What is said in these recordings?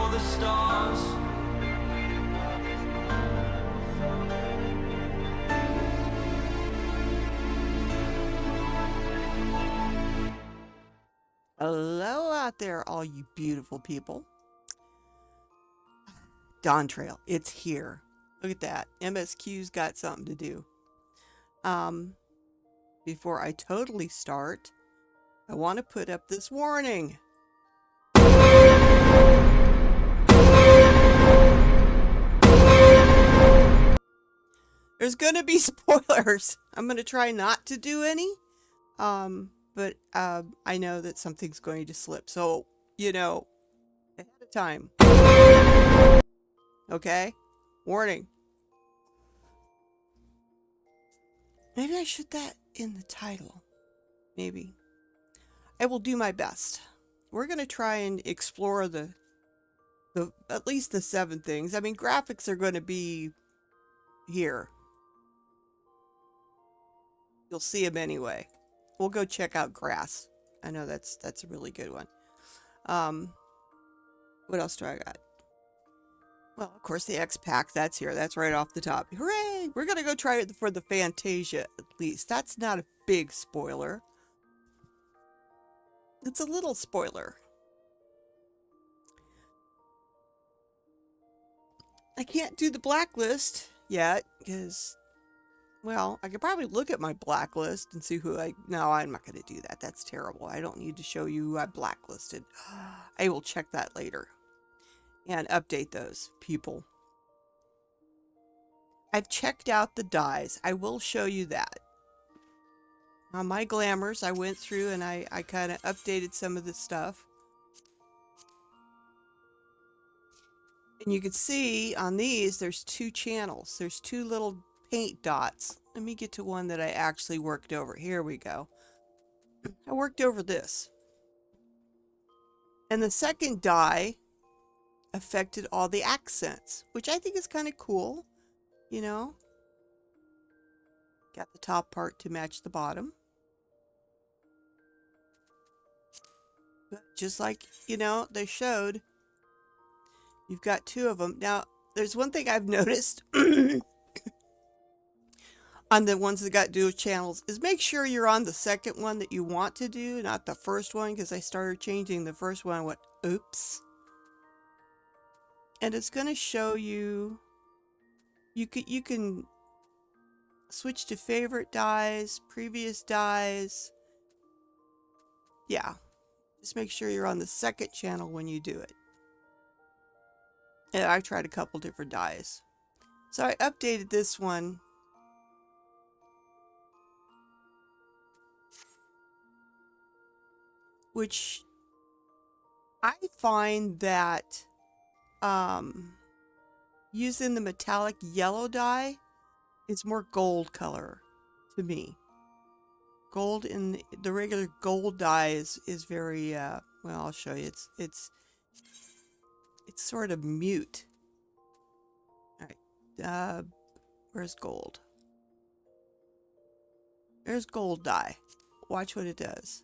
all the stars. Hello out there, all you beautiful people. Dawntrail, it's here. Look at that. MSQ's got something to do. Before I totally start, I want to put up this warning. There's going to be spoilers. I'm going to try not to do any. But I know that something's going to slip. So, you know, ahead of time. Okay? Warning. Maybe I should that in the title. Maybe. I will do my best. We're going to try and explore the at least the 7 things. I mean, graphics are going to be here. You'll see them anyway. We'll go check out grass. I know that's a really good one. What else do I got? Well, of course, the X-Pack, that's here. That's right off the top. Hooray! We're going to go try it for the Fantasia, at least. That's not a big spoiler. It's a little spoiler. I can't do the blacklist yet, because, well, I could probably look at my blacklist and see who no, I'm not going to do that. That's terrible. I don't need to show you who I blacklisted. I will check that later. And update those people. I've checked out the dyes. I will show you that. On my glamours, I went through and I kind of updated some of the stuff. And you can see on these, there's 2 channels. There's 2 little paint dots. Let me get to one that I actually worked over. Here we go. I worked over this. And the second dye affected all the accents, which I think is kind of cool, you know. Got the top part to match the bottom. But just like, you know, they showed, you've got 2 of them. Now, there's one thing I've noticed on the ones that got dual channels is make sure you're on the second one that you want to do, not the first one, because I started changing the first one. I went, oops. And it's going to show you, you can switch to favorite dyes, previous dyes. Yeah, just make sure you're on the second channel when you do it. And I tried a couple different dyes. So I updated this one. Which I find that using the metallic yellow dye is more gold color to me. Gold in the regular gold dye is very well, I'll show you. It's sort of mute. All right, where's gold? There's gold dye. Watch what it does.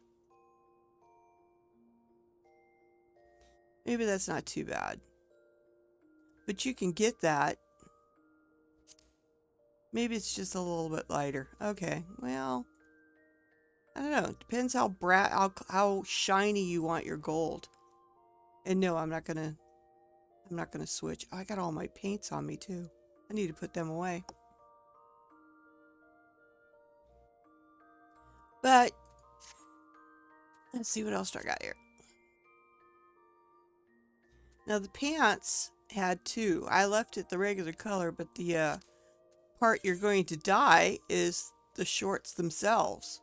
Maybe that's not too bad. But you can get that. Maybe it's just a little bit lighter. Okay, well, I don't know. It depends how shiny you want your gold. And no, I'm not gonna switch. Oh, I got all my paints on me too. I need to put them away. But let's see what else do I got here. Now the pants had 2. I left it the regular color, but the part you're going to dye is the shorts themselves.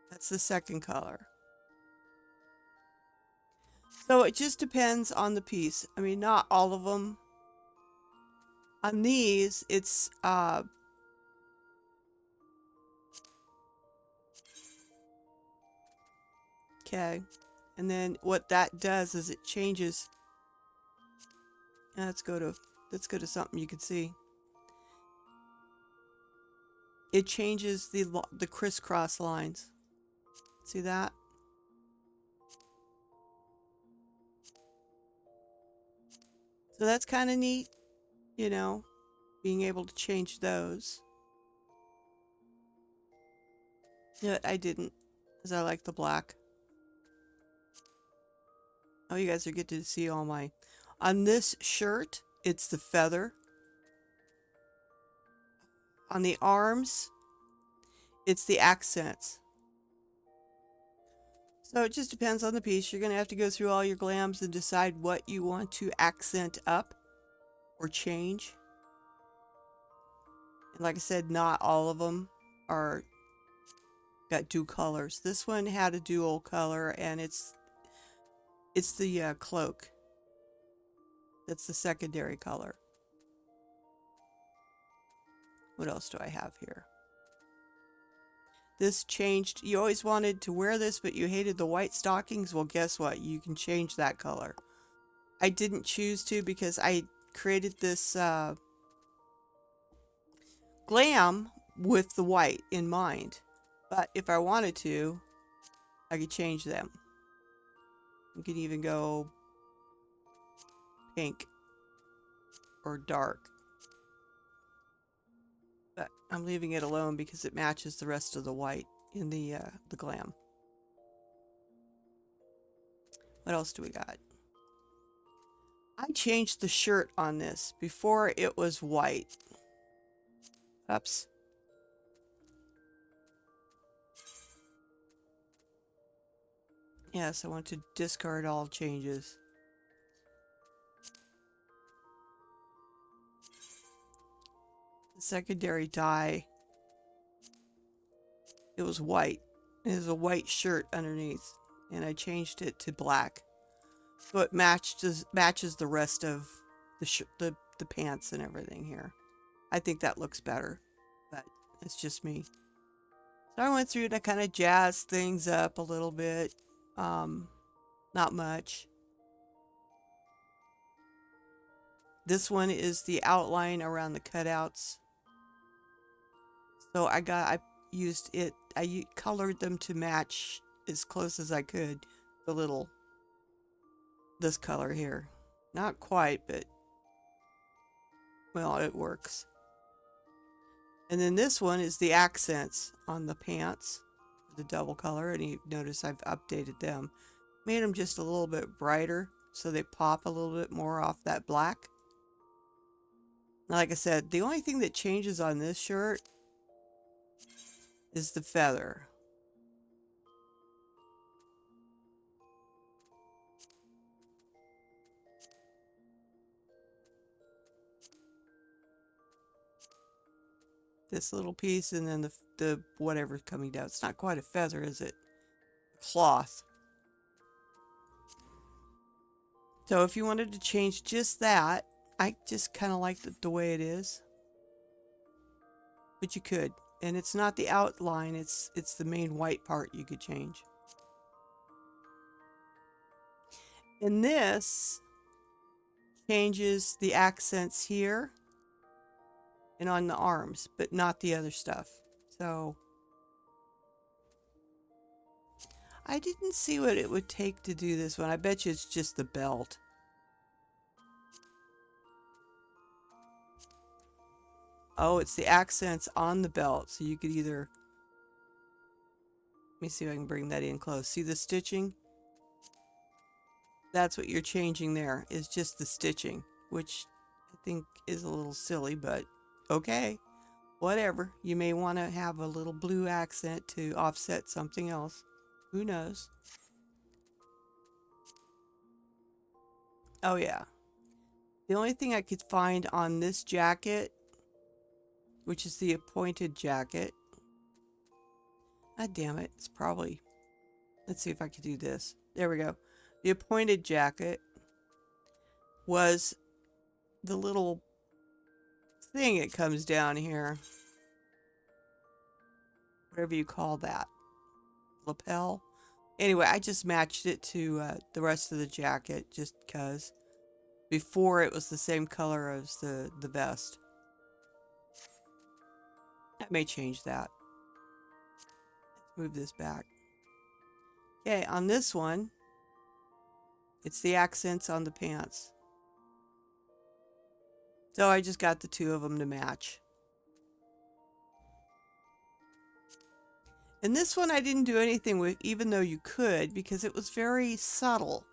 That's the second color. So it just depends on the piece. I mean, not all of them. On these, it's okay. And then what that does is it changes. Let's go to something you can see. It changes the crisscross lines. See that? So that's kind of neat, you know, being able to change those. But I didn't, because I like the black. Oh, you guys are getting to see all my... On this shirt, it's the feather. On the arms, it's the accents. So it just depends on the piece. You're going to have to go through all your glams and decide what you want to accent up or change. And like I said, not all of them are got dual colors. This one had a dual color, and it's the cloak. That's the secondary color. What else do I have here? This changed. You always wanted to wear this, but you hated the white stockings. Well, guess what? You can change that color. I didn't choose to because I created this glam with the white in mind. But if I wanted to, I could change them. You could even go pink or dark. But I'm leaving it alone because it matches the rest of the white in the glam. What else do we got? I changed the shirt on this. Before it was white. Oops. Yes, I want to discard all changes. The secondary dye, it was white. It was a white shirt underneath, and I changed it to black, so it matches the rest of the pants and everything here. I think that looks better, but it's just me. So I went through to kind of jazz things up a little bit. Not much. This one is the outline around the cutouts. So I used it. I colored them to match as close as I could. This color here. Not quite, but well, it works. And then this one is the accents on the pants, the double color, and you notice I've updated them. Made them just a little bit brighter so they pop a little bit more off that black. Like I said, the only thing that changes on this shirt is the feather. This little piece, and then the whatever's coming down. It's not quite a feather, is it? Cloth. So if you wanted to change just that, I just kind of like the way it is. But you could. And it's not the outline, it's the main white part you could change. And this changes the accents here and on the arms, but not the other stuff. So I didn't see what it would take to do this one. I bet you it's just the belt. Oh, it's the accents on the belt. So you could either... Let me see if I can bring that in close. See the stitching? That's what you're changing there, is just the stitching, which I think is a little silly, but okay. Whatever. You may want to have a little blue accent to offset something else. Who knows? Oh yeah. The only thing I could find on this jacket, which is the appointed jacket. God damn it. It's probably... Let's see if I could do this. There we go. The appointed jacket was the little thing that comes down here. Whatever you call that. Lapel. Anyway, I just matched it to the rest of the jacket just because. Before it was the same color as the vest. I may change that. Let's move this back. Okay, on this one, it's the accents on the pants. So I just got the two of them to match. And this one I didn't do anything with, even though you could, because it was very subtle.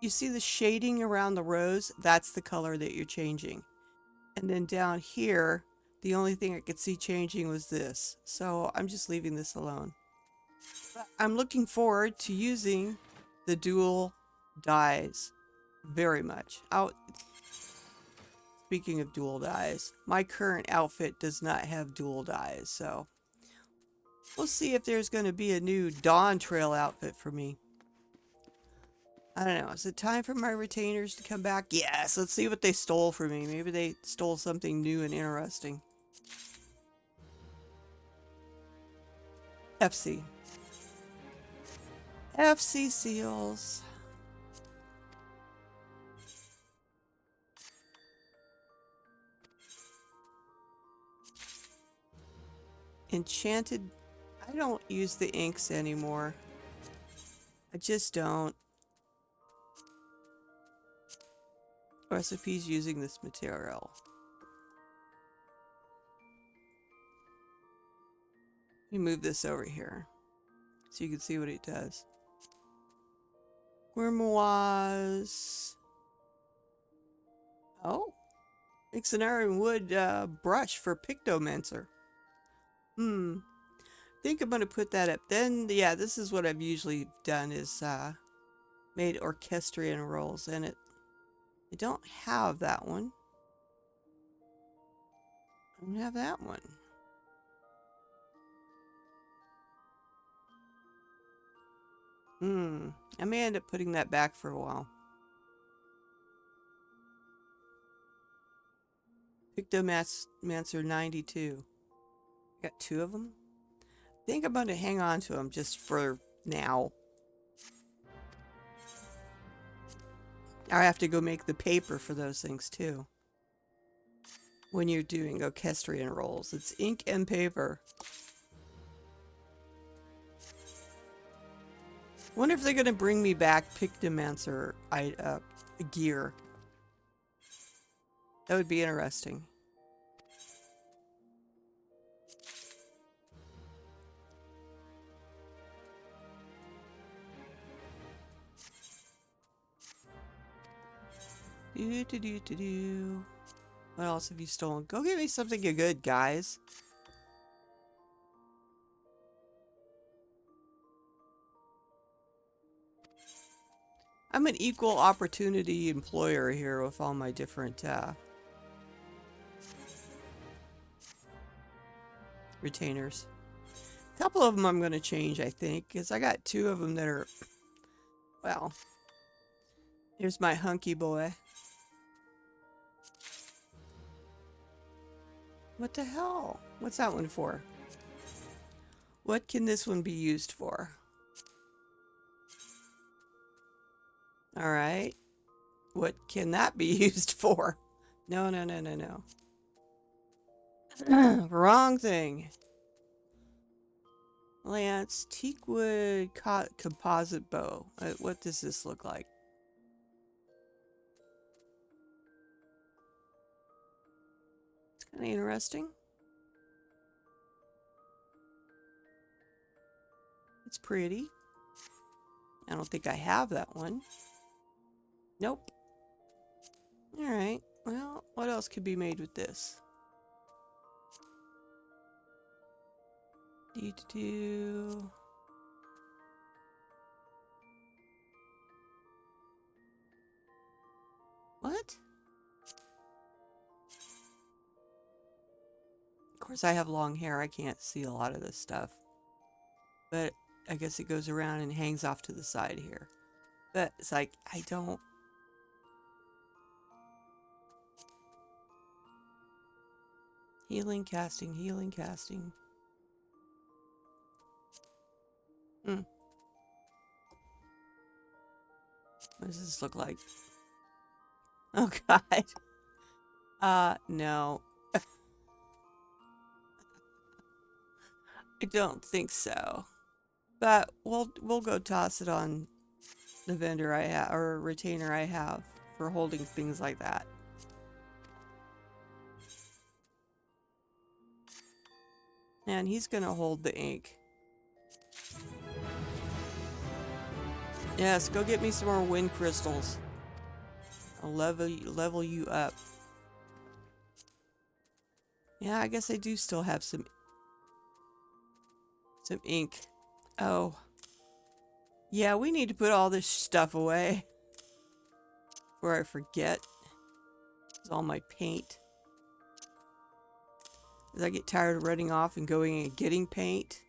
You see the shading around the rose? That's the color that you're changing. And then down here, the only thing I could see changing was this. So I'm just leaving this alone. But I'm looking forward to using the dual dyes very much. Speaking of dual dyes, my current outfit does not have dual dyes, so we'll see if there's going to be a new Dawntrail outfit for me. I don't know. Is it time for my retainers to come back? Yes, let's see what they stole from me. Maybe they stole something new and interesting. FC. FC seals. Enchanted. I don't use the inks anymore. I just don't. Recipes using this material. Let me move this over here so you can see what it does. Grimoires. Oh, makes an ironwood brush for Pictomancer. Think I'm gonna put that up. Then, yeah, this is what I've usually done is made orchestrion rolls, and I don't have that one. I don't have that one. I may end up putting that back for a while. Pictomancer 92. I got two of them. I think I'm going to hang on to them just for now. I have to go make the paper for those things too. When you're doing orchestrion rolls, it's ink and paper. Wonder if they're going to bring me back Pictomancer gear. That would be interesting. What else have you stolen? Go get me something good, guys. I'm an equal opportunity employer here with all my different retainers. A couple of them I'm going to change, I think, because I got two of them that are, well, here's my hunky boy. What the hell? What's that one for? What can this one be used for? All right. What can that be used for? No, no, no, no, no. Wrong thing. Lance, teakwood composite bow. What does this look like? It's kind of interesting. It's pretty. I don't think I have that one. Nope. Alright, well, what else could be made with this? What? Of course, I have long hair. I can't see a lot of this stuff. But I guess it goes around and hangs off to the side here. But it's like, I don't... Healing, casting, healing, casting. What does this look like? Oh, God. No. I don't think so. But we'll go toss it on the vendor I have, or retainer I have for holding things like that. And he's gonna hold the ink. Yes, go get me some more wind crystals. I'll level you up. Yeah, I guess I do still have some ink. Oh. Yeah, we need to put all this stuff away before I forget. It's all my paint. As I get tired of running off and going and getting paint.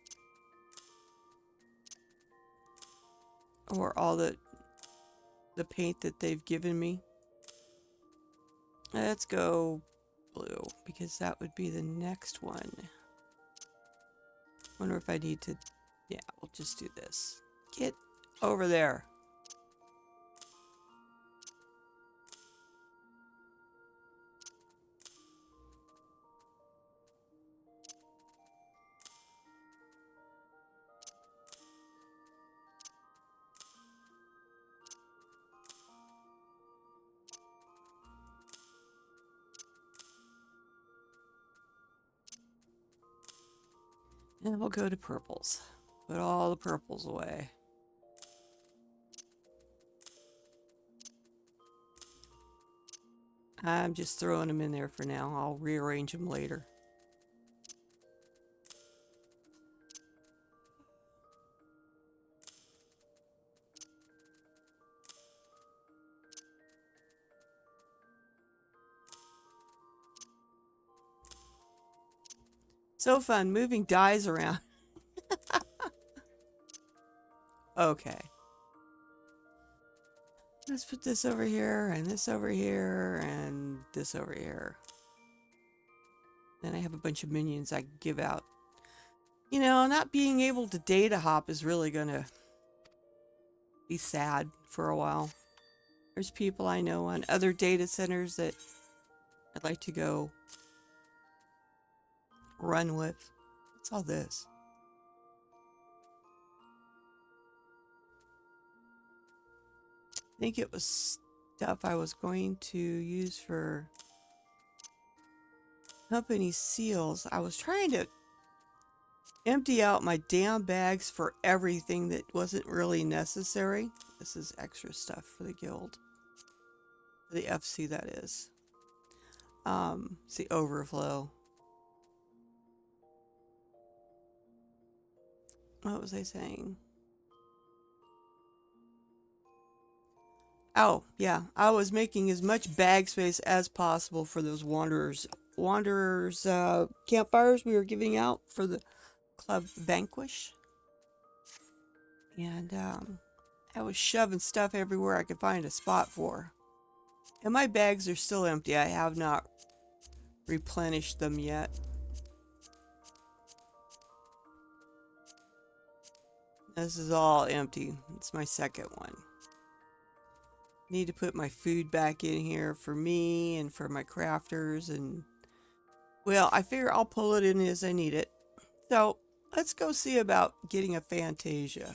Or all the paint that they've given me. Let's go blue, because that would be the next one. Wonder if I need to... Yeah, we'll just do this. Get over there. And we'll go to purples. Put all the purples away. I'm just throwing them in there for now. I'll rearrange them later. So fun moving dies around. Okay. Let's put this over here, and this over here, and this over here. Then I have a bunch of minions I can give out. You know, not being able to data hop is really gonna be sad for a while. There's people I know on other data centers that I'd like to go run with. What's all this? I think it was stuff I was going to use for company seals. I was trying to empty out my damn bags for everything that wasn't really necessary. This is extra stuff for the guild. The FC, that is. It's the overflow. What was I saying? Oh, yeah. I was making as much bag space as possible for those wanderers campfires we were giving out for the club vanquish. And I was shoving stuff everywhere I could find a spot for. And my bags are still empty. I have not replenished them yet. This is all empty. It's my second one. Need to put my food back in here for me and for my crafters, and well, I figure I'll pull it in as I need it. So let's go see about getting a Fantasia.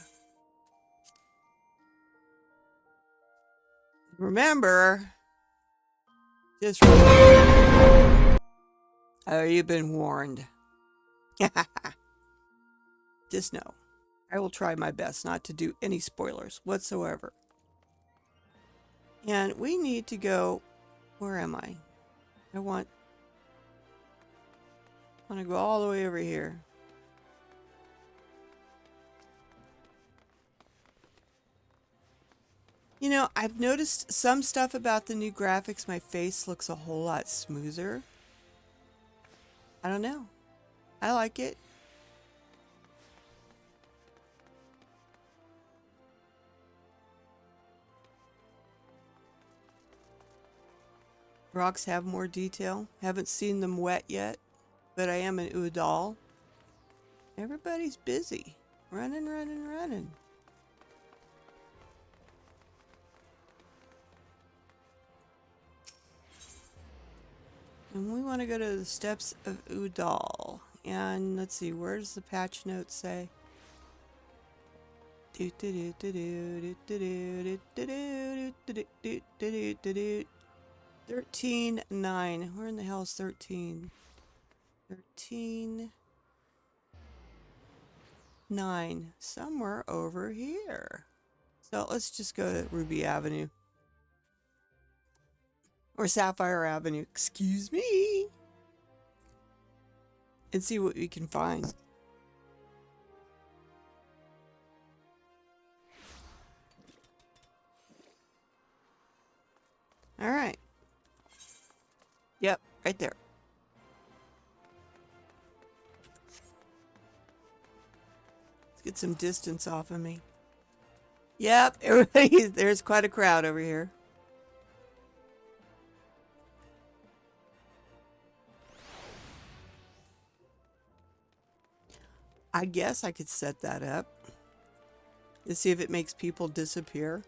Remember, just oh, you've been warned. Just know, I will try my best not to do any spoilers whatsoever. And we need to go, where am I? I want to go all the way over here. You know, I've noticed some stuff about the new graphics. My face looks a whole lot smoother. I don't know. I like it. Rocks have more detail. Haven't seen them wet yet, but I am an Udall. Everybody's busy. Running, running, running. And we want to go to the steps of Udall. And let's see, where does the patch note say? 13.9. Where in the hell is 13? 13. 9, somewhere over here. So let's just go to Ruby Avenue. Or Sapphire Avenue, excuse me. And see what we can find. All right. Yep, right there. Let's get some distance off of me. Yep, everybody, there's quite a crowd over here. I guess I could set that up to see if it makes people disappear.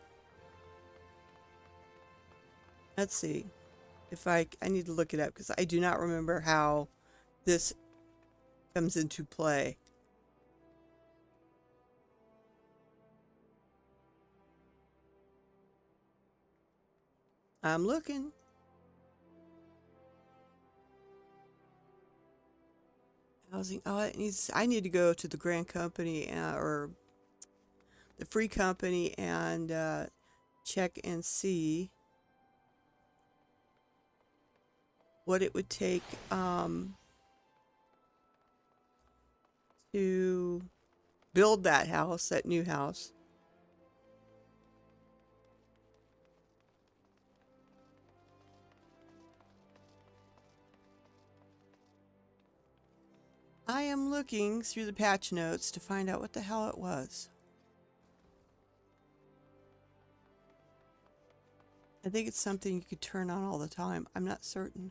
Let's see if I need to look it up because I do not remember how this comes into play. I'm looking. Housing. Oh, it needs. I need to go to the Grand Company or the Free Company and check and see what it would take to build that house, that new house. I am looking through the patch notes to find out what the hell it was. I think it's something you could turn on all the time. I'm not certain.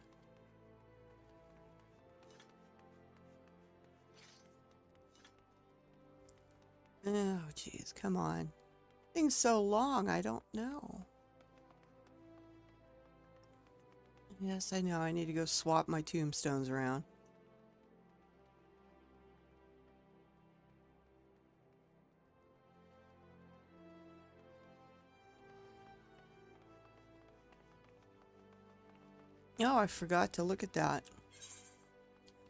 Oh, geez, come on. Thing's so long, I don't know. Yes, I know. I need to go swap my tombstones around. Oh, I forgot to look at that.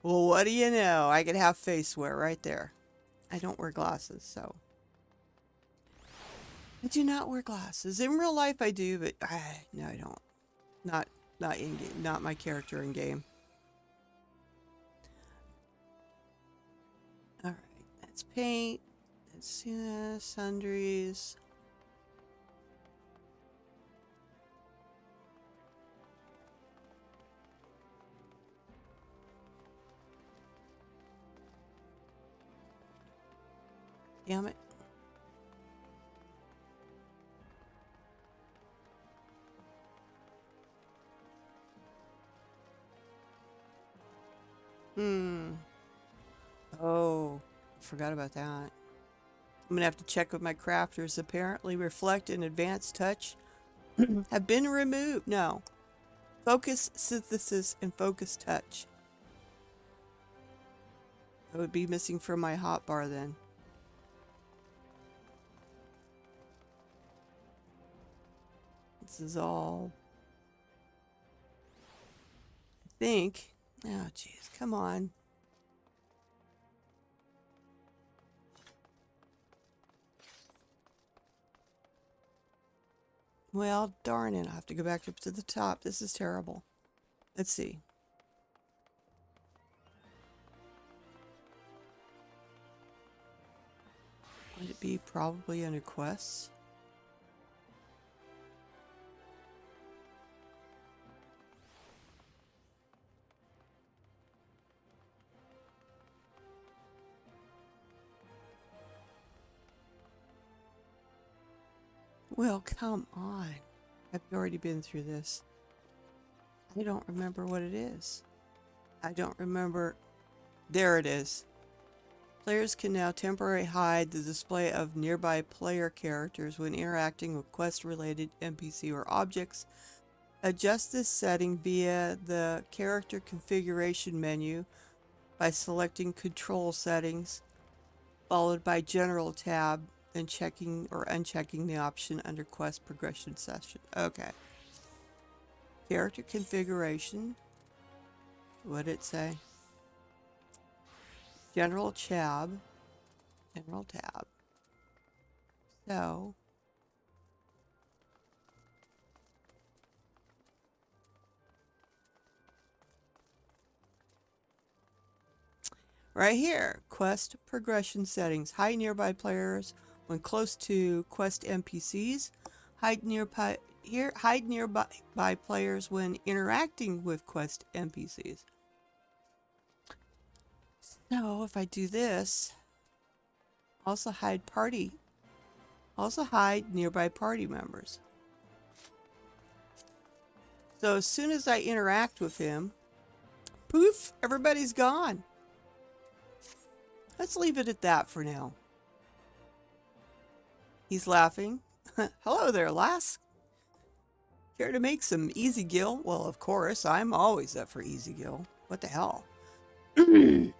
Well, what do you know? I could have face wear right there. I don't wear glasses, so. I do not wear glasses. In real life, I do, but no, I don't. Not in game. Not my character in game. All right, that's paint. That's sundries. Damn it. Oh, forgot about that. I'm gonna have to check with my crafters. Apparently, reflect and advanced touch have been removed. No. Focus, synthesis, and focus touch. That would be missing from my hotbar then. This is all. I think. Oh, jeez. Come on. Well, darn it. I have to go back up to the top. This is terrible. Let's see. Would it be probably under quests? Well, come on. I've already been through this. I don't remember what it is. I don't remember. There it is. Players can now temporarily hide the display of nearby player characters when interacting with quest-related NPC or objects. Adjust this setting via the character configuration menu by selecting Control Settings, followed by General tab, and checking or unchecking the option under Quest Progression Session. Okay. Character configuration. What did it say? General tab. General tab. So right here, quest progression settings. Hide nearby players when close to quest NPCs. Hide nearby players when interacting with quest NPCs. So if I do this, also hide nearby party members. So as soon as I interact with him, poof, everybody's gone. Let's leave it at that for now. He's laughing. Hello there, lass. Care to make some easy gill? Well, of course, I'm always up for easy gill. What the hell? You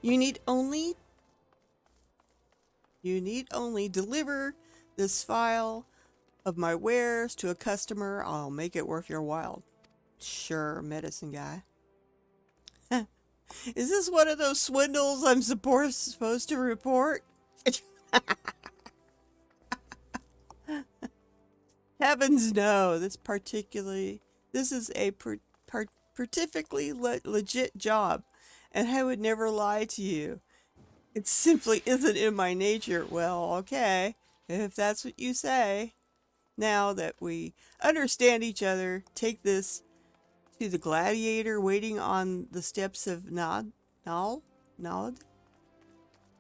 need only deliver this file of my wares to a customer. I'll make it worth your while. Sure, medicine guy. Is this one of those swindles I'm supposed to report? Heavens no, this is a particularly legit job, and I would never lie to you. It simply isn't in my nature. Well, okay, if that's what you say. Now that we understand each other, take this to the gladiator waiting on the steps of Nod.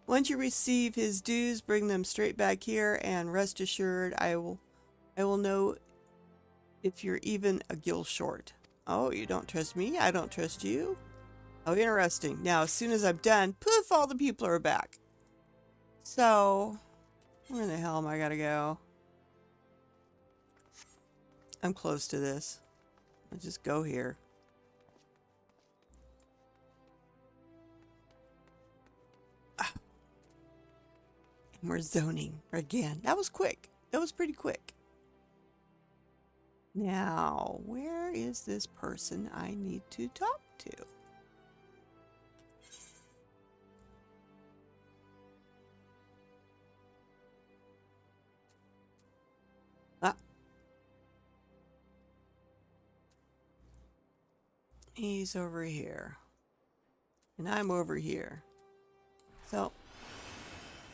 Once you receive his dues, bring them straight back here, and rest assured I will know if you're even a gill short. Oh, you don't trust me? I don't trust you? Oh, interesting. Now, as soon as I'm done, poof, all the people are back. So, where the hell am I gotta go? I'm close to this. I'll just go here. Ah. And we're zoning again. That was quick. That was pretty quick. Now, where is this person I need to talk to? Ah. He's over here. And I'm over here. So,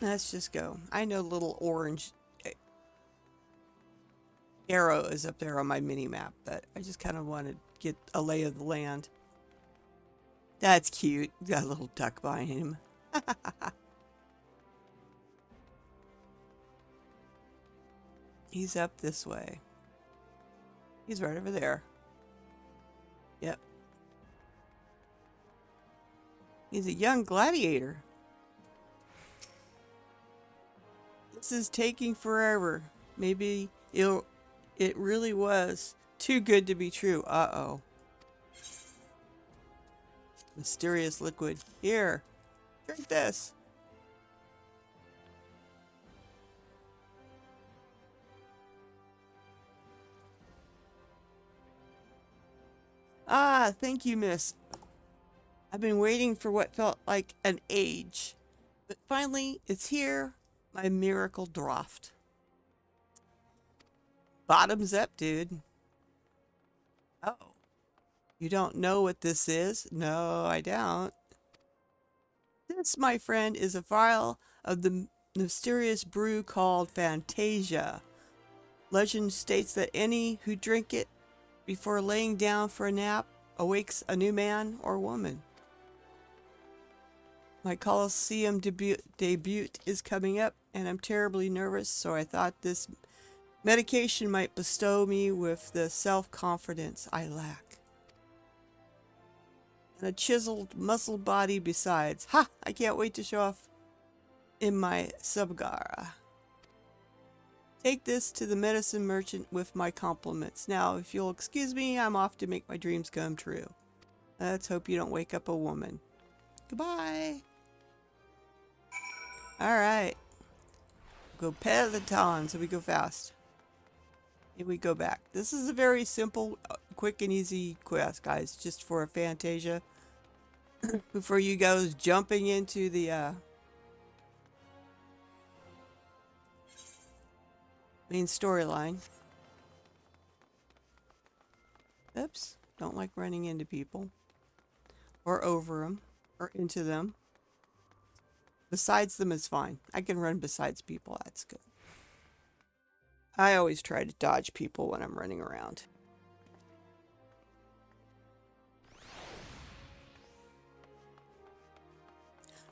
let's just go. I know little orange arrow is up there on my mini-map, but I just kind of want to get a lay of the land. That's cute. Got a little duck behind him. He's up this way. He's right over there. Yep. He's a young gladiator. This is taking forever. Maybe it really was too good to be true. Uh-oh. Mysterious liquid. Here. Drink this. Ah, thank you, miss. I've been waiting for what felt like an age. But finally, it's here. My miracle draught. Bottoms up, dude. Oh. You don't know what this is? No, I don't. This, my friend, is a vial of the mysterious brew called Fantasia. Legend states that any who drink it before laying down for a nap awakes a new man or woman. My Colosseum debut is coming up, and I'm terribly nervous, so I thought this medication might bestow me with the self-confidence I lack. And a chiseled muscle body besides. Ha! I can't wait to show off in my subgara. Take this to the medicine merchant with my compliments. Now, if you'll excuse me, I'm off to make my dreams come true. Let's hope you don't wake up a woman. Goodbye. Alright. Go peloton so we go fast. Here we go back. This is a very simple, quick and easy quest, guys. Just for a Fantasia. Before you go jumping into the Main storyline. Oops. Don't like running into people. Or over them. Or into them. Besides them is fine. I can run besides people. That's good. I always try to dodge people when I'm running around.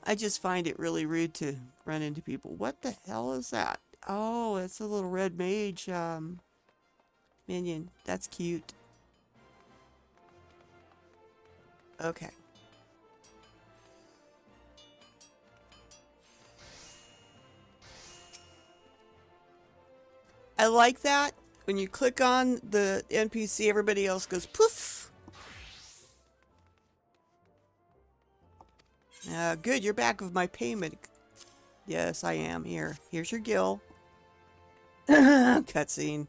I just find it really rude to run into people. What the hell is that? Oh, it's a little red mage minion. That's cute. Okay. I like that. When you click on the NPC, everybody else goes poof. Good, you're back with my payment. Yes, I am. Here's your gill. Cutscene.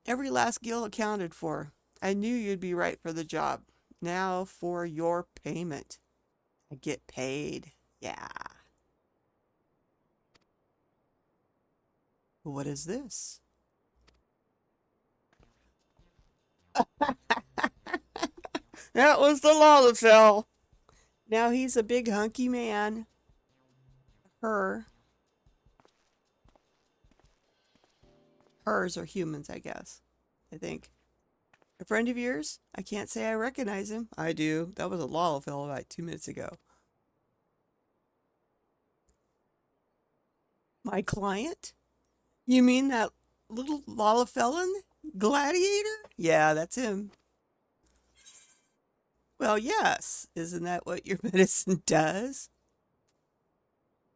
Every last gill accounted for. I knew you'd be right for the job. Now for your payment. I get paid. Yeah. What is this? That was the Lalafell. Now he's a big hunky man. Her. Hers are humans, I guess. I think. A friend of yours? I can't say I recognize him. I do. That was a Lalafell about 2 minutes ago. My client? You mean that little Lalafellan gladiator? Yeah, that's him. Well, yes. Isn't that what your medicine does?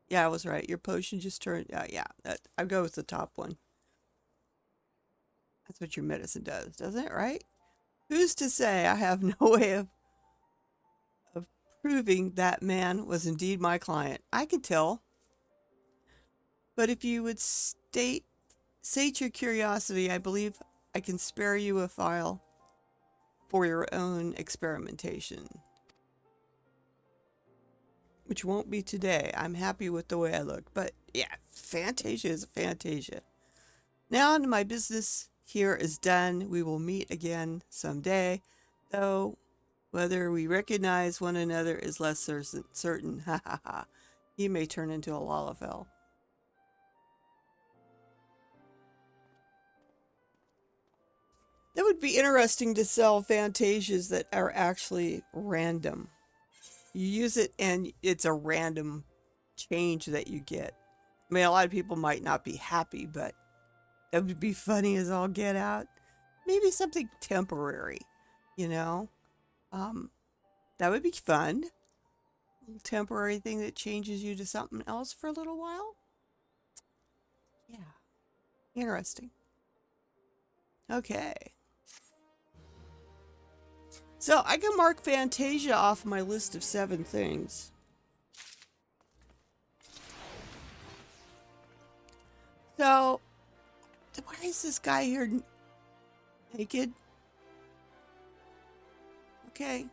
Yeah, I was right. Your potion just turned... yeah, I'll go with the top one. That's what your medicine does, doesn't it, right? Who's to say I have no way of proving that man was indeed my client? I can tell. But if you would sate your curiosity, I believe I can spare you a file for your own experimentation. Which won't be today. I'm happy with the way I look. But yeah, Fantasia is Fantasia. Now my business here is done. We will meet again someday. Though whether we recognize one another is less certain. Ha ha ha. He may turn into a Lalafell. That would be interesting to sell Fantasias that are actually random. You use it and it's a random change that you get. I mean, a lot of people might not be happy, but that would be funny as all get out. Maybe something temporary, you know? That would be fun. A little temporary thing that changes you to something else for a little while. Yeah. Interesting. Okay. So I can mark Fantasia off my list of 7 things. So, why is this guy here naked? Okay.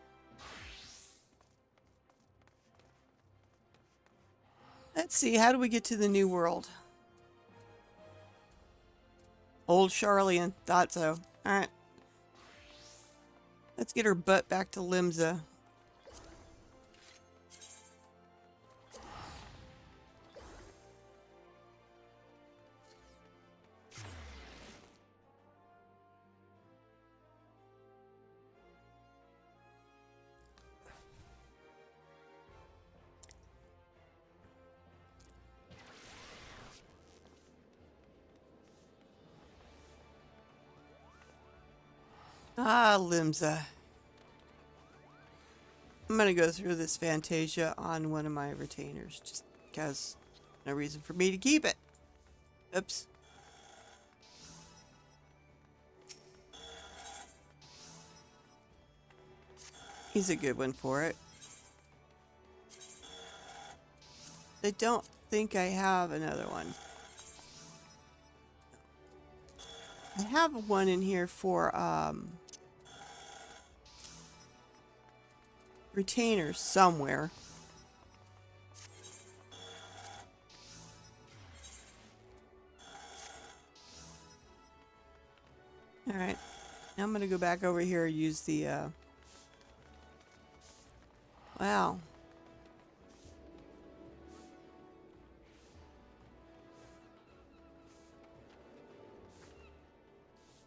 Let's see, how do we get to the new world? Old Charlian, thought so. Alright. Let's get her butt back to Limsa. Ah, Limsa. I'm gonna go through this Fantasia on one of my retainers, just because no reason for me to keep it. Oops. He's a good one for it. I don't think I have another one. I have one in here for retainers somewhere. Alright. Now I'm going to go back over here and use the, wow.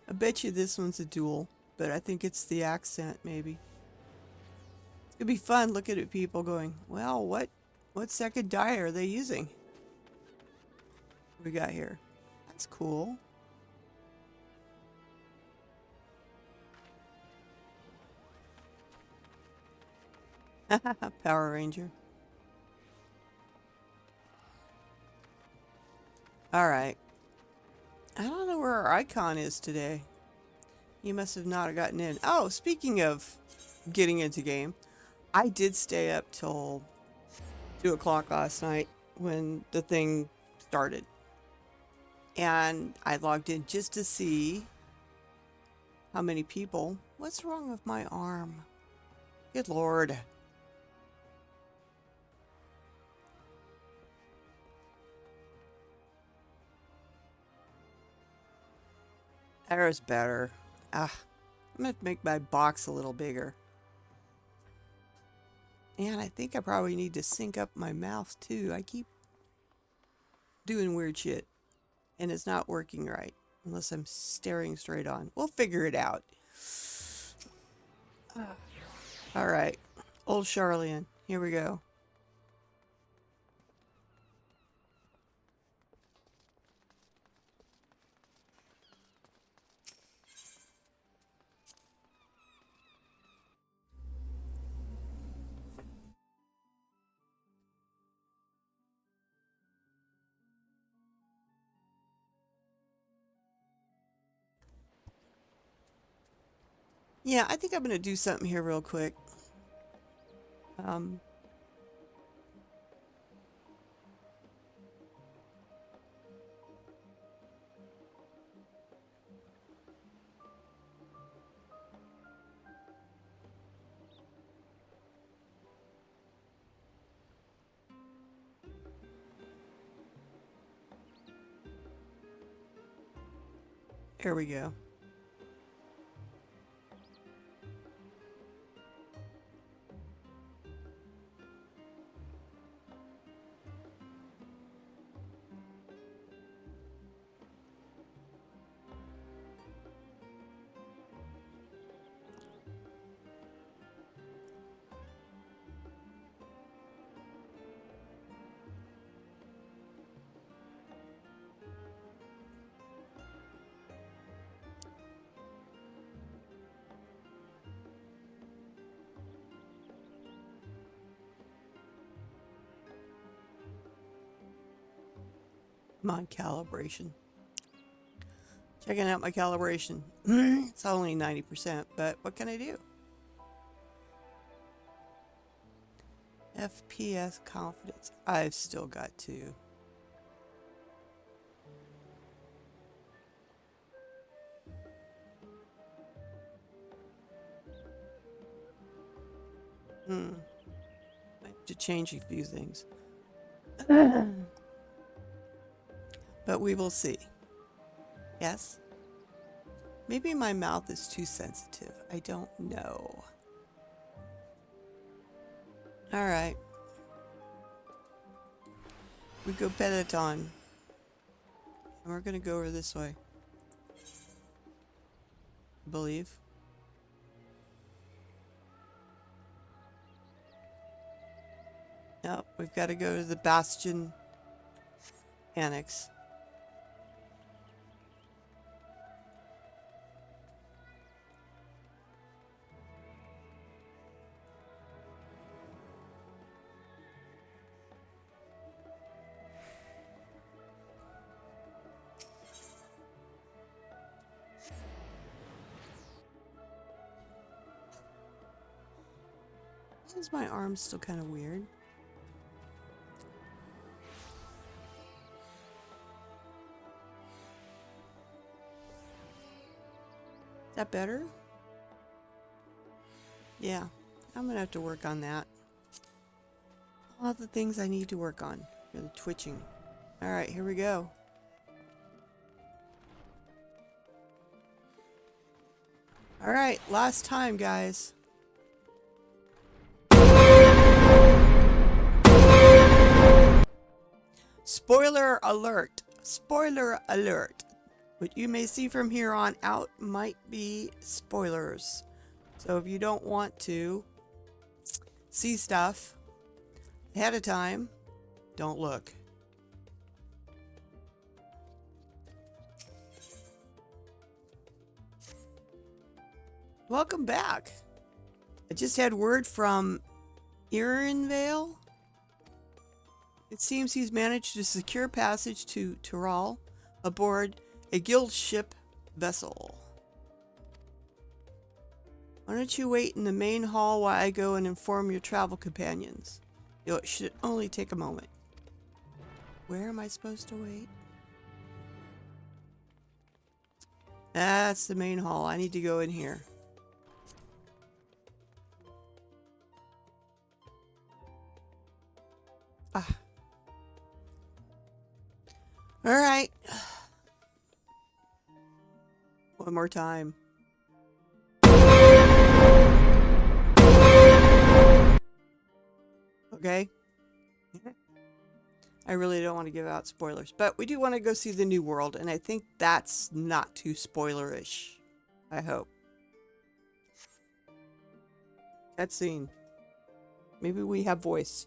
I bet you this one's a dual, but I think it's the accent, maybe. It's going to be fun looking at people going, well, what second dye are they using? What we got here? That's cool. Power Ranger. Alright. I don't know where our icon is today. You must have not gotten in. Oh, speaking of getting into game, I did stay up till 2 o'clock last night when the thing started. And I logged in just to see how many people. What's wrong with my arm? Good Lord. There's better. I'm gonna have to make my box a little bigger. And I think I probably need to sync up my mouse too. I keep doing weird shit. And it's not working right. Unless I'm staring straight on. We'll figure it out. Alright. Old Charlian. Here we go. Yeah, I think I'm going to do something here real quick. There we go. Come on, calibration. Checking out my calibration. It's only 90%, but what can I do? FPS confidence. I've still got to. I have to change a few things. But we will see. Yes? Maybe my mouth is too sensitive. I don't know. Alright. We go Peloton. And we're going to go over this way. I believe. Nope, we've got to go to the Bastion Annex. Why is my arm still kind of weird? Is that better? Yeah. I'm gonna have to work on that. All the things I need to work on. The twitching. Alright, here we go. Alright, last time, guys. Spoiler alert. Spoiler alert. What you may see from here on out might be spoilers. So if you don't want to see stuff ahead of time, don't look. Welcome back. I just had word from Ironvale. It seems he's managed to secure passage to Tyrol aboard a guild ship vessel. Why don't you wait in the main hall while I go and inform your travel companions? It should only take a moment. Where am I supposed to wait? That's the main hall. I need to go in here. Ah. All right. One more time. Okay. I really don't want to give out spoilers, but we do want to go see the new world, and I think that's not too spoilerish. I hope. Cutscene. Maybe we have voice.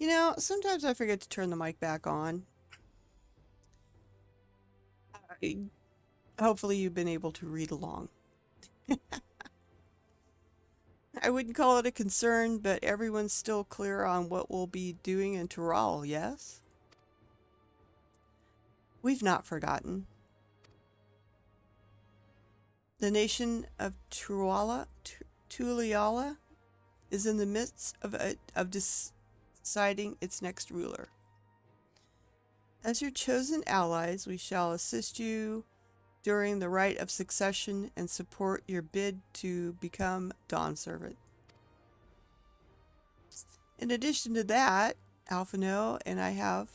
You know, sometimes I forget to turn the mic back on. Hopefully you've been able to read along. I wouldn't call it a concern, but everyone's still clear on what we'll be doing in Tyrol, yes? We've not forgotten. The nation of Tuliala is in the midst of deciding its next ruler. As your chosen allies, we shall assist you during the rite of succession and support your bid to become Dawn Servant. In addition to that, Alphino and I have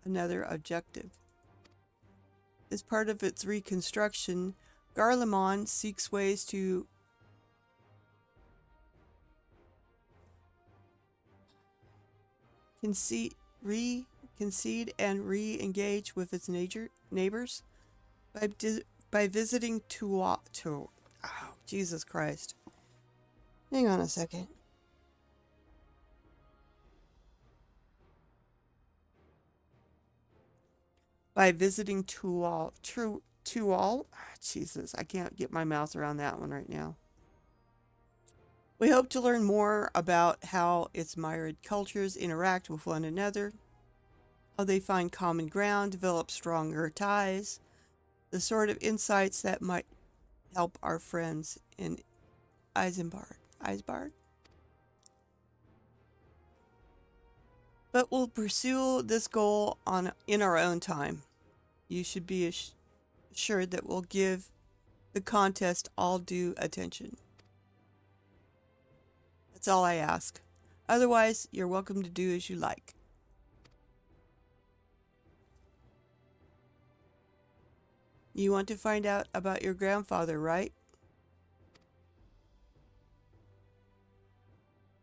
another objective. As part of its reconstruction, Garlemon seeks ways to concede and re-engage with its neighbors by visiting oh, Jesus Christ. Hang on a second. By visiting Tual. Jesus, I can't get my mouth around that one right now. We hope to learn more about how its myriad cultures interact with one another, how they find common ground, develop stronger ties, the sort of insights that might help our friends in Isengard. But we'll pursue this goal in our own time. You should be assured that we'll give the contest all due attention. That's all I ask. Otherwise, you're welcome to do as you like. You want to find out about your grandfather, right?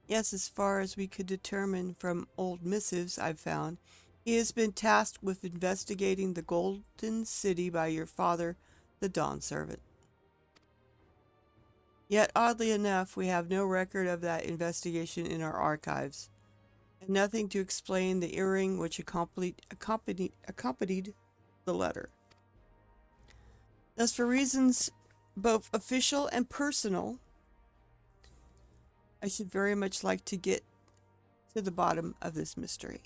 Yes, as far as we could determine from old missives I've found, he has been tasked with investigating the Golden City by your father, the Dawn Servant. Yet, oddly enough, we have no record of that investigation in our archives, and nothing to explain the earring which accompanied the letter. Thus, for reasons both official and personal, I should very much like to get to the bottom of this mystery.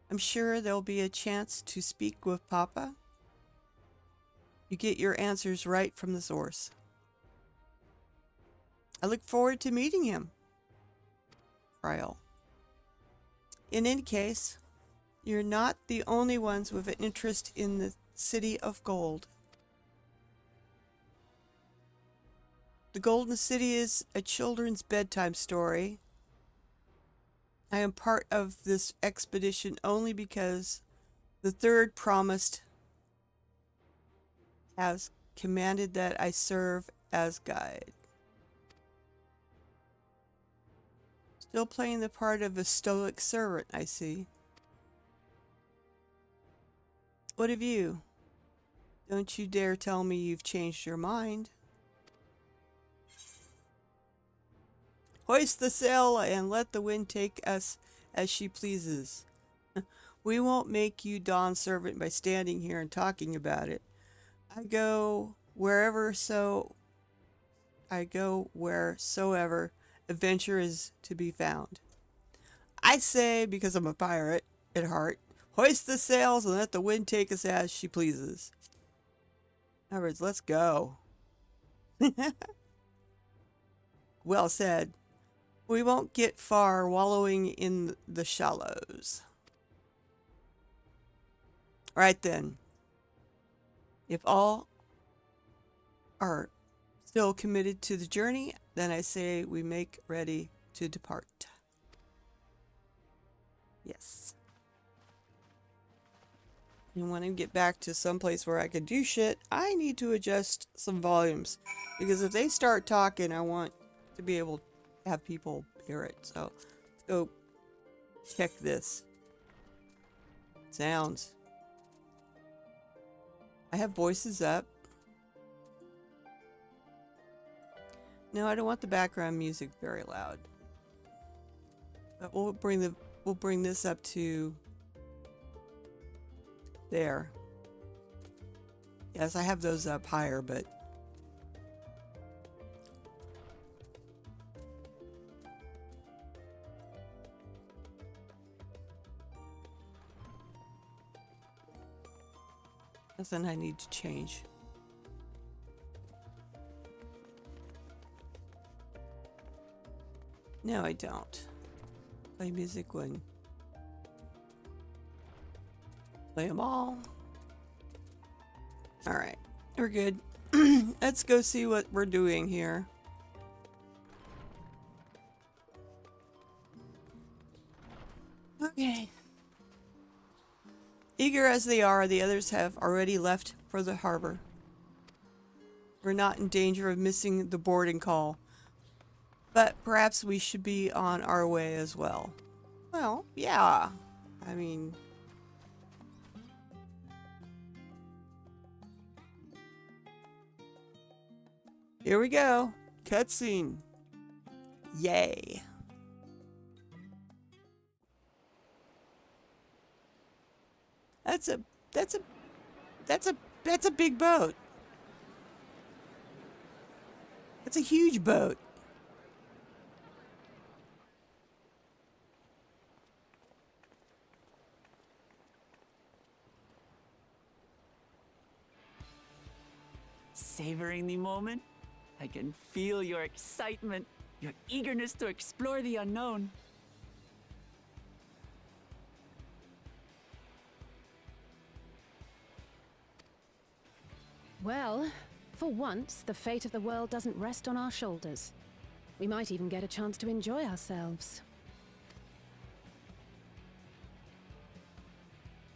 I'm sure there'll be a chance to speak with Papa. You get your answers right from the source. I look forward to meeting him. Trial. In any case, you're not the only ones with an interest in the City of Gold. The Golden City is a children's bedtime story. I am part of this expedition only because the third promised has commanded that I serve as guide. Still playing the part of a stoic servant, I see. What of you? Don't you dare tell me you've changed your mind. Hoist the sail and let the wind take us as she pleases. We won't make you Dawn Servant by standing here and talking about it. I go wheresoever adventure is to be found. I say, because I'm a pirate at heart, hoist the sails and let the wind take us as she pleases. In other words, let's go. Well said. We won't get far wallowing in the shallows. Right then. If all are still committed to the journey, then I say we make ready to depart. Yes. And when I get back to some place where I can do shit, I need to adjust some volumes. Because if they start talking, I want to be able to have people hear it. So let's go check this. Sounds. I have voices up. No, I don't want the background music very loud. But we'll bring this up to there. Yes, I have those up higher, but nothing I need to change. No, I don't. Play music when... Play them all. Alright, we're good. Let's go see what we're doing here. Okay. Eager as they are, the others have already left for the harbor. We're not in danger of missing the boarding call, but perhaps we should be on our way as well. Well, yeah. I mean... Here we go. Cutscene. Yay. That's a that's a that's a that's a big boat. That's a huge boat. Savoring the moment? I can feel your excitement, your eagerness to explore the unknown. Well, for once, the fate of the world doesn't rest on our shoulders. We might even get a chance to enjoy ourselves.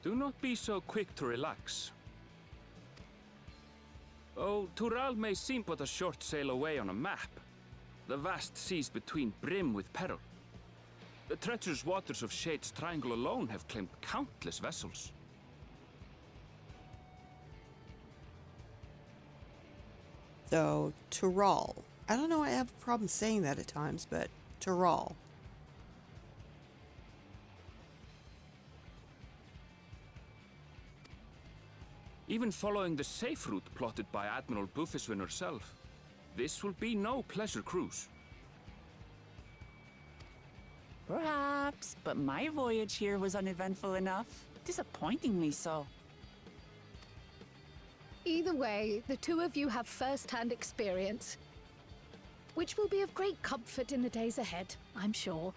Do not be so quick to relax. Oh, Tural may seem but a short sail away on a map. The vast seas between brim with peril. The treacherous waters of Shade's Triangle alone have claimed countless vessels. So, Tural. I don't know, I have a problem saying that at times, but Tural. Even following the safe route plotted by Admiral Bufiswin herself, this will be no pleasure cruise. Perhaps, but my voyage here was uneventful enough. Disappointingly so. Either way, the two of you have first-hand experience, which will be of great comfort in the days ahead, I'm sure.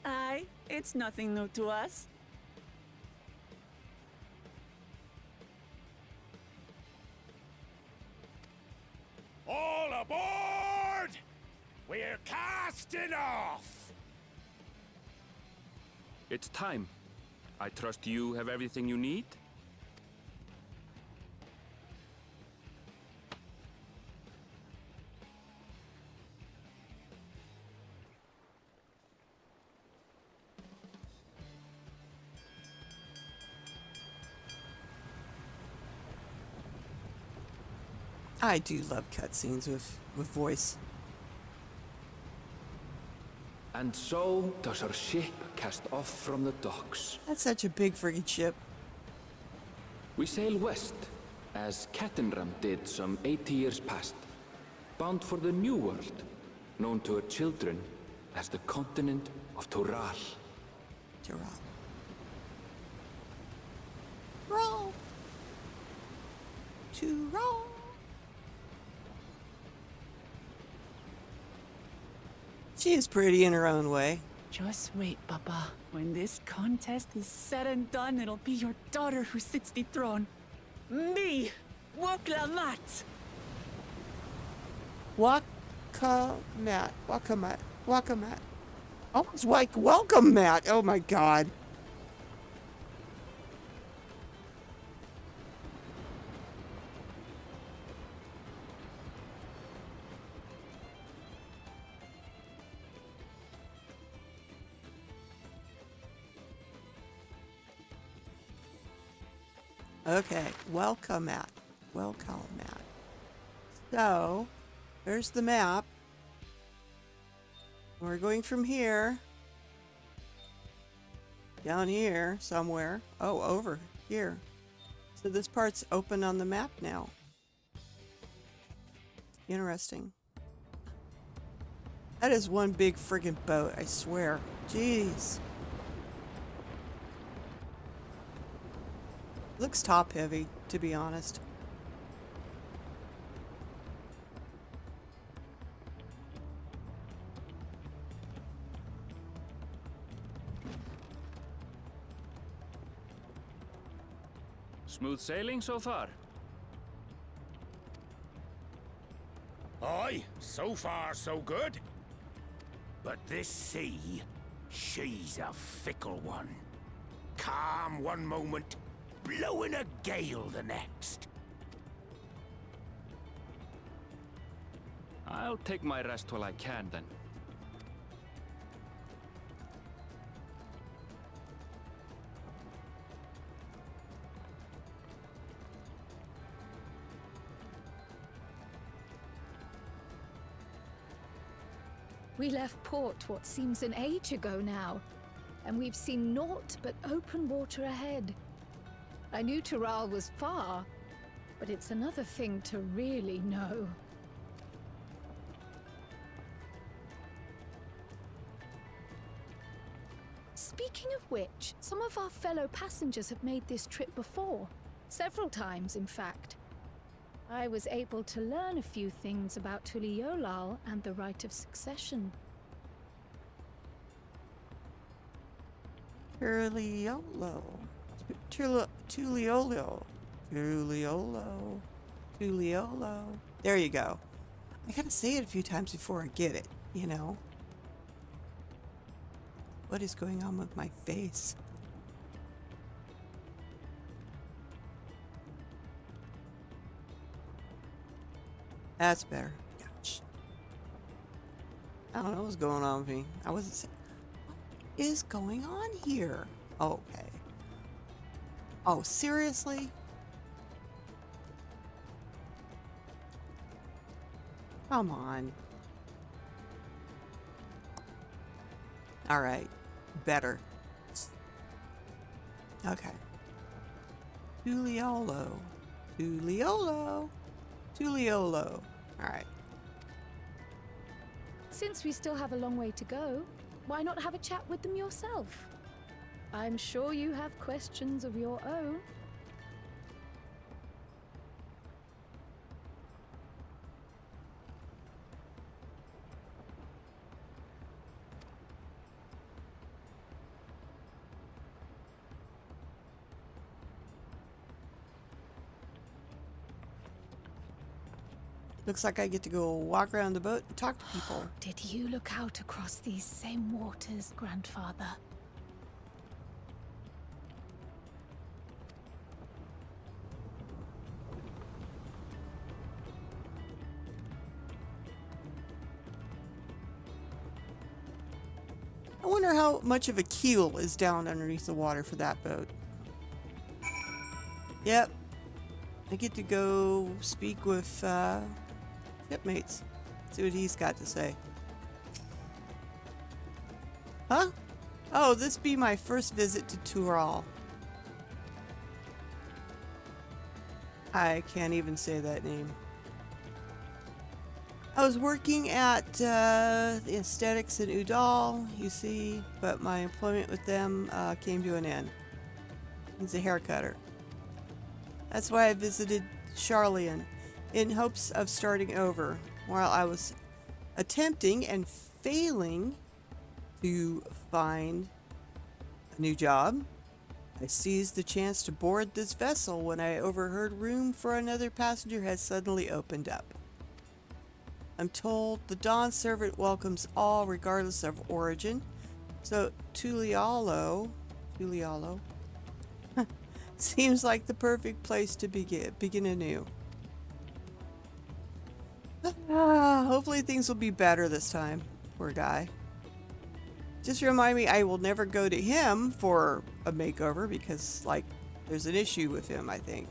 Aye, it's nothing new to us. All aboard! We're casting off! It's time. I trust you have everything you need? I do love cutscenes with voice. And so does our ship cast off from the docks. That's such a big friggin' ship. We sail west, as Cattenram did some 80 years past, bound for the New World, known to her children as the continent of Tural. Tural. Tural. Tural. She is pretty in her own way. Just wait, Papa. When this contest is said and done, it'll be your daughter who sits the throne. Me! Woclamat! Wakamat. Wakamat. Wakamat. Almost like welcome, Matt. Oh my god. Okay, welcome Matt. Welcome Matt. So, there's the map. We're going from here. Down here somewhere. Oh, over here. So this part's open on the map now. Interesting. That is one big friggin' boat, I swear. Jeez. Looks top heavy, to be honest. Smooth sailing so far? Aye, so far so good. But this sea, she's a fickle one. Calm one moment, blowing a gale the next. I'll take my rest while I can then. We left port what seems an age ago now, and we've seen naught but open water ahead. I knew Tural was far, but it's another thing to really know. Speaking of which, some of our fellow passengers have made this trip before. Several times, in fact. I was able to learn a few things about Tuliolal and the right of succession. Tuliolo. Tuliolo. There you go. I gotta say it a few times before I get it, you know? What is going on with my face? That's better. Gosh. I don't know what's going on with me. I wasn't saying. What is going on here? Okay. Oh, seriously? Come on. All right. Better. Okay. Tuliolo. Tuliolo. Tuliolo. All right. Since we still have a long way to go, why not have a chat with them yourself? I'm sure you have questions of your own. Looks like I get to go walk around the boat and talk to people. Did you look out across these same waters, Grandfather? I wonder how much of a keel is down underneath the water for that boat. Yep. I get to go speak with shipmates. See what he's got to say. Huh? Oh, this be my first visit to Tural. I can't even say that name. I was working at the aesthetics in Udall, you see, but my employment with them came to an end. He's a hair cutter. That's why I visited Charlian in hopes of starting over. While I was attempting and failing to find a new job, I seized the chance to board this vessel when I overheard room for another passenger had suddenly opened up. I'm told the Dawn servant welcomes all regardless of origin, so Tuliolo seems like the perfect place to begin anew. Hopefully things will be better this time. Poor guy. Just remind me I will never go to him for a makeover because, like, there's an issue with him, I think.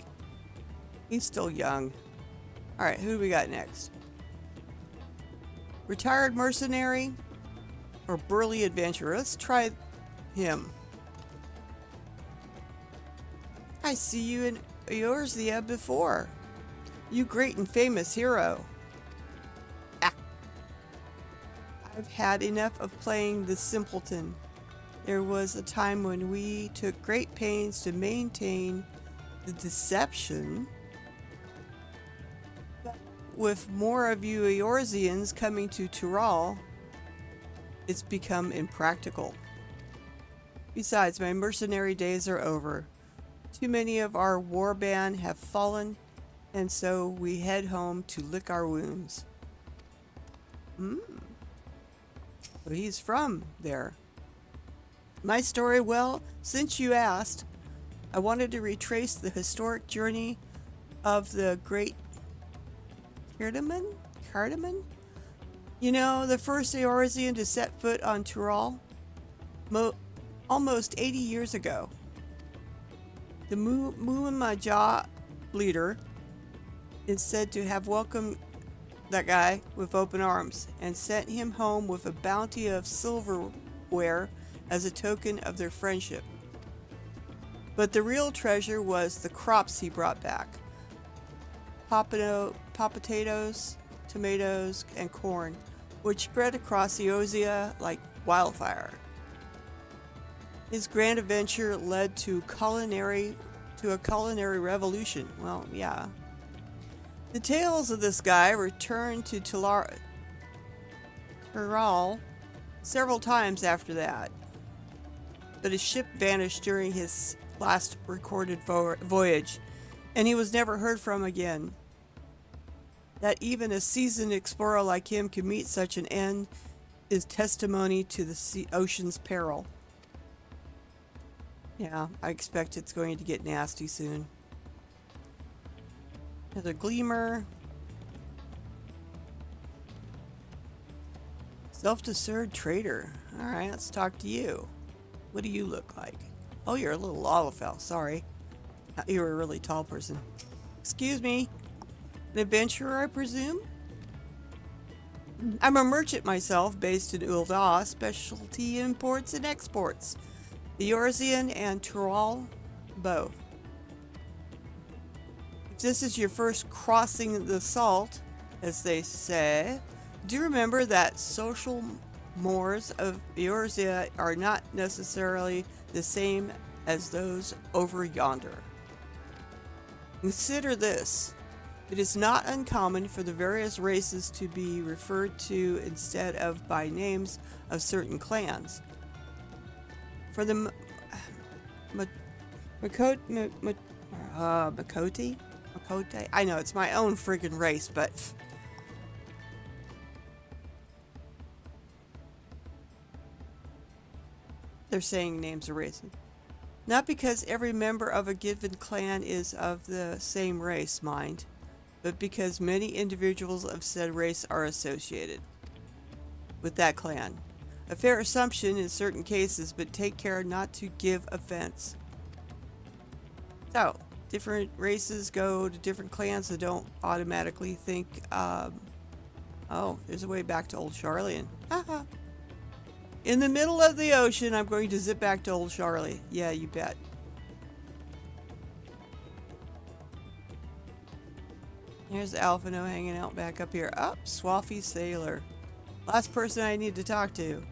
He's still young. Alright, who do we got next? Retired mercenary or burly adventurer? Let's try him. I see you in Eorzea before. You great and famous hero. I've had enough of playing the simpleton. There was a time when we took great pains to maintain the deception. But with more of you Eorzeans coming to Tural, it's become impractical. Besides, my mercenary days are over. Too many of our warband have fallen, and so we head home to lick our wounds. So he's from there. My story, well, since you asked, I wanted to retrace the historic journey of the great Cardamon? You know, the first Eorzean to set foot on Tural? Almost 80 years ago. The Muamaja leader is said to have welcomed that guy with open arms and sent him home with a bounty of silverware as a token of their friendship. But the real treasure was the crops he brought back. Potatoes, tomatoes, and corn, which spread across Eorzea like wildfire. His grand adventure led to a culinary revolution. Well, yeah. The tales of this guy returned to Tyrol several times after that, but his ship vanished during his last recorded voyage, and he was never heard from again. That even a seasoned explorer like him could meet such an end is testimony to the ocean's peril. Yeah, I expect it's going to get nasty soon. Another gleamer. Self-deserted trader. Alright, let's talk to you. What do you look like? Oh, you're a little Lalafell, sorry. You're a really tall person. Excuse me. An adventurer, I presume? I'm a merchant myself, based in Ul'dah, specialty imports and exports. The Eorzean and Tyrol, both. If this is your first crossing the salt, as they say, do remember that social mores of Eorzea are not necessarily the same as those over yonder. Consider this. It is not uncommon for the various races to be referred to instead of by names of certain clans. For the Makoti? I know, it's my own friggin' race, but they're saying names of races. Not because every member of a given clan is of the same race, mind, but because many individuals of said race are associated with that clan. A fair assumption in certain cases, but take care not to give offense. So, different races go to different clans, so don't automatically think, oh, there's a way back to Old Charlian. Haha. In the middle of the ocean, I'm going to zip back to Old Charlie. Yeah, you bet. Here's Alphino hanging out back up here. Oh, Swaffy Sailor. Last person I need to talk to.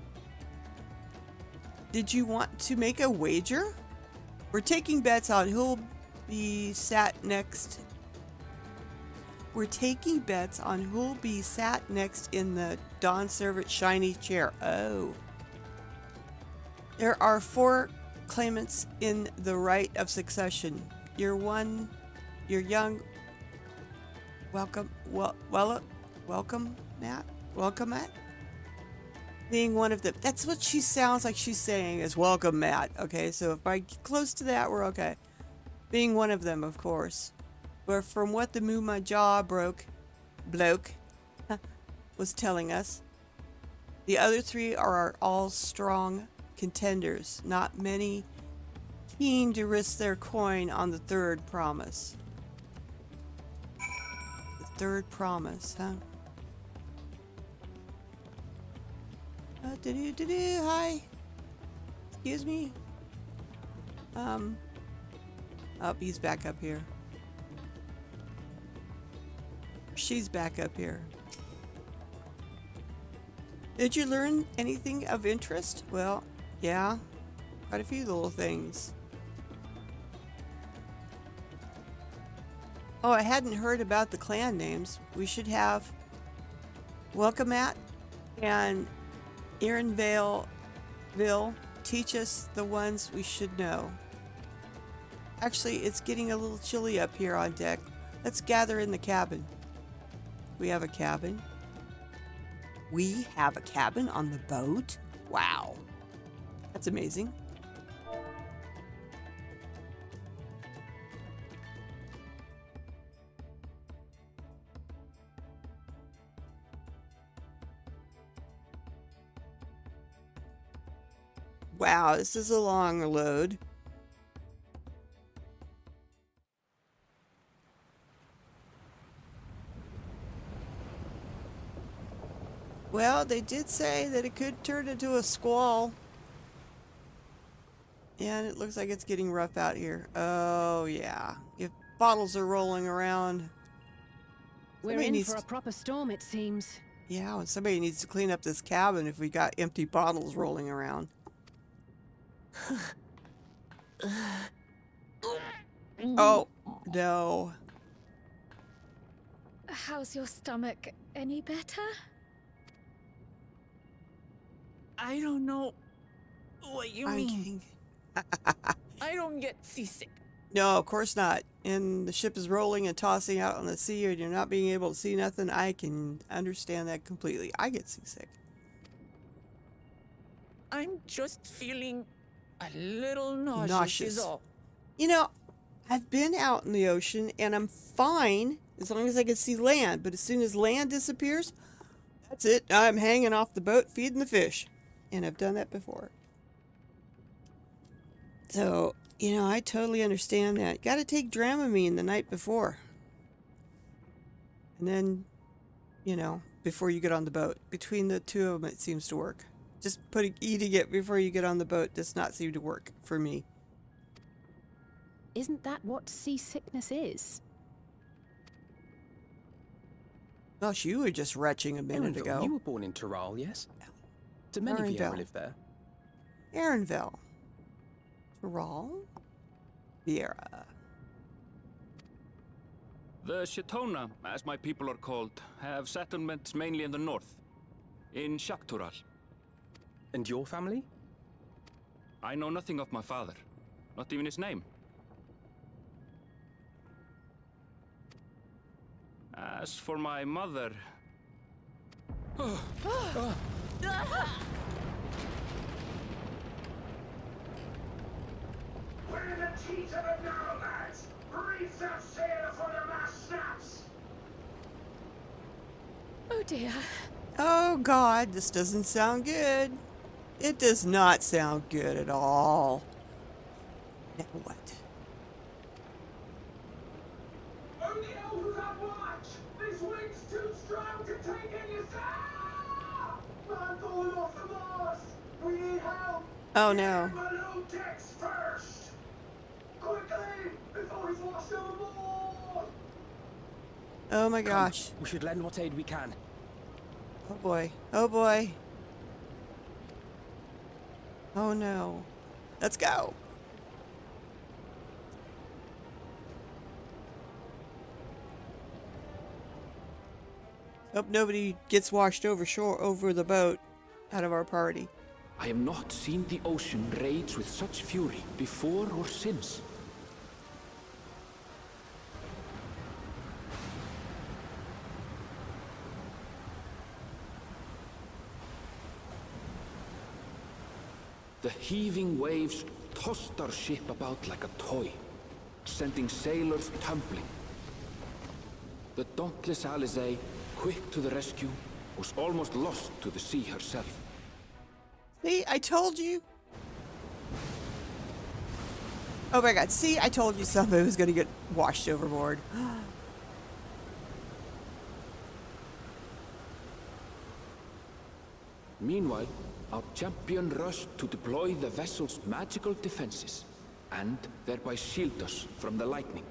Did you want to make a wager? We're taking bets on who'll be sat next. We're taking bets on who'll be sat next in the Dawn Servant shiny chair. Oh. There are 4 claimants in the right of succession. You're young. Welcome, Matt? Being one of them. That's what she sounds like she's saying is welcome, Matt. Okay, so if I get close to that, we're okay. Being one of them, of course. But from what the Moo My Jaw bloke was telling us, the other 3 are all strong contenders. Not many keen to risk their coin on the third promise. Third promise, huh? Hi. Excuse me. Oh, he's back up here. She's back up here. Did you learn anything of interest? Well, yeah. Quite a few little things. Oh, I hadn't heard about the clan names. We should have Welcomat and Ironvale teach us the ones we should know. Actually, it's getting a little chilly up here on deck. Let's gather in the cabin. We have a cabin. We have a cabin on the boat? Wow. That's amazing. Wow, this is a long load. Well, they did say that it could turn into a squall. And it looks like it's getting rough out here. Oh, yeah. If bottles are rolling around... We're in for a proper storm, it seems. Yeah, well, somebody needs to clean up this cabin if we got empty bottles rolling around. Oh, no. How's your stomach? Any better? I don't know what you I'm mean. kidding. I don't get seasick. No, of course not. And the ship is rolling and tossing out on the sea and you're not being able to see nothing. I can understand that completely. I get seasick. I'm just feeling a little nauseous, Nauseous. is all. You know, I've been out in the ocean and I'm fine as long as I can see land. But as soon as land disappears, that's it. I'm hanging off the boat feeding the fish. And I've done that before. So, you know, I totally understand that. Got to take Dramamine the night before. And then, you know, before you get on the boat. Between the two of them, it seems to work. Just eating it before you get on the boat does not seem to work for me. Isn't that what seasickness is? Gosh, you were just retching a minute Erenville, ago. you were born in Toral, yes? Do many Erenville. Vieira live there? Erenville. Tyrol? Vieira. The Shetona, as my people are called, have settlements mainly in the north, in Shaktural. And your family? I know nothing of my father, not even his name. As for my mother... We're in the teeth of it now, lads! Reef that sail before the mast snaps! Oh dear. Oh God, this doesn't sound good. It does not sound good at all. Now what? Only elders on watch! This wind's too strong to take any sound! I'm going off the mast! We need help! Oh no. Below decks first! Quickly! Before he's washed overboard! Oh my gosh. We should lend what aid we can. Oh boy. Oh boy. Oh no. Let's go. Hope nobody gets washed over the boat out of our party. I have not seen the ocean rage with such fury before or since. The heaving waves tossed our ship about like a toy, sending sailors tumbling. The dauntless Alizé, quick to the rescue, was almost lost to the sea herself. See, I told you. Oh my God, see, I told you somebody was going to get washed overboard. Meanwhile, our champion rushed to deploy the vessel's magical defenses, and thereby shield us from the lightning.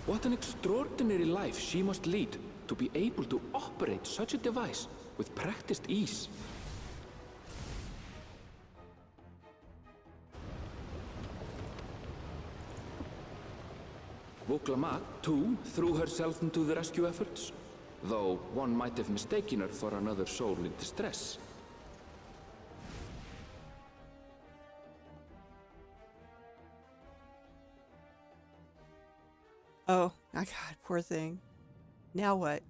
What an extraordinary life she must lead to be able to operate such a device with practiced ease. Voklamat, too, threw herself into the rescue efforts, though one might have mistaken her for another soul in distress. Oh my God, poor thing. Now what?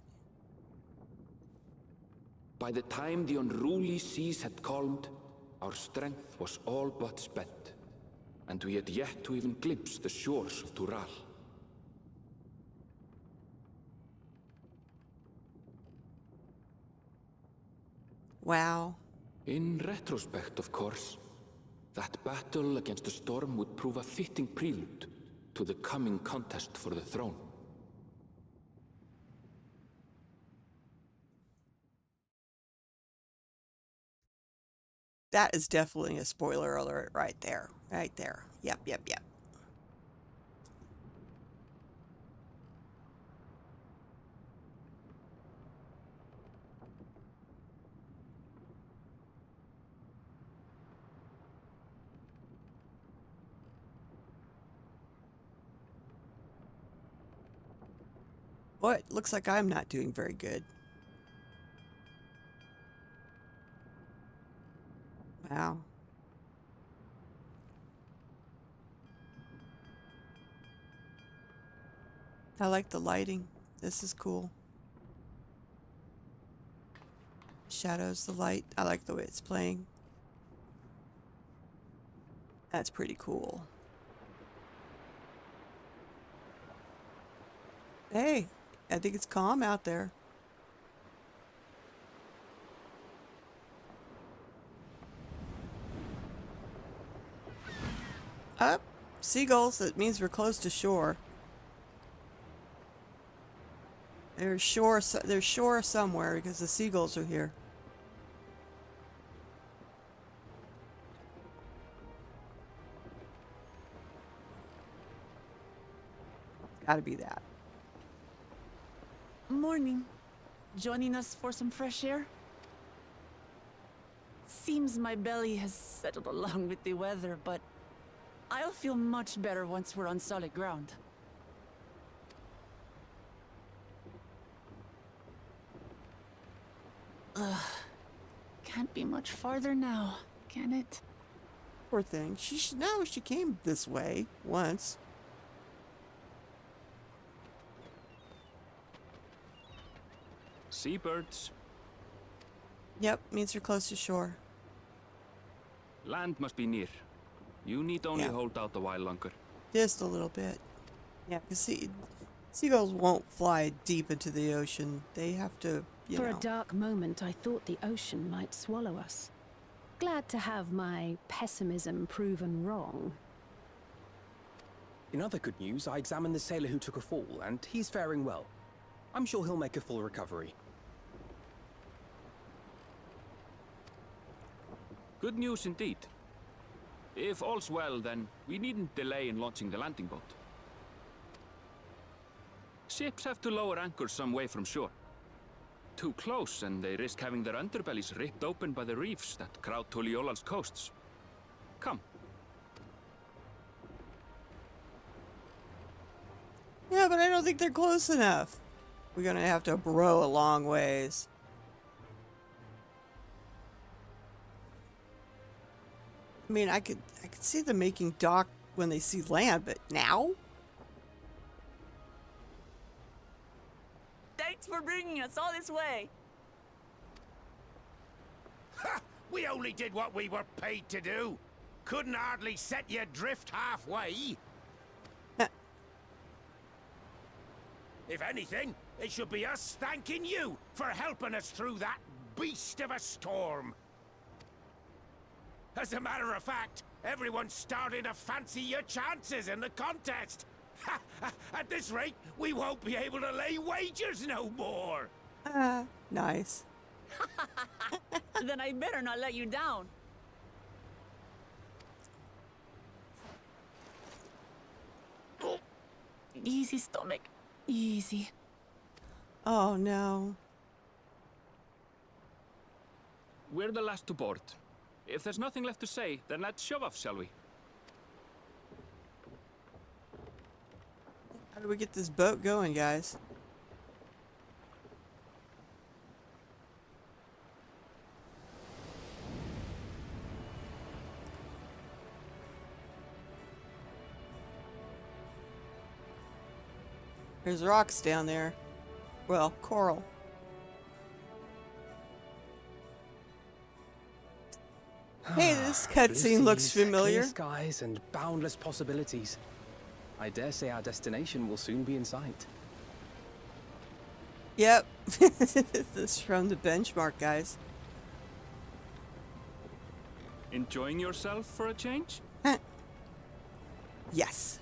By the time the unruly seas had calmed, our strength was all but spent, and we had yet to even glimpse the shores of Tural. Wow. In retrospect, of course, that battle against the storm would prove a fitting prelude to the coming contest for the throne. That is definitely a spoiler alert right there. Right there. Yep, yep, yep. What? Looks like I'm not doing very good. Wow. I like the lighting. This is cool. Shadows, the light. I like the way it's playing. That's pretty cool. Hey, I think it's calm out there. Up, seagulls. That means we're close to shore. There's shore somewhere because the seagulls are here. Gotta be that. Morning. Joining us for some fresh air? Seems my belly has settled along with the weather, but I'll feel much better once we're on solid ground. Ugh. Can't be much farther now, can it? Poor thing. She should know she came this way once. Seabirds. Yep, means we're close to shore. Land must be near. You need only Yeah. hold out a while longer. Just a little bit. Yeah, because seagulls won't fly deep into the ocean. They have to, For a dark moment, I thought the ocean might swallow us. Glad to have my pessimism proven wrong. In other good news, I examined the sailor who took a fall, and he's faring well. I'm sure he'll make a full recovery. Good news indeed. If all's well, then we needn't delay in launching the landing boat. Ships have to lower anchors some way from shore. Too close, and they risk having their underbellies ripped open by the reefs that crowd Tuliola's coasts. Come. Yeah, but I don't think they're close enough. We're gonna have to row a long ways. I mean, I could see them making dock when they see land, but now? Thanks for bringing us all this way. Ha! We only did what we were paid to do. Couldn't hardly set you adrift halfway. If anything, it should be us thanking you for helping us through that beast of a storm. As a matter of fact, everyone's starting to fancy your chances in the contest. At this rate, we won't be able to lay wagers no more. Nice. Then I better not let you down. Easy, stomach. Easy. Oh no. We're the last to board. If there's nothing left to say, then let's shove off, shall we? How do we get this boat going, guys? There's rocks down there. Well, coral. Hey, this cutscene looks Blue seas, familiar. Clear skies and boundless possibilities. I dare say our destination will soon be in sight. Yep. This is from the benchmark, guys. Enjoying yourself for a change? Yes.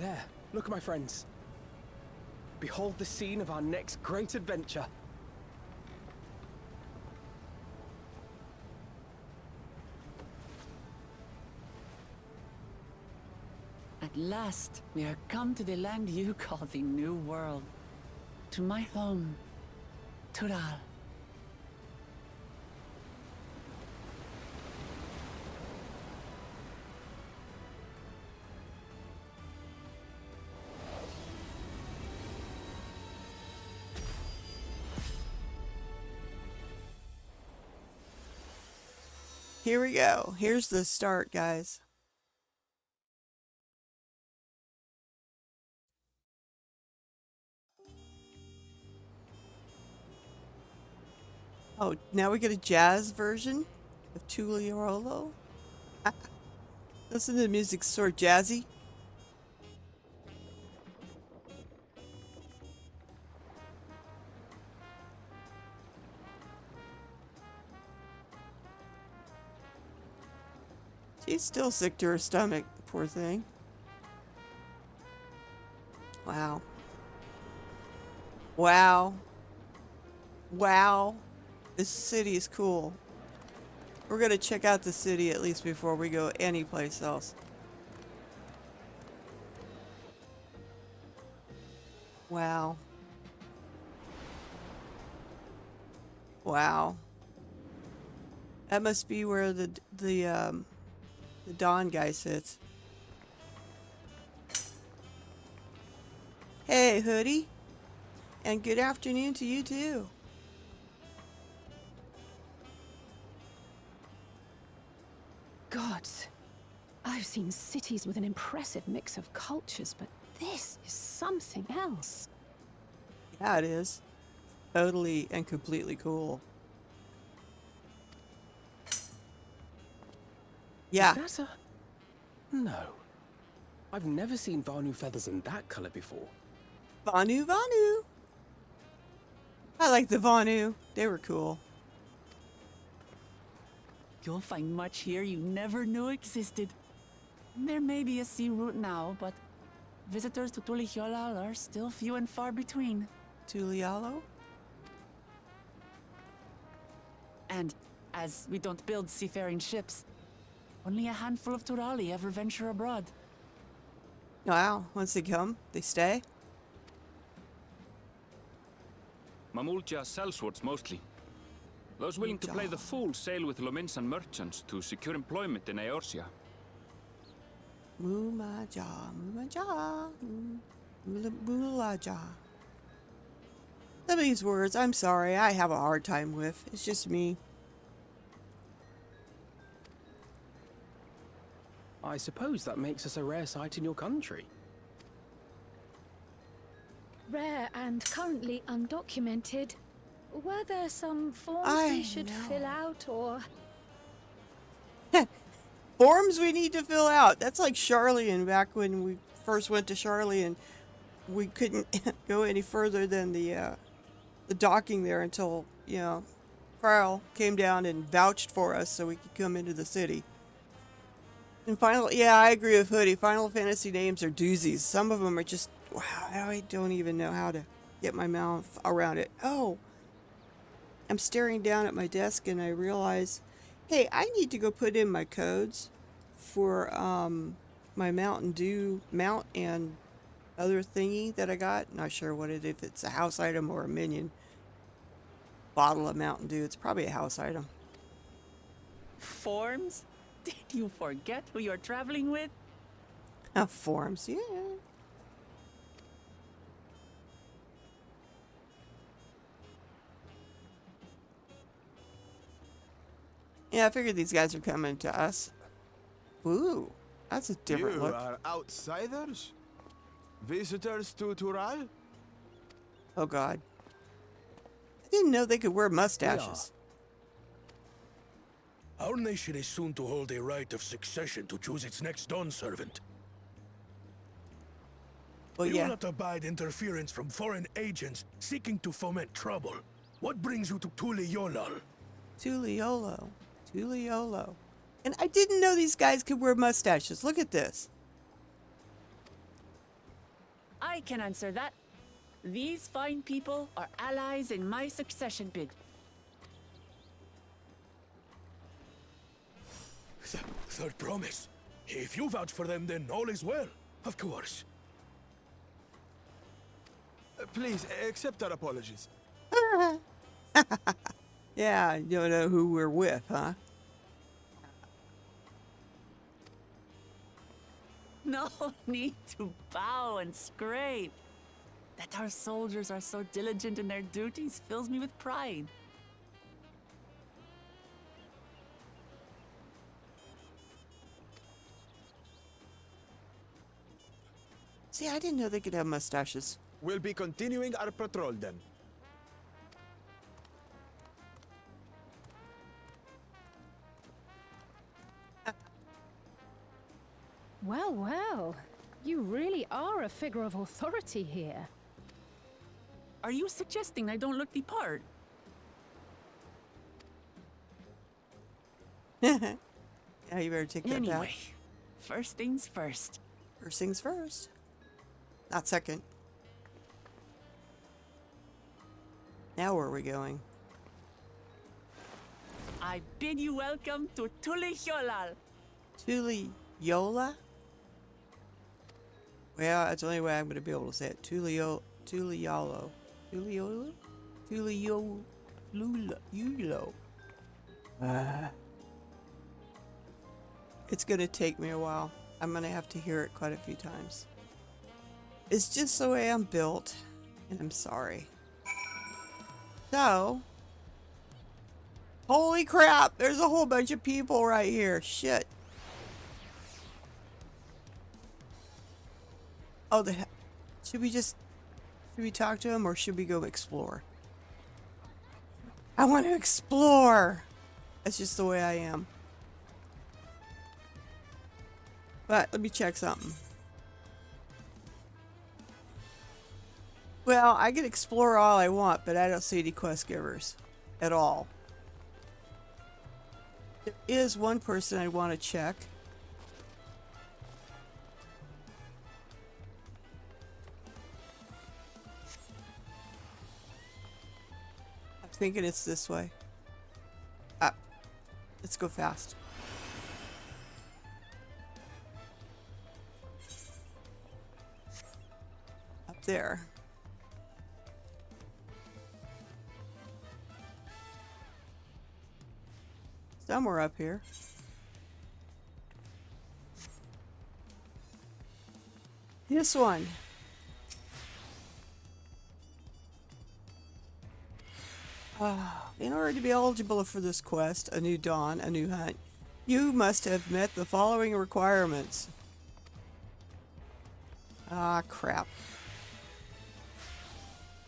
There, look, my friends. Behold the scene of our next great adventure. At last, we are come to the land you call the New World. To my home, Tural. Here we go. Here's the start, guys. Oh, now we get a jazz version of Tuliolo. Listen to the music, sort of jazzy. She's still sick to her stomach, poor thing. Wow. Wow. Wow. This city is cool. We're gonna check out the city at least before we go anyplace else. Wow. Wow. That must be where the Dawn guy sits. Hey, Hoodie. And good afternoon to you too. Gods, I've seen cities with an impressive mix of cultures, but this is something else. Yeah, it is. Totally and completely cool. Yeah. Is that a... No. I've never seen Vanu feathers in that color before. Vanu Vanu. I like the Vanu. They were cool. You'll find much here you never knew existed. There may be a sea route now, but visitors to Tuliholal are still few and far between. Tulialo? And as we don't build seafaring ships, only a handful of Turali ever venture abroad. Wow, once they come, they stay? Mamulja sellswords mostly. Those willing to play the fool sail with Lominsan merchants to secure employment in Eorzea. Mumaja, Mumaja, Mulaja. Some of these words, I'm sorry, I have a hard time with. It's just me. I suppose that makes us a rare sight in your country. Rare and currently undocumented. Were there some forms I we should fill out, or...? Forms we need to fill out. That's like Charlian back when we first went to Charlian. We couldn't go any further than the docking there until, you know, Farrell came down and vouched for us so we could come into the city. And finally, yeah, I agree with Hoodie. Final Fantasy names are doozies. Some of them are just, wow, I don't even know how to get my mouth around it. Oh, I'm staring down at my desk and I realize, hey, I need to go put in my codes for my Mountain Dew mount and other thingy that I got. Not sure what it, if it's a house item or a minion. Bottle of Mountain Dew. It's probably a house item. Forms? Did you forget who you're traveling with? Forms, yeah. Yeah, I figured these guys are coming to us. Ooh, that's a different look. You are outsiders? Visitors to Tural? Oh God. I didn't know they could wear mustaches. Our nation is soon to hold a right of succession to choose its next Dawn servant. Well, We yeah. will not abide interference from foreign agents seeking to foment trouble. What brings you to Tuliolal? Tuliolo. Tuliolo. And I didn't know these guys could wear mustaches. Look at this. I can answer that. These fine people are allies in my succession bid. Third promise. If you vouch for them, then all is well. Of course. Please, accept our apologies. Yeah, you don't know who we're with, huh? No need to bow and scrape. That our soldiers are so diligent in their duties fills me with pride. See, I didn't know they could have mustaches. We'll be continuing our patrol then. Well, well. You really are a figure of authority here. Are you suggesting I don't look the part? Yeah, you better take that Anyway, back. first things first. First things first. Not second. Now where are we going? I bid you welcome to Tulihyolal. Tuliola? Well, that's the only way I'm going to be able to say it. Tuliolo. Tuliolo? Tuliolo. It's going to take me a while. I'm going to have to hear it quite a few times. It's just the way I'm built, and I'm sorry. So, holy crap, there's a whole bunch of people right here. Shit. Oh, should we talk to him or should we go explore? I want to explore. That's just the way I am. But let me check something. Well, I can explore all I want, but I don't see any quest givers at all. There is one person I want to check. I'm thinking it's this way. Let's go fast. Up there. Somewhere up here. This one. In order to be eligible for this quest, a new dawn, a new hunt, you must have met the following requirements. Ah, crap.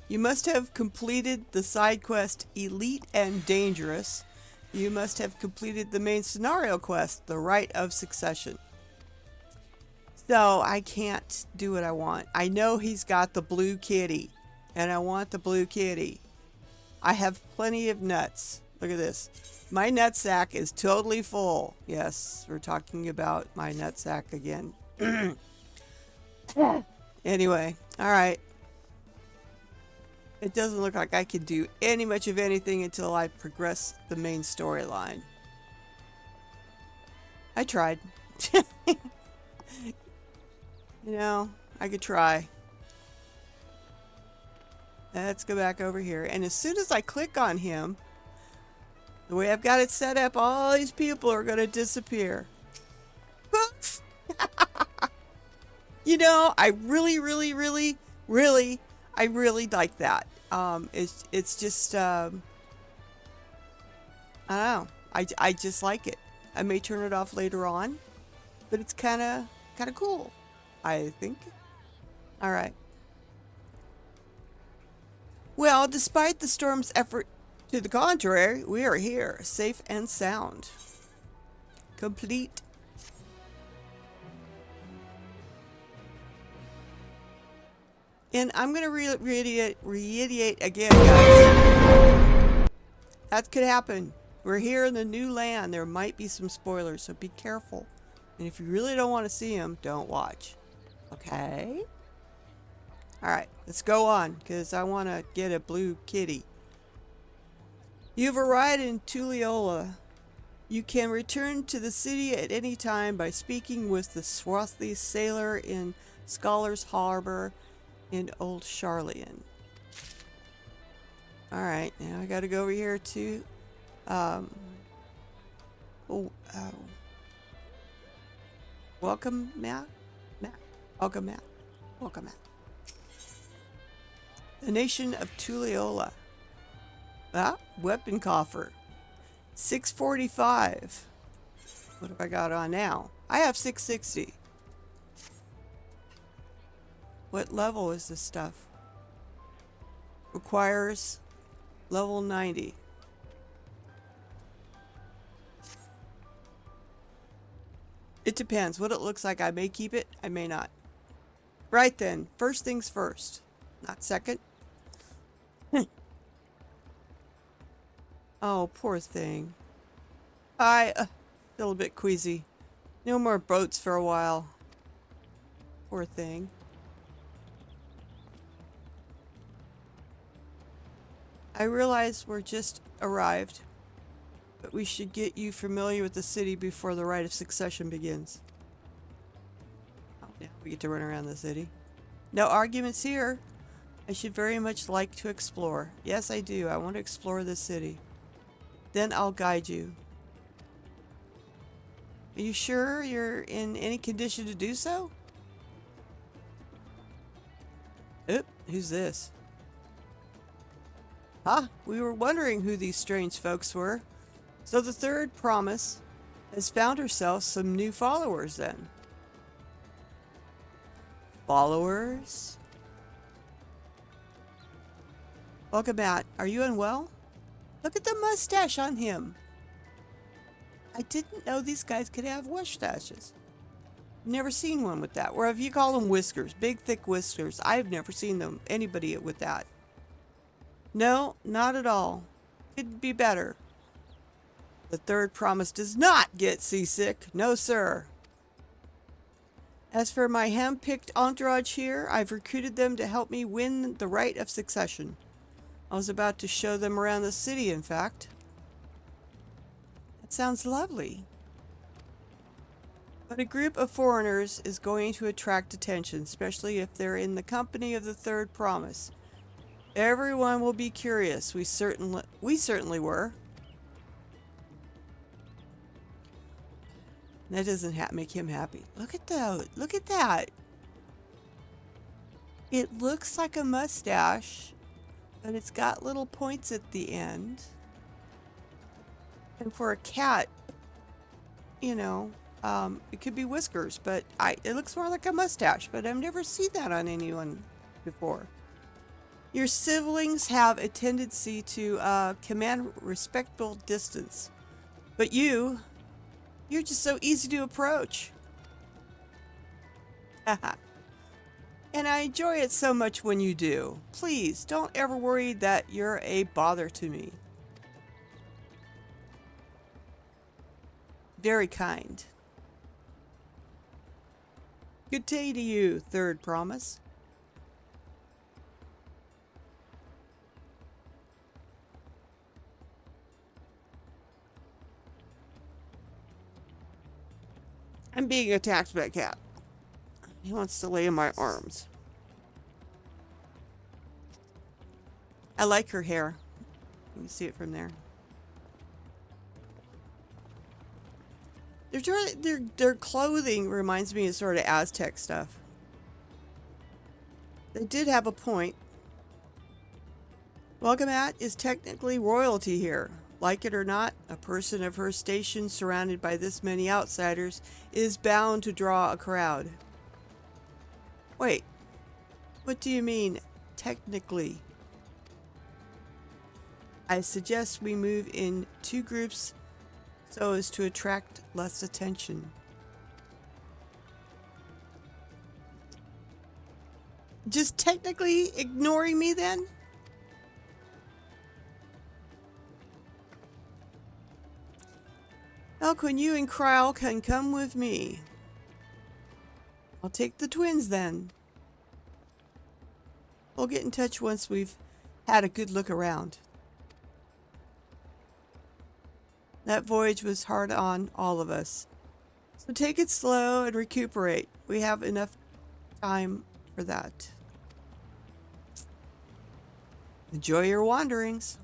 You must have completed the side quest Elite and Dangerous. You must have completed the main scenario quest, The Rite of Succession. So, I can't do what I want. I know he's got the blue kitty, and I want the blue kitty. I have plenty of nuts. Look at this. My nutsack is totally full. Yes, we're talking about my nutsack again. Anyway, alright. It doesn't look like I can do much of anything until I progress the main storyline. I tried. You know, I could try. Let's go back over here. And as soon as I click on him, the way I've got it set up, all these people are going to disappear. Poof! You know, I really like that. It's just, I don't know. I just like it. I may turn it off later on, but it's kind of cool, I think. All right. Well, despite the storm's effort to the contrary, we are here, safe and sound. Complete. And I'm going to reiterate again, guys. That could happen. We're here in the new land. There might be some spoilers, so be careful. And if you really don't want to see them, don't watch. Okay? Alright, let's go on, because I want to get a blue kitty. You've arrived in Tulliola. You can return to the city at any time by speaking with the swarthy sailor in Scholar's Harbor in Old Charlian. Alright, now I gotta go over here to welcome Matt. Welcome Matt. The nation of Tulliola. Weapon coffer. 645. What have I got on now? I have 660. What level is this stuff? Requires level 90. It depends. What it looks like, I may keep it, I may not. Right then, first things first. Not second. Oh, poor thing. Still a bit queasy. No more boats for a while. Poor thing. I realize we're just arrived, but we should get you familiar with the city before the rite of succession begins. Oh, yeah, we get to run around the city. No arguments here. I should very much like to explore. Yes, I do. I want to explore the city. Then I'll guide you. Are you sure you're in any condition to do so? Oop, who's this? We were wondering who these strange folks were. So the third promise has found herself some new followers then. Followers? Welcome Matt. Are you unwell? Look at the mustache on him. I didn't know these guys could have mustaches. Never seen one with that. Or if you call them whiskers, big thick whiskers. I've never seen anybody with that. No, not at all. Could be better. The third promise does not get seasick. No, sir. As for my hand-picked entourage here, I've recruited them to help me win the rite of succession. I was about to show them around the city, in fact. That sounds lovely. But a group of foreigners is going to attract attention, especially if they're in the company of the third promise. Everyone will be curious. We certainly were. That doesn't make him happy. Look at that. Look at that. It looks like a mustache, but it's got little points at the end. And for a cat, you know, it could be whiskers, but it looks more like a mustache, but I've never seen that on anyone before. Your siblings have a tendency to command respectful distance, but you're just so easy to approach. And I enjoy it so much when you do. Please, don't ever worry that you're a bother to me. Very kind. Good day to you, third promise. I'm being attacked by a cat. He wants to lay in my arms. I like her hair. You can see it from there. Their clothing reminds me of sort of Aztec stuff. They did have a point. Welcomat is technically royalty here. Like it or not, a person of her station surrounded by this many outsiders is bound to draw a crowd. Wait, what do you mean, technically? I suggest we move in 2 groups so as to attract less attention. Just technically ignoring me then? Elquin, you and Kryl can come with me. I'll take the twins then. We'll get in touch once we've had a good look around. That voyage was hard on all of us. So take it slow and recuperate. We have enough time for that. Enjoy your wanderings.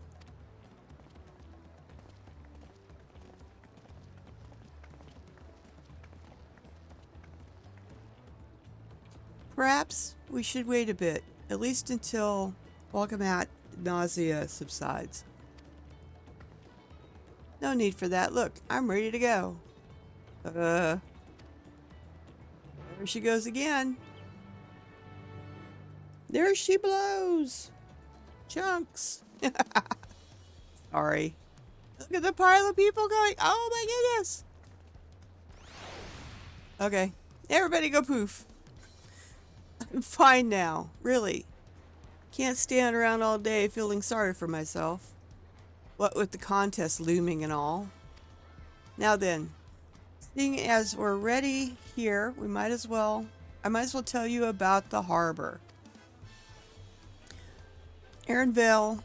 Perhaps we should wait a bit, at least until welcome at nausea subsides. No need for that. Look, I'm ready to go. There she goes again. There she blows. Chunks. Sorry. Look at the pile of people going. Oh my goodness. Okay. Everybody go poof. I'm fine now. Really. Can't stand around all day feeling sorry for myself. What with the contest looming and all. Now then, seeing as we're ready here, I might as well tell you about the harbor. Aaron Vale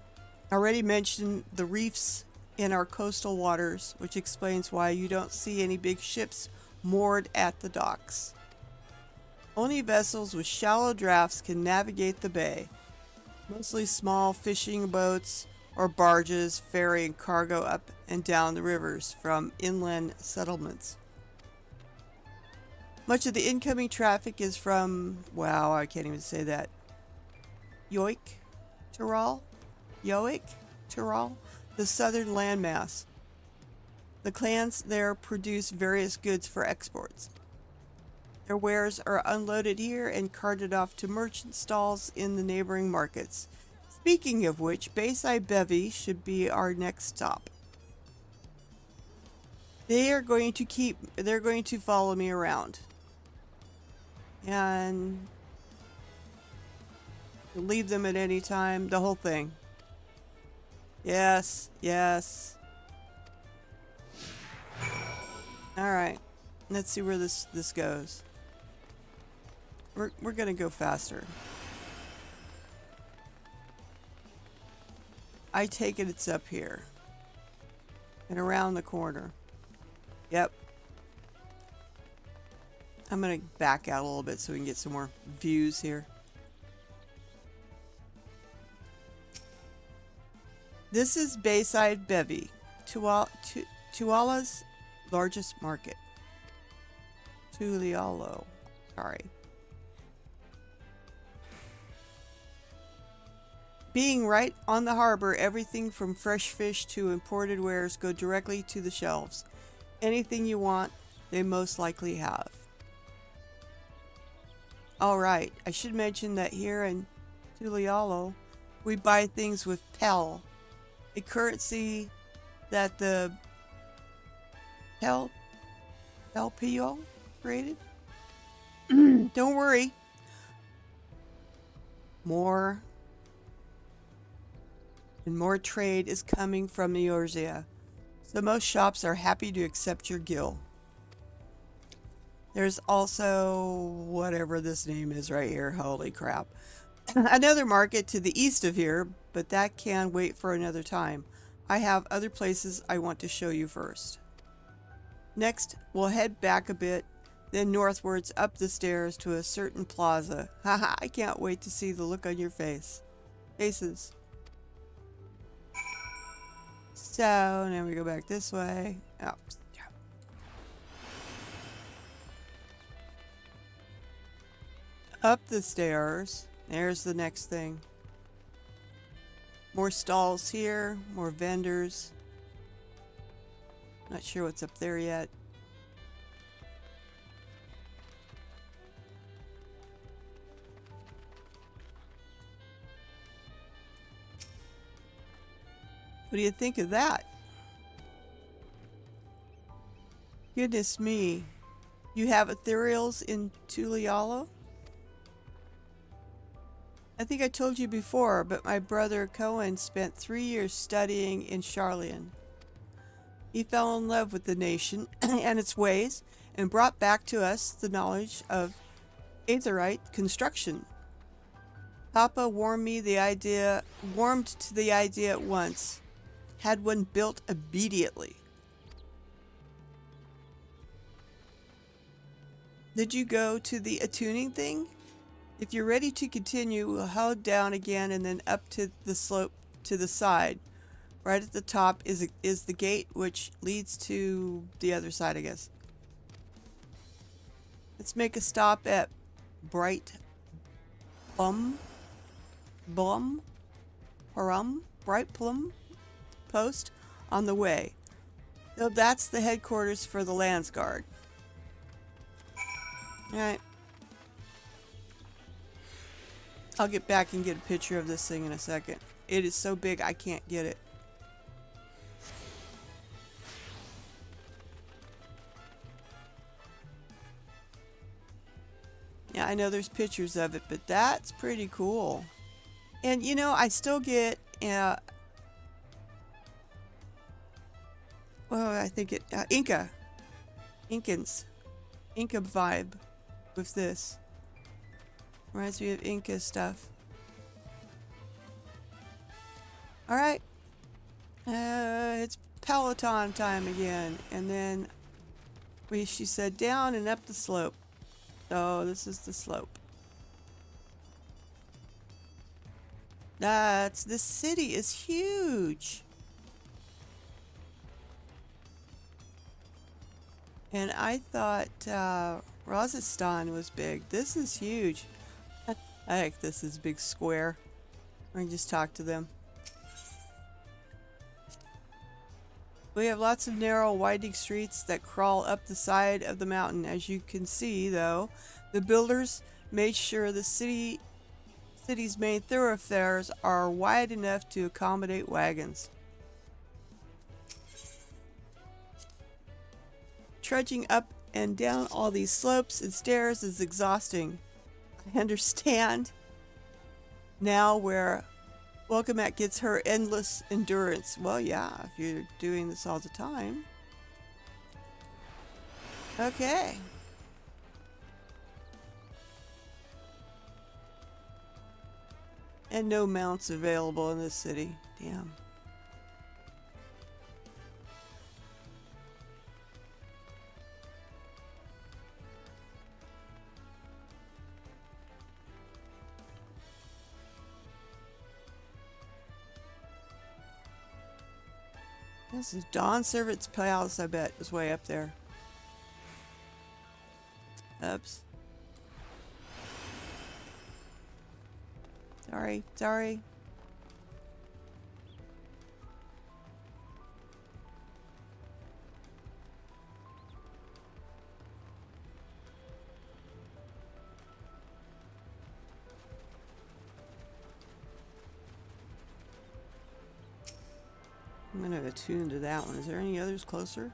already mentioned the reefs in our coastal waters, which explains why you don't see any big ships moored at the docks. Only vessels with shallow drafts can navigate the bay. Mostly small fishing boats or barges ferrying cargo up and down the rivers from inland settlements. Much of the incoming traffic is from, wow, I can't even say that, Yoik, Tyrol, the southern landmass. The clans there produce various goods for exports. Their wares are unloaded here and carted off to merchant stalls in the neighboring markets. Speaking of which, Bayside Bevy should be our next stop. They're going to follow me around. And leave them at any time, the whole thing. Yes, yes. Alright. Let's see where this goes. We're gonna go faster. I take it it's up here. And around the corner. Yep. I'm gonna back out a little bit so we can get some more views here. This is Bayside Bevy, Tuala's largest market. Tulialo. Sorry. Being right on the harbor, everything from fresh fish to imported wares go directly to the shelves. Anything you want, they most likely have. Alright, I should mention that here in Tulialo, we buy things with Pel, a currency that the Pelpio created. Don't worry. More and more trade is coming from Eorzea, so most shops are happy to accept your gil. There's also whatever this name is right here. Holy crap. Another market to the east of here, but that can wait for another time. I have other places I want to show you first. Next, we'll head back a bit, then northwards up the stairs to a certain plaza. Haha, I can't wait to see the look on your faces. So, now we go back this way. Oh. Up the stairs. There's the next thing. More stalls here, more vendors. Not sure what's up there yet. What do you think of that? Goodness me. You have ethereals in Tulialo? I think I told you before, but my brother Cohen spent 3 years studying in Charlian. He fell in love with the nation and its ways and brought back to us the knowledge of aetherite construction. Papa warmed to the idea at once. Had one built immediately. Did you go to the attuning thing? If you're ready to continue, we'll hold down again and then up to the slope to the side. Right at the top is the gate, which leads to the other side, I guess. Let's make a stop at Bright Plum Post on the way. So that's the headquarters for the Lands Guard. Alright. I'll get back and get a picture of this thing in a second. It is so big I can't get it. Yeah, I know there's pictures of it, but that's pretty cool. And you know, I still get I think it Inca vibe with this. Reminds me of Inca stuff. Alright. It's Peloton time again. And then she said down and up the slope. So this is the slope. This city is huge. And I thought Rosistan was big. This is huge. I think this is a big square. I can just talk to them. We have lots of narrow, winding streets that crawl up the side of the mountain. As you can see, though, the builders made sure the city's main thoroughfares are wide enough to accommodate wagons. Trudging up and down all these slopes and stairs is exhausting. I understand now where Welcomat gets her endless endurance. Well, yeah, if you're doing this all the time. Okay. And no mounts available in this city. Damn. This is Dawn Servant's Palace, I bet, is way up there. Oops. Sorry. I'm going to attune to that one. Is there any others closer?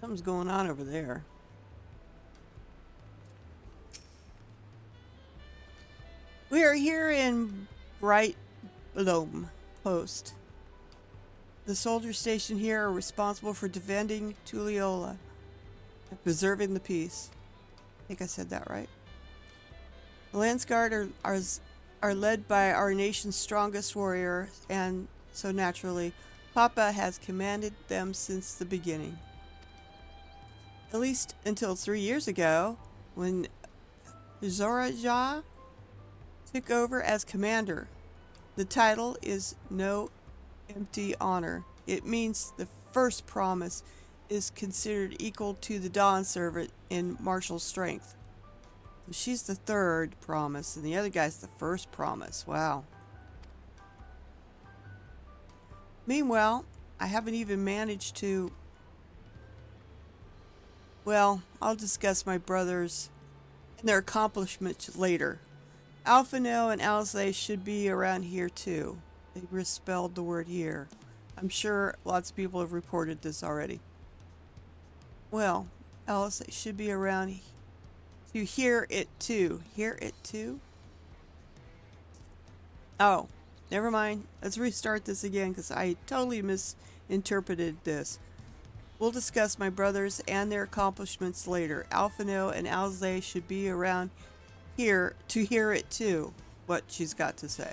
Something's going on over there. We are here in Bright Plum Post. The soldiers stationed here are responsible for defending Tulliola and preserving the peace. I think I said that right. The Lance Guard are led by our nation's strongest warrior, and so naturally, Papa has commanded them since the beginning. At least until 3 years ago, when Zoraja took over as commander. The title is no empty honor. It means the first promise is considered equal to the Dawn Servant in martial strength. She's the third promise, and the other guy's the first promise. Wow. Meanwhile, I haven't even managed to... Well, I'll discuss my brothers and their accomplishments later. Alphino and Alice should be around here too. They misspelled the word here. I'm sure lots of people have reported this already. Well, Alice should be around to hear it too. Hear it too? Oh, never mind. Let's restart this again because I totally interpreted this. We'll discuss my brothers and their accomplishments later. Alphino and Alzay should be around here to hear it too, what she's got to say.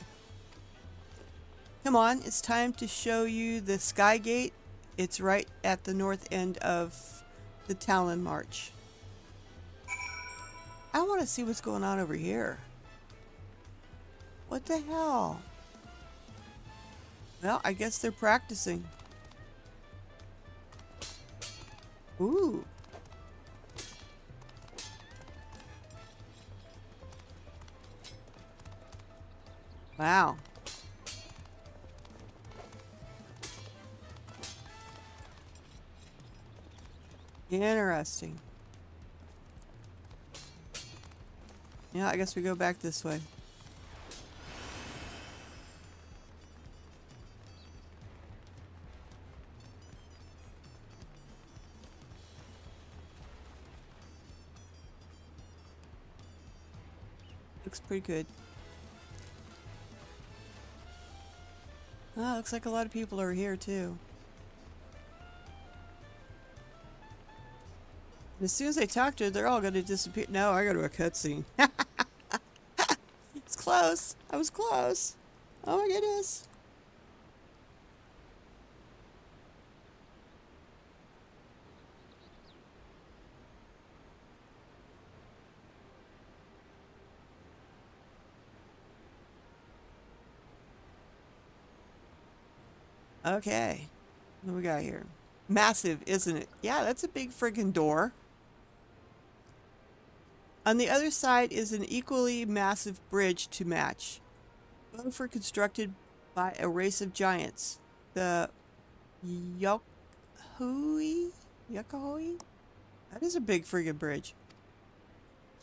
Come on, it's time to show you the Sky Gate. It's right at the north end of the Talon March. I want to see what's going on over here. What the hell? Well, I guess they're practicing. Ooh. Wow. Interesting. Yeah, I guess we go back this way. Looks pretty good. Oh, looks like a lot of people are here too. And as soon as I talk to her, they're all going to disappear. No, I go to a cutscene. It's close. I was close. Oh my goodness. Okay. What do we got here? Massive, isn't it? Yeah, that's a big friggin' door. On the other side is an equally massive bridge to match. Both were constructed by a race of giants. The Yokahui? That is a big friggin' bridge.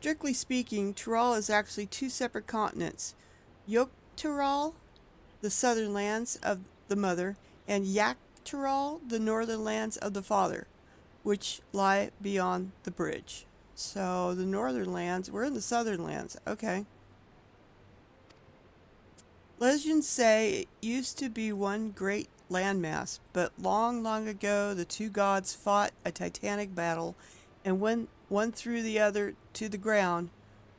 Strictly speaking, Tyrol is actually two separate continents. Yoktural, the southern lands of the mother, and Yaktural, the northern lands of the father, which lie beyond the bridge. So the northern lands, we're in the southern lands. Okay. Legends say it used to be one great landmass, but long, long ago the two gods fought a titanic battle, and when one threw the other to the ground,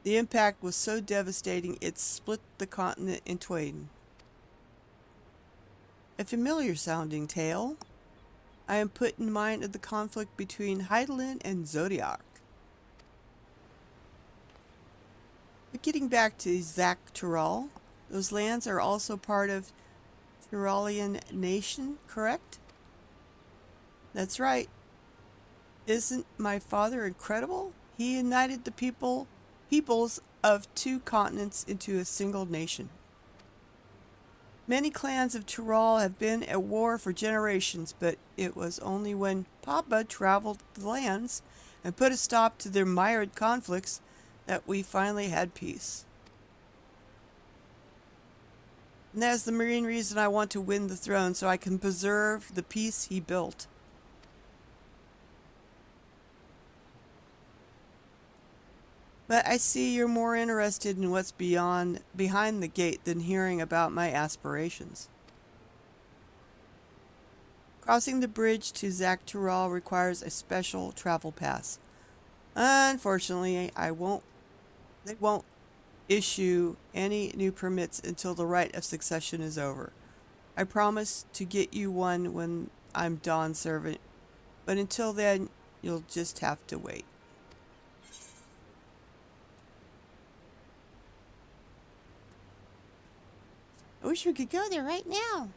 the impact was so devastating it split the continent in twain. A familiar sounding tale. I am put in mind of the conflict between Hydaelyn and Zodiac. But getting back to Zak Tyrol, those lands are also part of Tyrolian nation, correct? That's right. Isn't my father incredible? He united the peoples of two continents into a single nation. Many clans of Tyrol have been at war for generations, but it was only when Papa traveled the lands and put a stop to their mired conflicts that we finally had peace. And that is the main reason I want to win the throne, so I can preserve the peace he built. But I see you're more interested in what's behind the gate than hearing about my aspirations. Crossing the bridge to Zak Tyrol requires a special travel pass. Unfortunately, they won't issue any new permits until the rite of succession is over. I promise to get you one when I'm Dawn Servant, but until then, you'll just have to wait. I wish we could go there right now.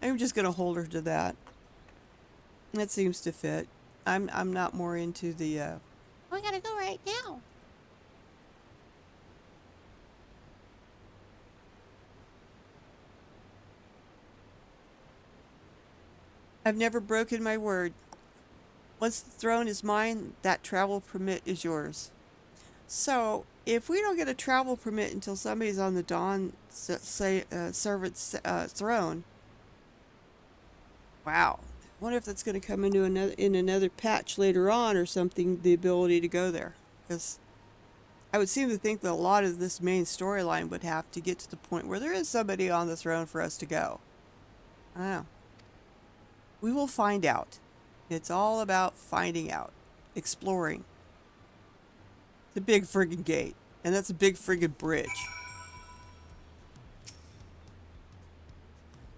I'm just gonna hold her to that. That seems to fit. I'm not more into the we gotta go right now. I've never broken my word. Once the throne is mine, that travel permit is yours. So, if we don't get a travel permit until somebody's on the Dawn Servant's throne, wow. I wonder if that's going to come into another patch later on or something, the ability to go there. Because I would seem to think that a lot of this main storyline would have to get to the point where there is somebody on the throne for us to go. I don't know. We will find out. It's all about finding out. Exploring. It's a big friggin' gate. And that's a big friggin' bridge.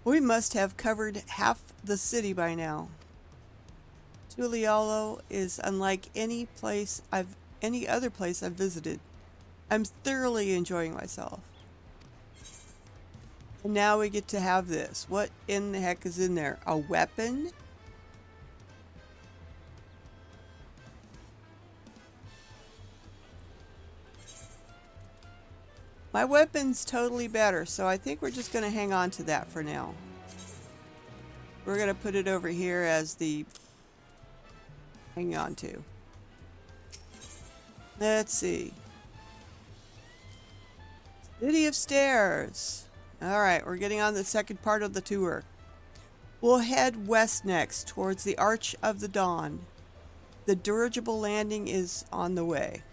We must have covered half the city by now. Tuliolo is unlike any other place I've visited. I'm thoroughly enjoying myself. And now we get to have this. What in the heck is in there? A weapon? My weapon's totally better, so I think we're just going to hang on to that for now. We're going to put it over here as the hang on to. Let's see. City of Stairs. Alright, we're getting on the second part of the tour. We'll head west next, towards the Arch of the Dawn. The dirigible landing is on the way.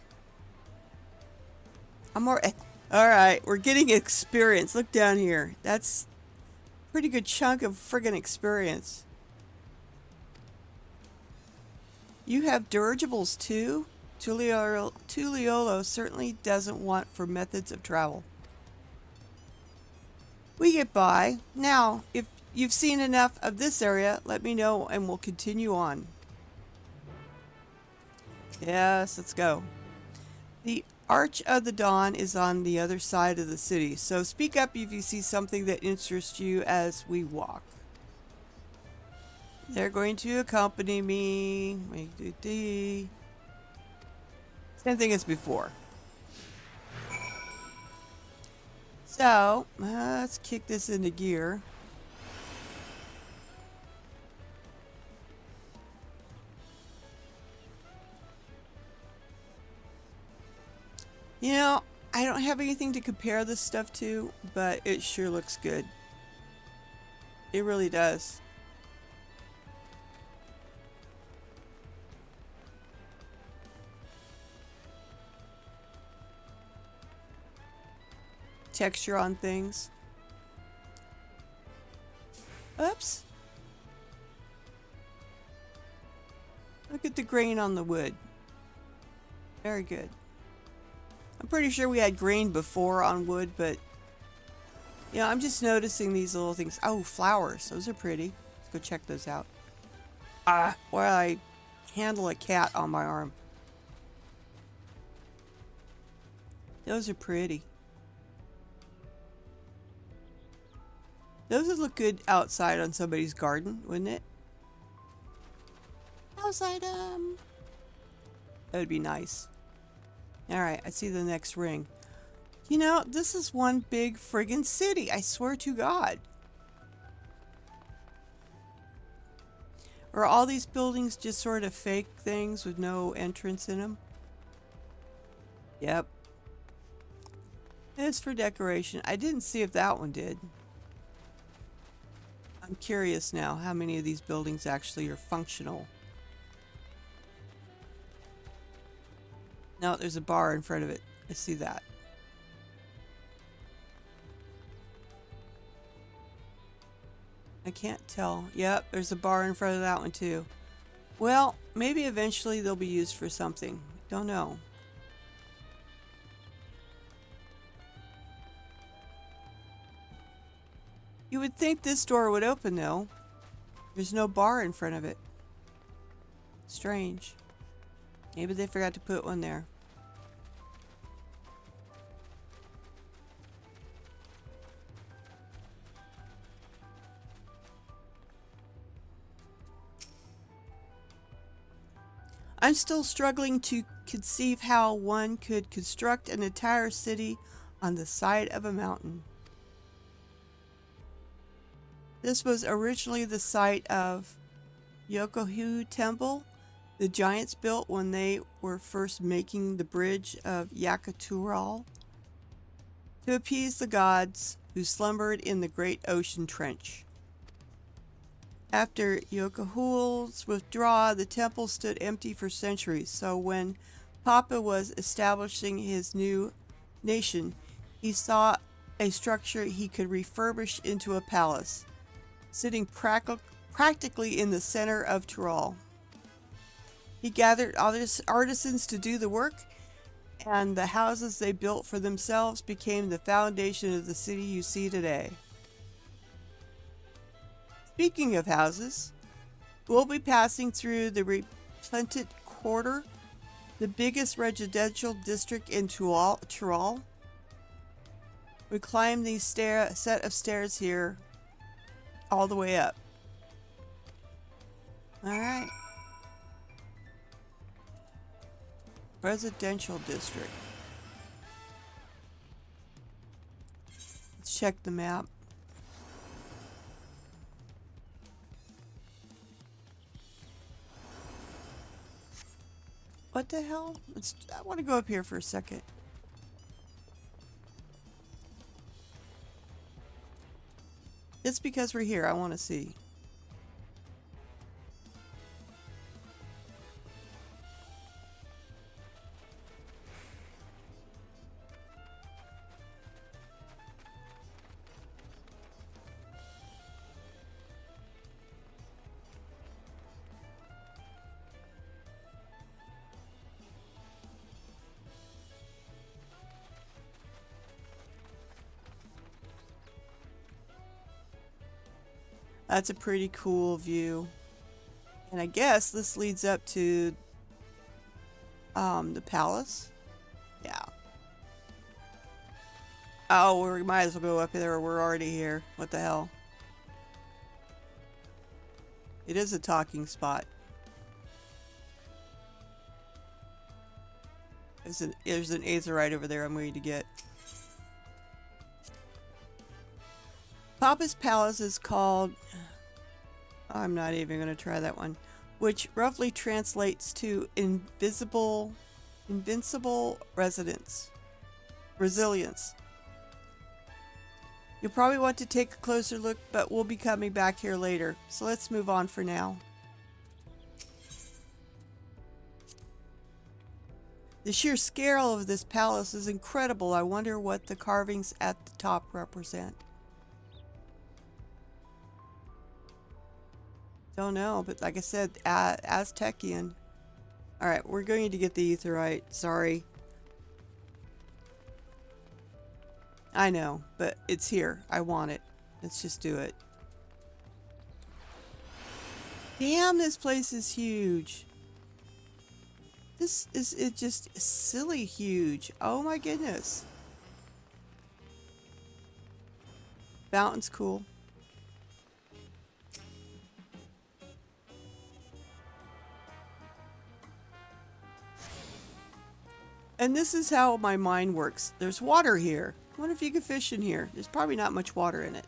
Alright, we're getting experience. Look down here. That's a pretty good chunk of friggin' experience. You have dirigibles too? Tuliolo certainly doesn't want for methods of travel. We get by. Now, if you've seen enough of this area, let me know and we'll continue on. Yes, let's go. The Arch of the Dawn is on the other side of the city, so speak up if you see something that interests you as we walk. They're going to accompany me. Same thing as before. So, let's kick this into gear. You know, I don't have anything to compare this stuff to, but it sure looks good. It really does. Texture on things. Oops. Look at the grain on the wood. Very good. I'm pretty sure we had grain before on wood, but you know, I'm just noticing these little things. Oh, flowers. Those are pretty. Let's go check those out. While I handle a cat on my arm. Those are pretty. Those would look good outside on somebody's garden, wouldn't it? Outside, that would be nice. Alright, I see the next ring. You know, this is one big friggin' city, I swear to God. Are all these buildings just sort of fake things with no entrance in them? Yep. It's for decoration. I didn't see if that one did. I'm curious now how many of these buildings actually are functional. No, there's a bar in front of it. I see that. I can't tell. Yep, there's a bar in front of that one too. Well, maybe eventually they'll be used for something. Don't know. You would think this door would open though. There's no bar in front of it. Strange. Maybe they forgot to put one there. I'm still struggling to conceive how one could construct an entire city on the side of a mountain. This was originally the site of Yokohu Temple. The giants built when they were first making the bridge of Yakatural to appease the gods who slumbered in the great ocean trench. After Yokohu's withdrawal, the temple stood empty for centuries, so when Papa was establishing his new nation, he saw a structure he could refurbish into a palace, sitting practically in the center of Tyrol. He gathered artisans to do the work, and the houses they built for themselves became the foundation of the city you see today. Speaking of houses, we'll be passing through the Replented Quarter, the biggest residential district in Tyrol. We climb these set of stairs here all the way up. Alright. Residential district. Let's check the map. What the hell? I want to go up here for a second. It's because we're here. I want to see. That's a pretty cool view. And I guess this leads up to the palace. Yeah. Oh, we might as well go up there. We're already here. What the hell? It is a talking spot. There's an aetherite over there I'm waiting to get. Papa's palace is called... I'm not even going to try that one. Which roughly translates to invincible resilience. You'll probably want to take a closer look, but we'll be coming back here later. So let's move on for now. The sheer scale of this palace is incredible. I wonder what the carvings at the top represent. Don't know, but like I said, Aztecian. Alright, we're going to get the aetherite. Sorry. I know, but it's here. I want it. Let's just do it. Damn, this place is huge. This is just silly huge. Oh my goodness. Fountain's cool. And this is how my mind works. There's water here. I wonder if you can fish in here. There's probably not much water in it.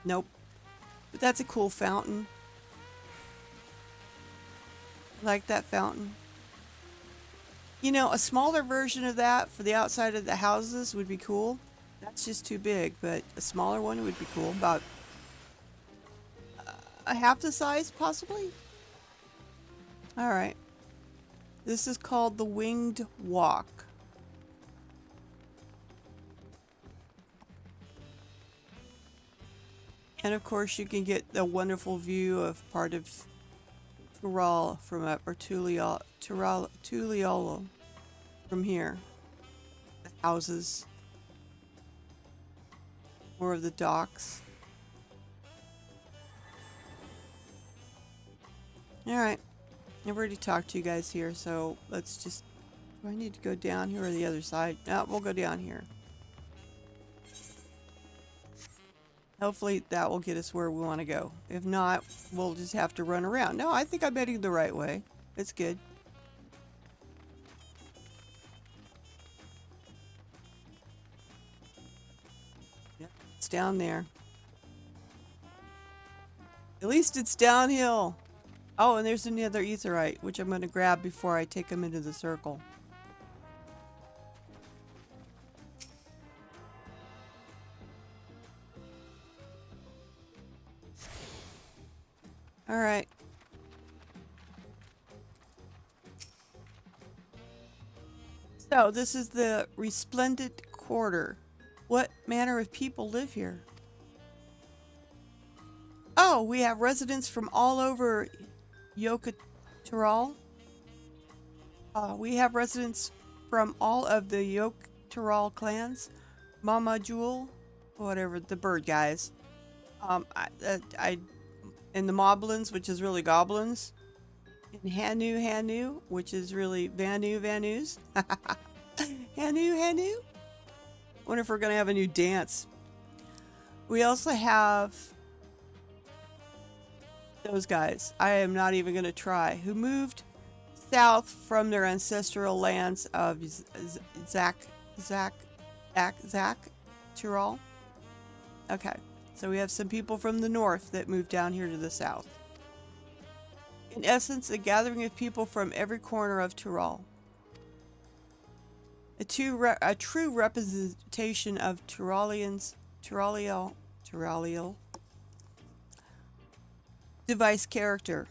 Nope. But that's a cool fountain. I like that fountain. You know, a smaller version of that for the outside of the houses would be cool. That's just too big, but a smaller one would be cool. About a half the size, possibly? Alright. This is called the Winged Walk. And of course you can get the wonderful view of part of Tyrol from up, or Tuliolo from here. The houses. More of the docks. Alright. I've already talked to you guys here, so let's just... Do I need to go down here or the other side? No, we'll go down here. Hopefully that will get us where we want to go. If not, we'll just have to run around. No, I think I'm heading the right way. It's good. Yep, it's down there. At least it's downhill. Oh, and there's another aetherite, which I'm going to grab before I take them into the circle. Alright. So, this is the Resplendent Quarter. What manner of people live here? Oh, we have residents from all over Yoke-Tural. We have residents from all of the Yoke-Tural clans. Mama Jewel, whatever, the bird guys. And the Moblins, which is really goblins. And Hanu, which is really Vanus. Hanu. Wonder if we're gonna have a new dance. We also have those guys. I am not even gonna try. Who moved south from their ancestral lands of Tural. Okay, so we have some people from the north that moved down here to the south. In essence, a gathering of people from every corner of Tural. A true representation of Turalial device character.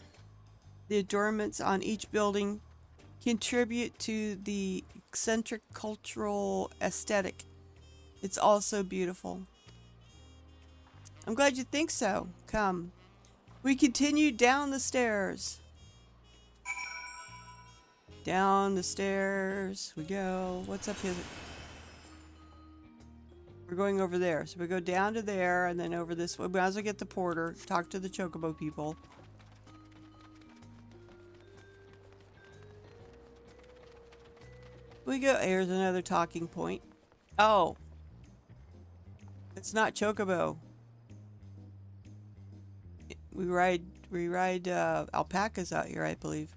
The adornments on each building contribute to the eccentric cultural aesthetic. It's also beautiful. I'm glad you think so. Come. We continue down the stairs. Down the stairs we go. What's up here? We're going over there. So we go down to there and then over this way. We might as well get the porter. Talk to the chocobo people. We go. Here's another talking point. Oh. It's not chocobo. We ride alpacas out here, I believe.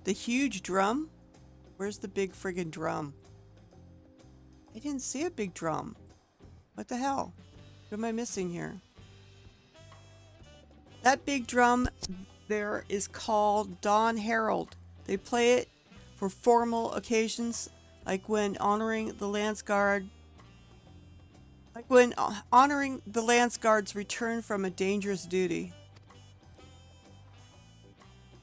The huge drum? Where's the big friggin' drum? I didn't see a big drum. What the hell? What am I missing here? That big drum there is called Dawn Herald. They play it for formal occasions, like when honoring the Lance Guard. Guard's return from a dangerous duty.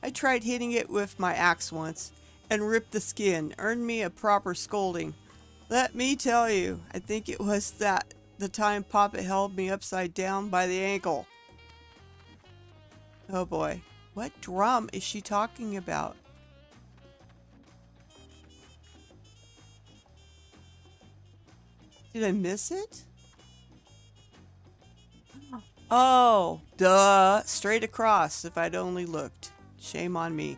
I tried hitting it with my axe once and ripped the skin, earned me a proper scolding. Let me tell you, I think it was the time Papa held me upside down by the ankle. Oh boy, what drum is she talking about? Did I miss it? Oh, duh. Straight across if I'd only looked. Shame on me.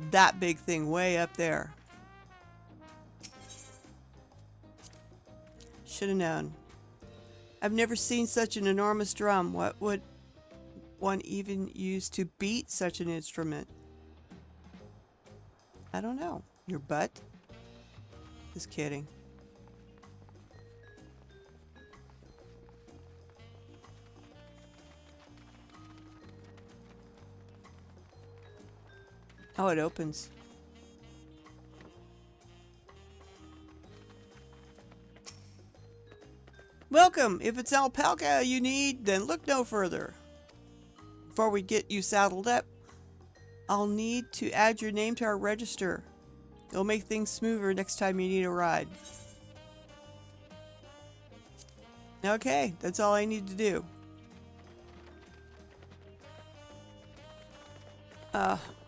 That big thing way up there. Should have known. I've never seen such an enormous drum. What would one even use to beat such an instrument? I don't know. Your butt? Just kidding. Oh, it opens. Welcome! If it's alpaca you need, then look no further. Before we get you saddled up, I'll need to add your name to our register. It'll make things smoother next time you need a ride. Okay, that's all I need to do.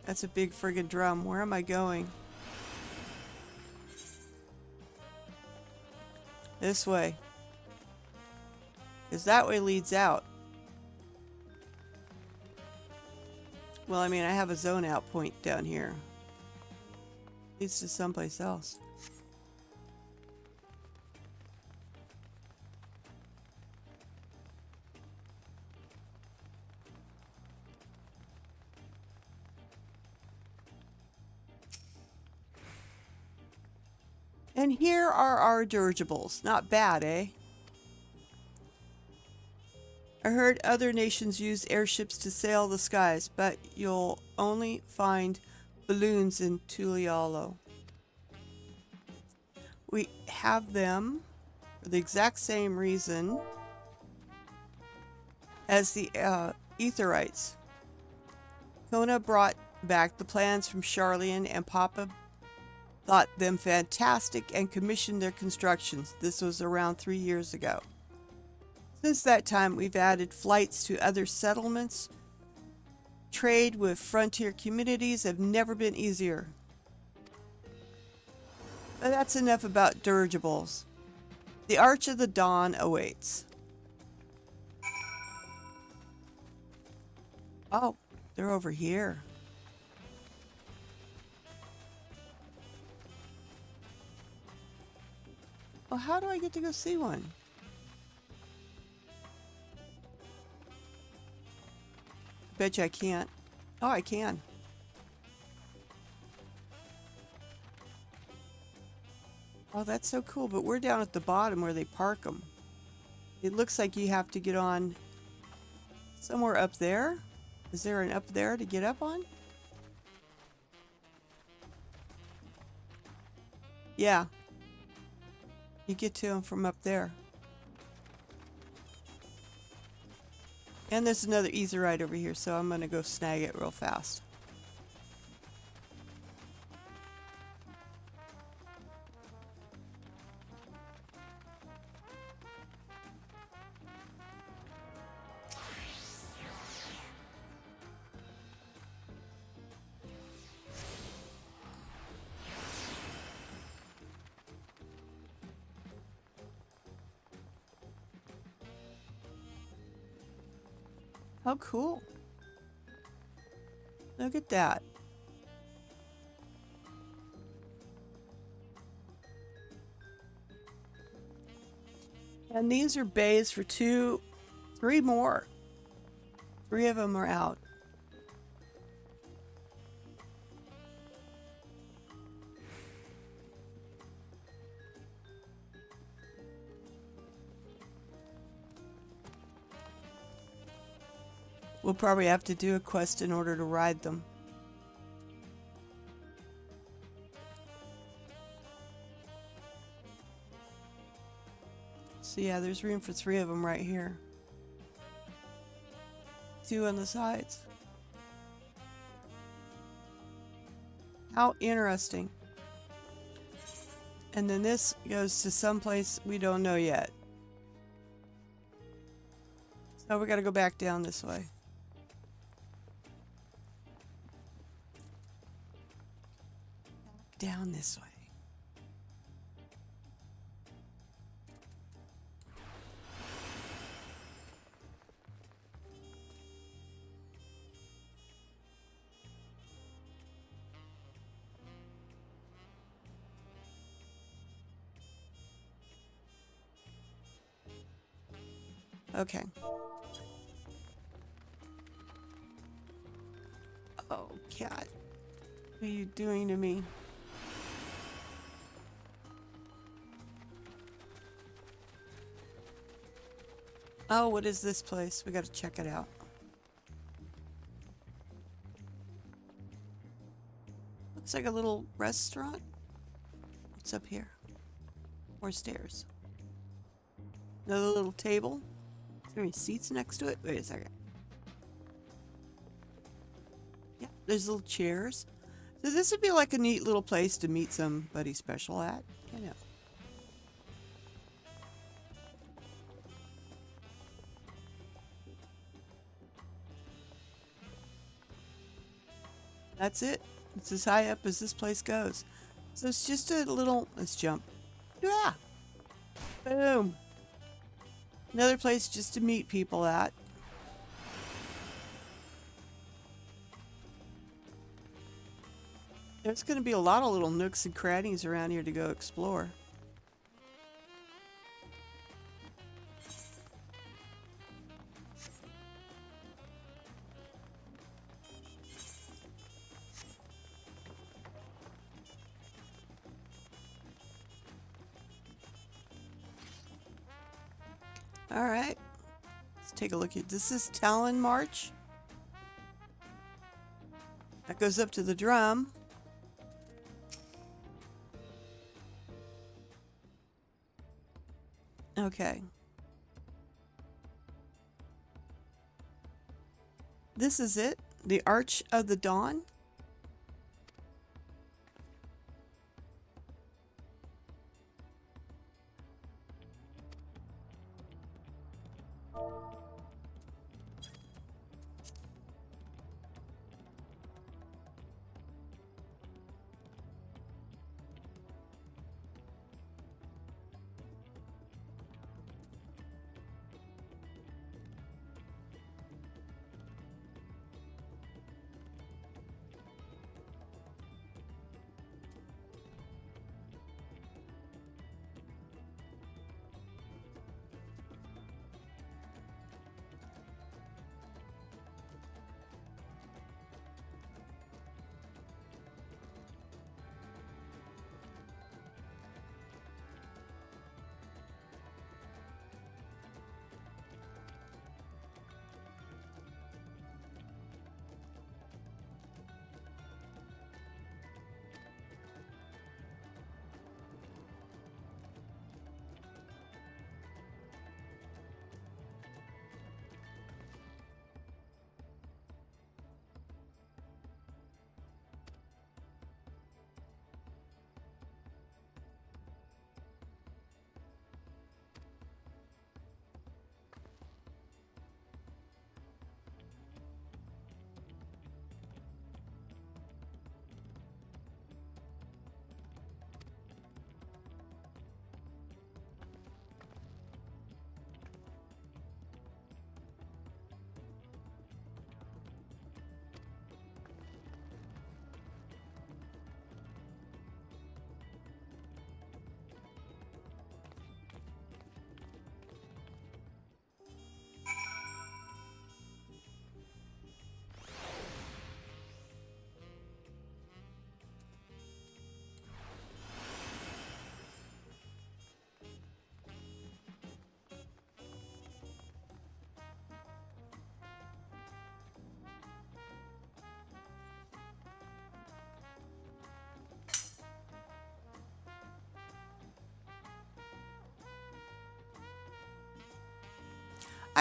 That's a big friggin' drum. Where am I going? This way. Because that way leads out. Well, I mean, I have a zone out point down here. Leads to someplace else. And here are our dirigibles. Not bad, eh? I heard other nations use airships to sail the skies, but you'll only find balloons in Tulialo. We have them for the exact same reason as the Etherites. Kona brought back the plans from Charlene, and Papa thought them fantastic and commissioned their constructions. This was around 3 years ago. Since that time, we've added flights to other settlements. Trade with frontier communities have never been easier. But that's enough about dirigibles. The Arch of the Dawn awaits. Oh, they're over here. Well, how do I get to go see one? Bet you I can't. Oh, I can. Oh, that's so cool, but we're down at the bottom where they park them. It looks like you have to get on somewhere up there. Is there an up there to get up on? Yeah. You get to them from up there. And there's another easy ride over here, so I'm going to go snag it real fast. How cool. Look at that. And these are bays for 3 more. 3 of them are out. We'll probably have to do a quest in order to ride them. So yeah, there's room for 3 of them right here. 2 on the sides. How interesting. And then this goes to someplace we don't know yet. So we gotta go back down this way. Down this way. Okay. Oh, cat. What are you doing to me? Oh, what is this place? We gotta check it out. Looks like a little restaurant. What's up here? More stairs. Another little table. Is there any seats next to it? Wait a second. Yeah, there's little chairs. So this would be like a neat little place to meet somebody special at. You know. That's it. It's as high up as this place goes. So it's just a little... Let's jump. Yeah! Boom! Another place just to meet people at. There's going to be a lot of little nooks and crannies around here to go explore. All right, let's take a look at this. Is Talon March. That goes up to the drum. Okay. This is it, the Arch of the Dawn.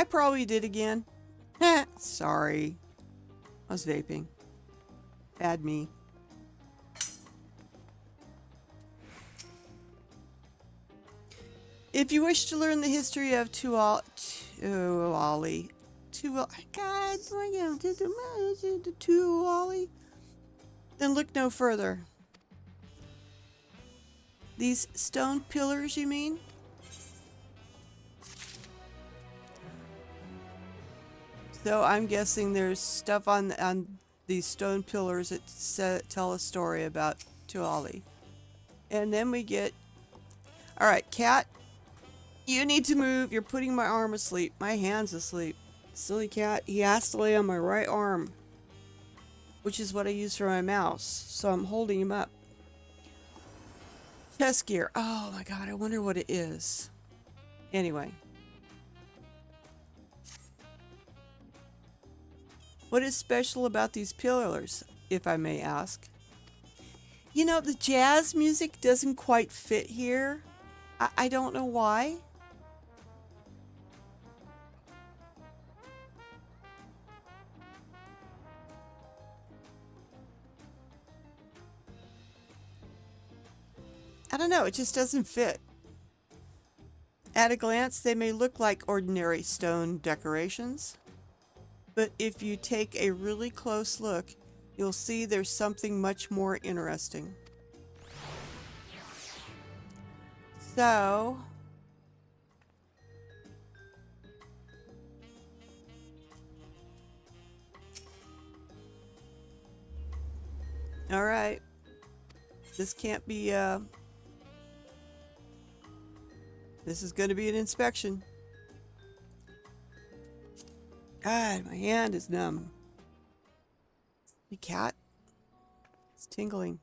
I probably did again. Sorry. I was vaping. Bad me. If you wish to learn the history of Tuali, then look no further. These stone pillars, you mean? So I'm guessing there's stuff on these stone pillars that tell a story about Tuali. And then we get... Alright, cat. You need to move. You're putting my arm asleep. My hand's asleep. Silly cat. He has to lay on my right arm, which is what I use for my mouse. So I'm holding him up. Chest gear. Oh my god, I wonder what it is. Anyway. What is special about these pillars, if I may ask? You know, the jazz music doesn't quite fit here. I don't know why. I don't know, it just doesn't fit. At a glance, they may look like ordinary stone decorations, but if you take a really close look, you'll see there's something much more interesting. So, all right, this can't be, this is going to be an inspection. God, my hand is numb. The cat, it's tingling.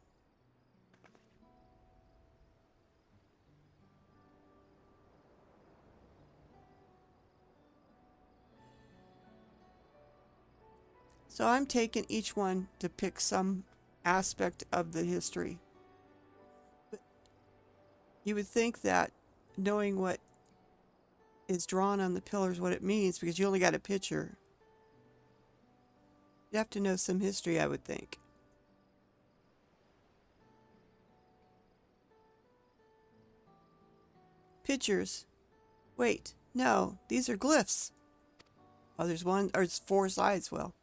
So I'm taking each one to pick some aspect of the history. But you would think that knowing what is drawn on the pillars, what it means, because you only got a picture, you have to know some history, I would think. Pictures. Wait, no, these are glyphs. Oh, there's one, or it's 4 sides, well.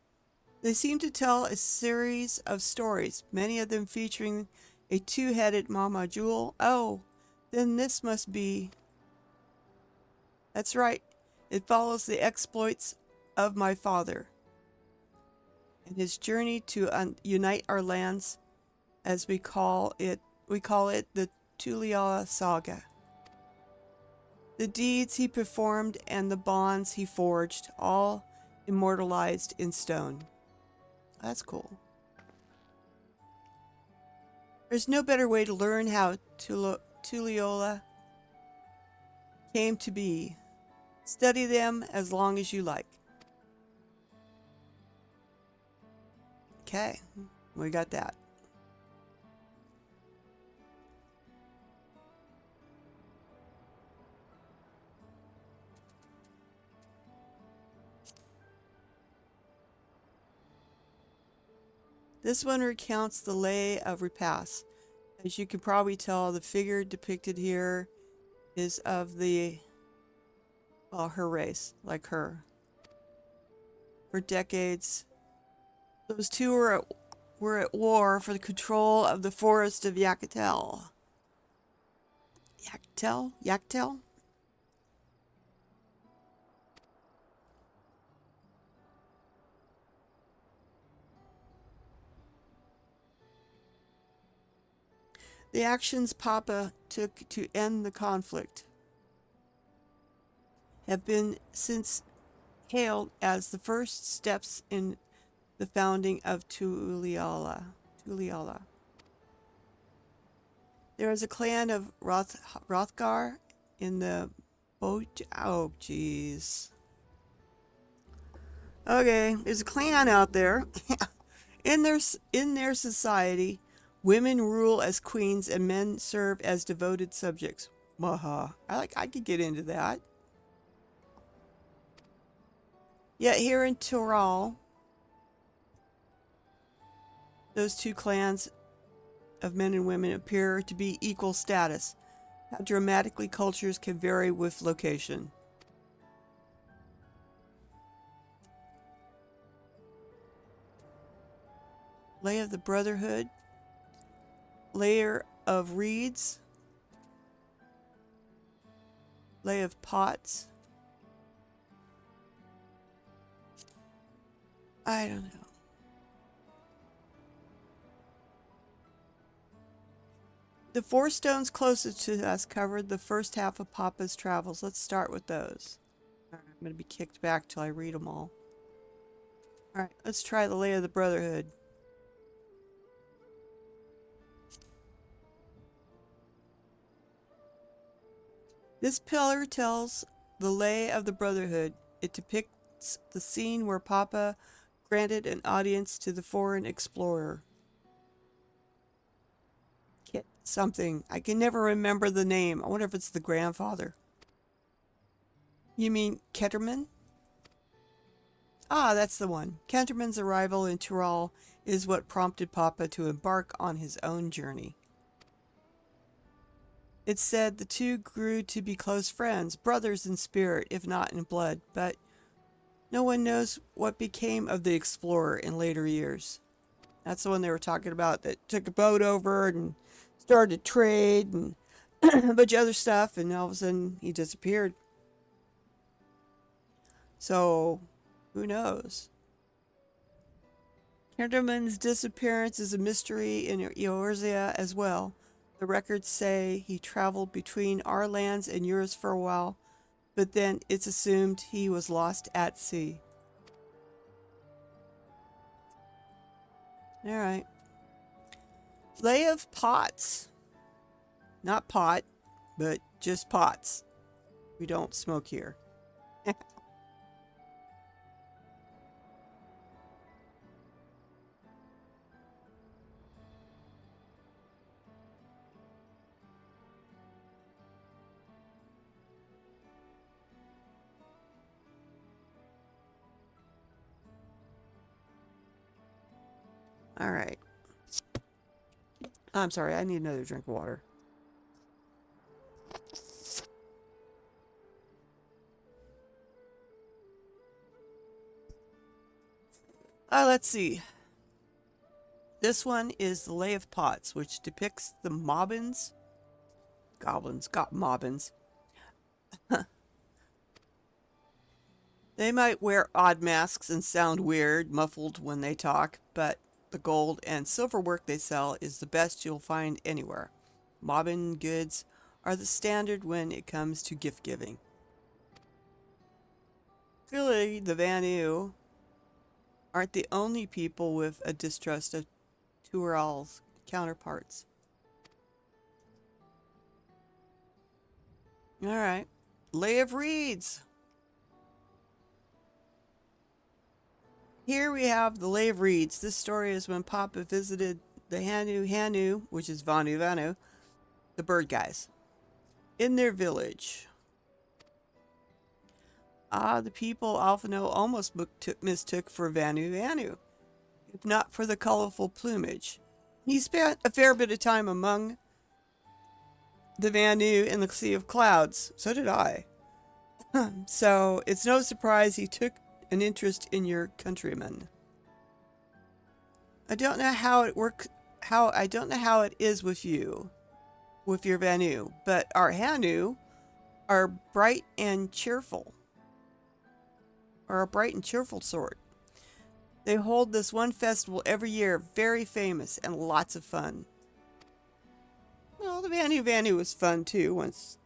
They seem to tell a series of stories, many of them featuring a 2-headed Mama Jewel. Oh, then this must be... That's right. It follows the exploits of my father and his journey to unite our lands, as we call it the Tuliala Saga. The deeds he performed and the bonds he forged, all immortalized in stone. That's cool. There's no better way to learn how Tuliyola came to be. Study them as long as you like. Okay, we got that. This one recounts the lay of Repass. As you can probably tell, the figure depicted here is of the, well, her race, like her. For decades, those two were at war for the control of the forest of Yakatel. Yaktel? The actions Papa took to end the conflict have been since hailed as the first steps in the founding of Tuliala. There is a clan of Rothgar in the oh jeez. Okay, there's a clan out there. In their society, women rule as queens and men serve as devoted subjects. Maha. I could get into that. Yet here in Toral, those two clans of men and women appear to be equal status. How dramatically cultures can vary with location. Lay of the Brotherhood. Layer of Reeds. Lay of Pots. I don't know. The 4 stones closest to us covered the first half of Papa's travels. Let's start with those. All right, I'm going to be kicked back till I read them all. Alright, let's try the Lay of the Brotherhood. This pillar tells the Lay of the Brotherhood. It depicts the scene where Papa granted an audience to the foreign explorer. Kit something. I can never remember the name. I wonder if it's the grandfather. You mean Ketterman? Ah, that's the one. Ketterman's arrival in Tyrol is what prompted Papa to embark on his own journey. It's said the two grew to be close friends, brothers in spirit, if not in blood, but no one knows what became of the explorer in later years. That's the one they were talking about that took a boat over and started to trade and a bunch of other stuff, and all of a sudden he disappeared. So, who knows? Ketterman's disappearance is a mystery in Eorzea as well. The records say he traveled between our lands and yours for a while, but then it's assumed he was lost at sea. Alright. Lay of Pots. Not pot, but just pots. We don't smoke here. All right. I'm sorry, I need another drink of water. Let's see. This one is the Lay of Pots, which depicts the mobbins. Goblins, got mobbins. They might wear odd masks and sound weird, muffled when they talk, but the gold and silver work they sell is the best you'll find anywhere. Mobbin goods are the standard when it comes to gift giving. Clearly, the Vanu aren't the only people with a distrust of Tural's counterparts. Alright. Lay of Reeds. Here we have the Lay of Reeds. This story is when Papa visited the Hanu, which is Vanu, the bird guys, in their village. The people Alphino almost mistook for Vanu, if not for the colorful plumage. He spent a fair bit of time among the Vanu in the Sea of Clouds. So did I. So it's no surprise he took an interest in your countrymen. I don't know how it works. I don't know how it is with you, with your Vanu, but our Hanu are bright and cheerful. Are a bright and cheerful sort. They hold this one festival every year, very famous and lots of fun. Well, the Vanu was fun too once,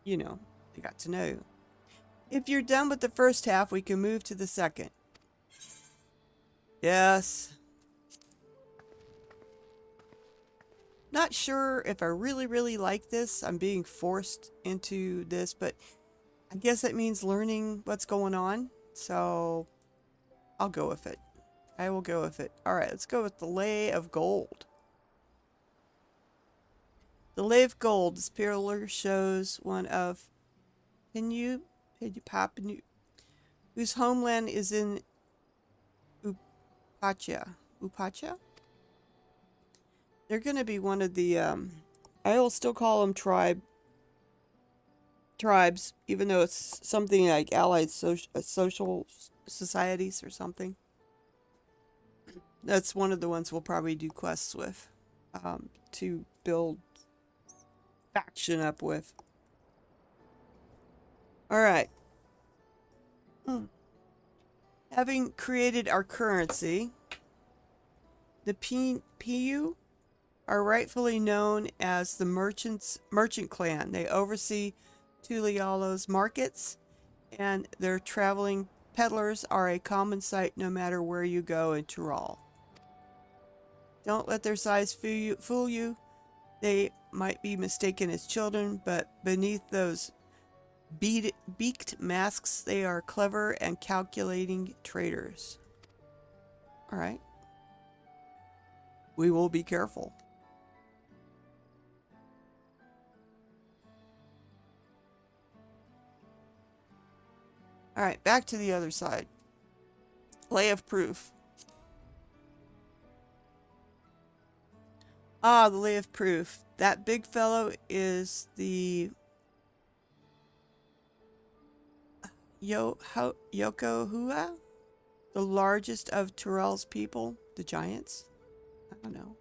they got to know. If you're done with the first half, we can move to the second. Yes. Not sure if I really like this. I'm being forced into this, but I guess that means learning what's going on. So I'll go with it. I will go with it. Alright, let's go with the Lay of Gold. The Lay of Gold. This pillar shows one of Pinu, whose homeland is in Upacha. Upacha? They're going to be one of the, I will still call them tribes, even though it's something like allied social societies or something. That's one of the ones we'll probably do quests with, to build faction up with. All right. Having created our currency, the Piyu are rightfully known as the merchant clan. They oversee Tulialo's markets, and their traveling peddlers are a common sight no matter where you go in Tyrol. Don't let their size fool you. They might be mistaken as children, but beneath those beaked masks, they are clever and calculating traders. All right. We will be careful. All right, back to the other side. Lay of proof. Ah, the lay of proof. That big fellow is the Yokohua, the largest of Tyrell's people, the giants. I don't know.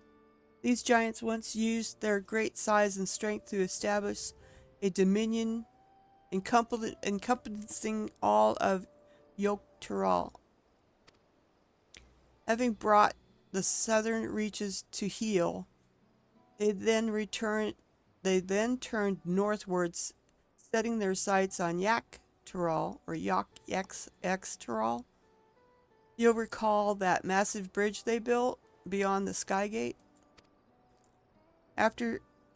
These giants once used their great size and strength to establish a dominion encompassing all of Tyrol. Having brought the southern reaches to heel, they then turned northwards, setting their sights on Tyrol, or X Tyrol. You'll recall that massive bridge they built beyond the Skygate.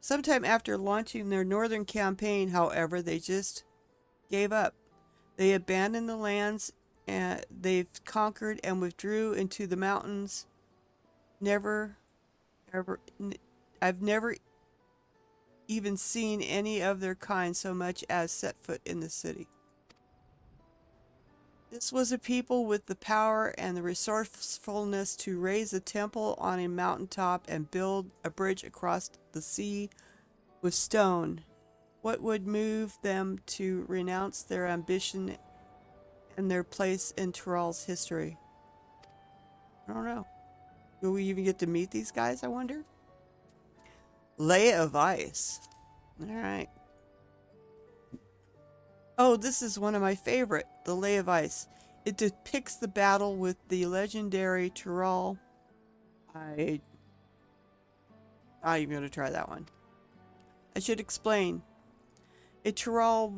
Sometime after launching their northern campaign, however, they just gave up. They abandoned the lands and they've conquered and withdrew into the mountains. I've never even seen any of their kind so much as set foot in the city. This was a people with the power and the resourcefulness to raise a temple on a mountaintop and build a bridge across the sea with stone. What would move them to renounce their ambition and their place in Tyrol's history? I don't know. Will we even get to meet these guys, I wonder? Lay of Ice. All right. Oh, this is one of my favorite, the Lay of Ice. It depicts the battle with the legendary Tyrol. I'm not even going to try that one. I should explain. A Tyrol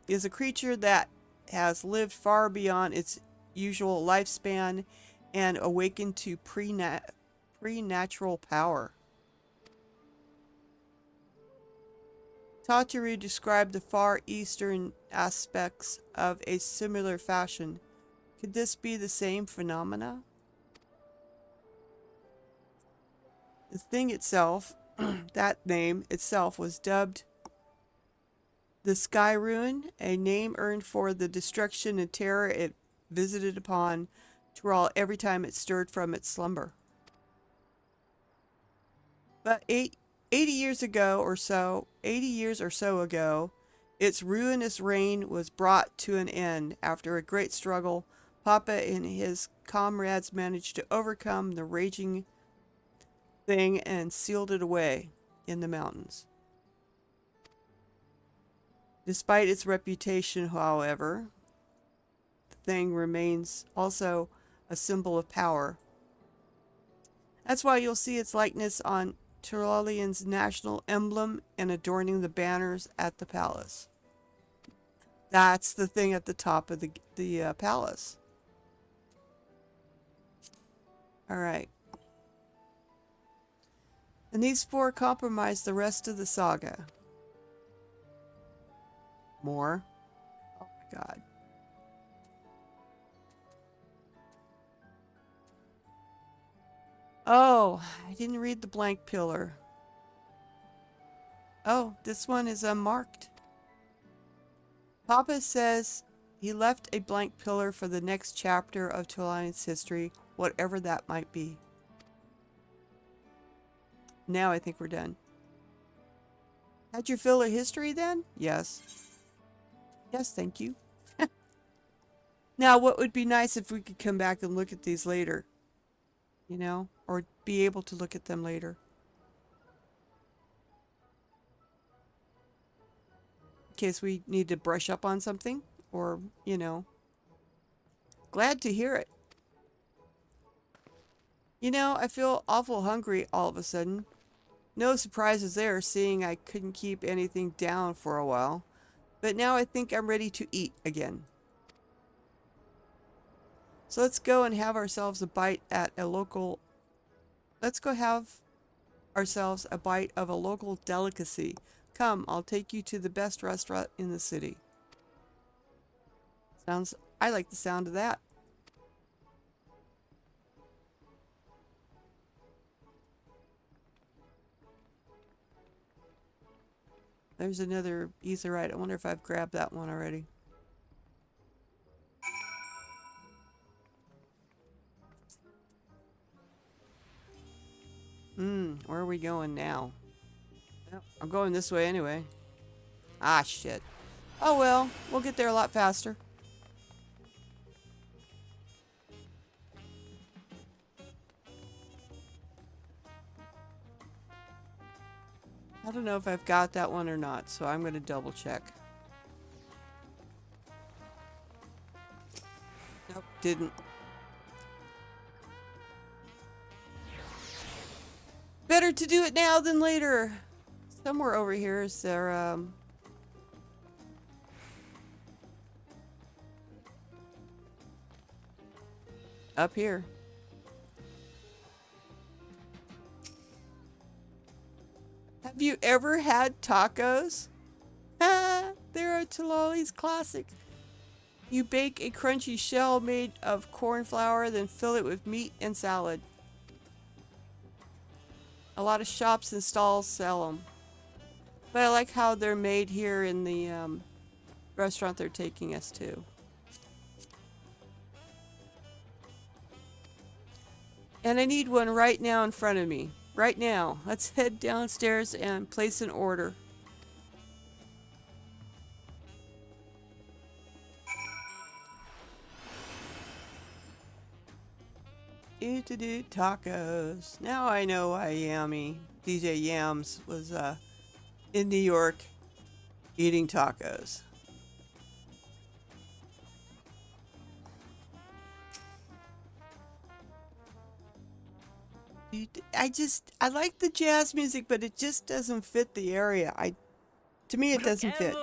is a creature that has lived far beyond its usual lifespan and awakened to preternatural power. Tataru described the Far Eastern aspects of a similar fashion. Could this be the same phenomena? The thing itself, that name itself, was dubbed the Sky Ruin, a name earned for the destruction and terror it visited upon Tyrol every time it stirred from its slumber. But 80 years or so ago, its ruinous reign was brought to an end. After a great struggle, Papa and his comrades managed to overcome the raging thing and sealed it away in the mountains. Despite its reputation, however, the thing remains also a symbol of power. That's why you'll see its likeness on Tyrolian's national emblem and adorning the banners at the palace. That's the thing at the top of the palace. All right. And these four comprise the rest of the saga. More. Oh my god. Oh, I didn't read the blank pillar. Oh, this one is unmarked. Papa says He left a blank pillar for the next chapter of Tullian's history, whatever that might be. Now I think we're done. Had your fill of history then? Yes. Yes, thank you. Now, what would be nice if we could come back and look at these later? You know? Or be able to look at them later. In case we need to brush up on something. Or, you know. Glad to hear it. You know, I feel awful hungry all of a sudden. No surprises there, seeing I couldn't keep anything down for a while. But now I think I'm ready to eat again. So let's go and have ourselves a bite at a local... Let's go have ourselves a bite of a local delicacy. Come, I'll take you to the best restaurant in the city. I like the sound of that. There's another etherite. I wonder if I've grabbed that one already. Where are we going now? Well, I'm going this way anyway. Ah, shit. Oh well, we'll get there a lot faster. I don't know if I've got that one or not, so I'm going to double check. Nope, didn't. Better to do it now than later. Somewhere over here is there, up here. Have you ever had tacos? Ah, they're a Tulali's classic. You bake a crunchy shell made of corn flour, then fill it with meat and salad. A lot of shops and stalls sell them. But I like how they're made here in the restaurant they're taking us to. And I need one right now in front of me. Right now. Let's head downstairs and place an order. Tacos. Now I know why Yummy DJ Yams was in New York eating tacos. I like the jazz music, but it just doesn't fit the area. To me, it doesn't fit.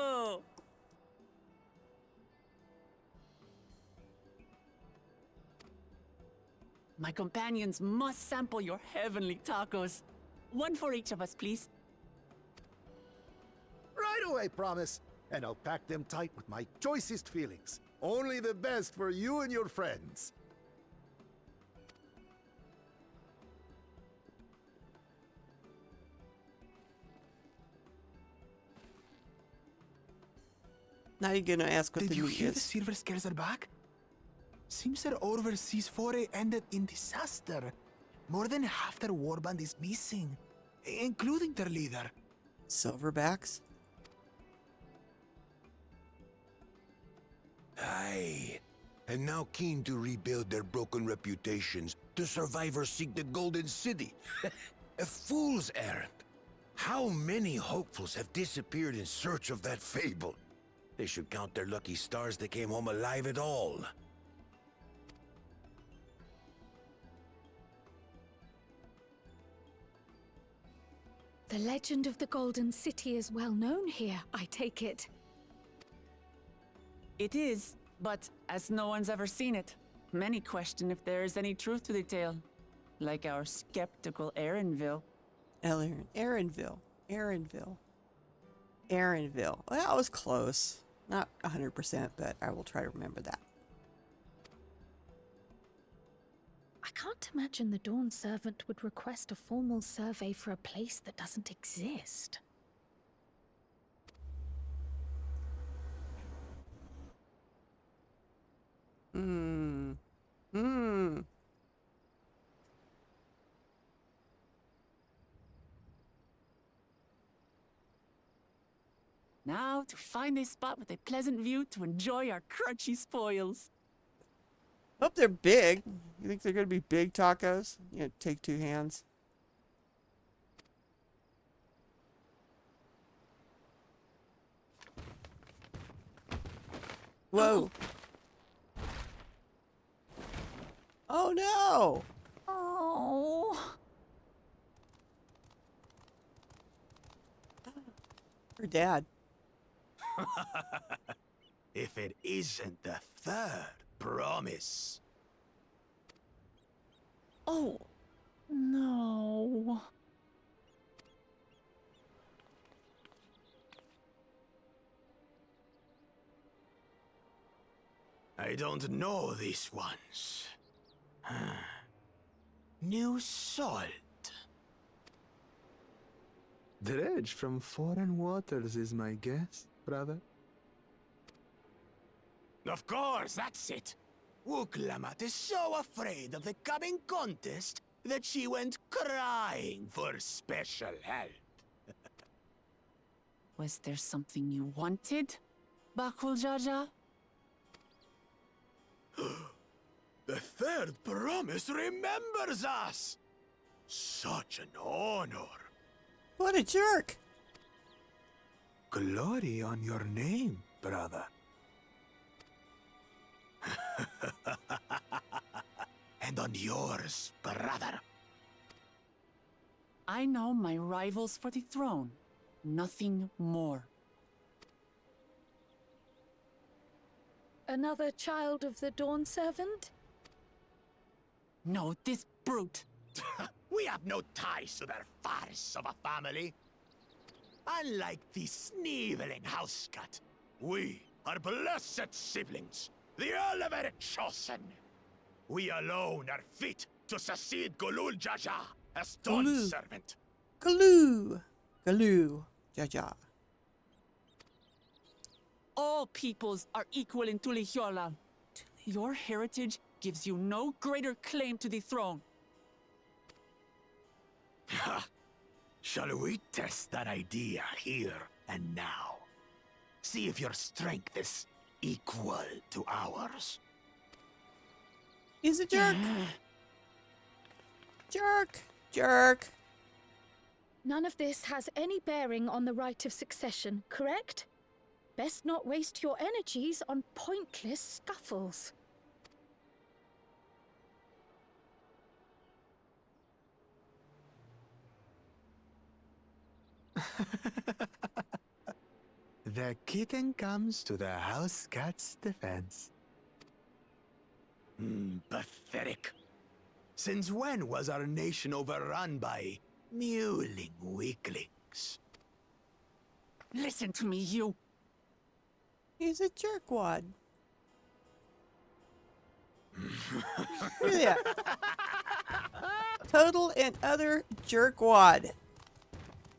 My companions must sample your heavenly tacos. One for each of us, please. Right away, promise. And I'll pack them tight with my choicest feelings. Only the best for you and your friends. Now you're gonna ask what Did the you meat hear the is. silver scales are back? Seems their overseas foray ended in disaster. More than half their warband is missing, including their leader. Silverbacks? Aye. And now keen to rebuild their broken reputations, the survivors seek the Golden City. A fool's errand. How many hopefuls have disappeared in search of that fable? They should count their lucky stars they came home alive at all. The legend of the Golden City is well known here, I take it. It is, but as no one's ever seen it, many question if there is any truth to the tale. Like our skeptical Erinville. Erinville. Well, that was close. Not 100%, but I will try to remember that. I can't imagine the Dawn Servant would request a formal survey for a place that doesn't exist. Hmm. Hmm. Now to find a spot with a pleasant view to enjoy our crunchy spoils. Hope they're big. You think they're gonna be big tacos? You know, take two hands. Whoa. Oh no! Oh. Her dad. If it isn't the third promise. Oh. No. I don't know these ones. New salt. Dredge from foreign waters is my guess, brother. Of course, that's it. Wuklamat is so afraid of the coming contest that she went crying for special help. Was there something you wanted, Bakul Jaja? The third promise remembers us! Such an honor. What a jerk! Glory on your name, brother. And on yours, brother. I know my rivals for the throne. Nothing more. Another child of the Dawn Servant? No, this brute. We have no ties to their farce of a family. Unlike the sneevling housecut, we are blessed siblings, the elevated chosen. We alone are fit to succeed Golul Jaja as Dawn Golul. Servant. Galoo! Galoo. Jaja. All peoples are equal in Tulihiola. Your heritage gives you no greater claim to the throne. Ha! Shall we test that idea here and now? See if your strength is equal to ours. He's a jerk. Jerk. Jerk. None of this has any bearing on the right of succession, correct? Best not waste your energies on pointless scuffles. The kitten comes to the house cat's defense. Pathetic. Since when was our nation overrun by mewling weaklings? Listen to me, you. He's a jerkwad. Look at that. Total and utter jerkwad.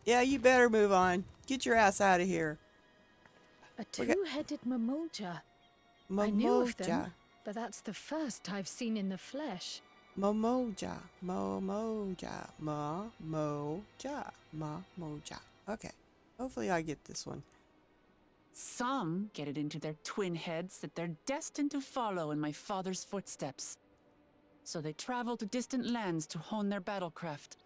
Yeah, you better move on. Get your ass out of here. A two-headed mamulja. I knew of them, but that's the first I've seen in the flesh. Momoja. Momoja. Momoja. Momoja. Okay. Hopefully I get this one. Some get it into their twin heads that they're destined to follow in my father's footsteps. So they travel to distant lands to hone their battlecraft.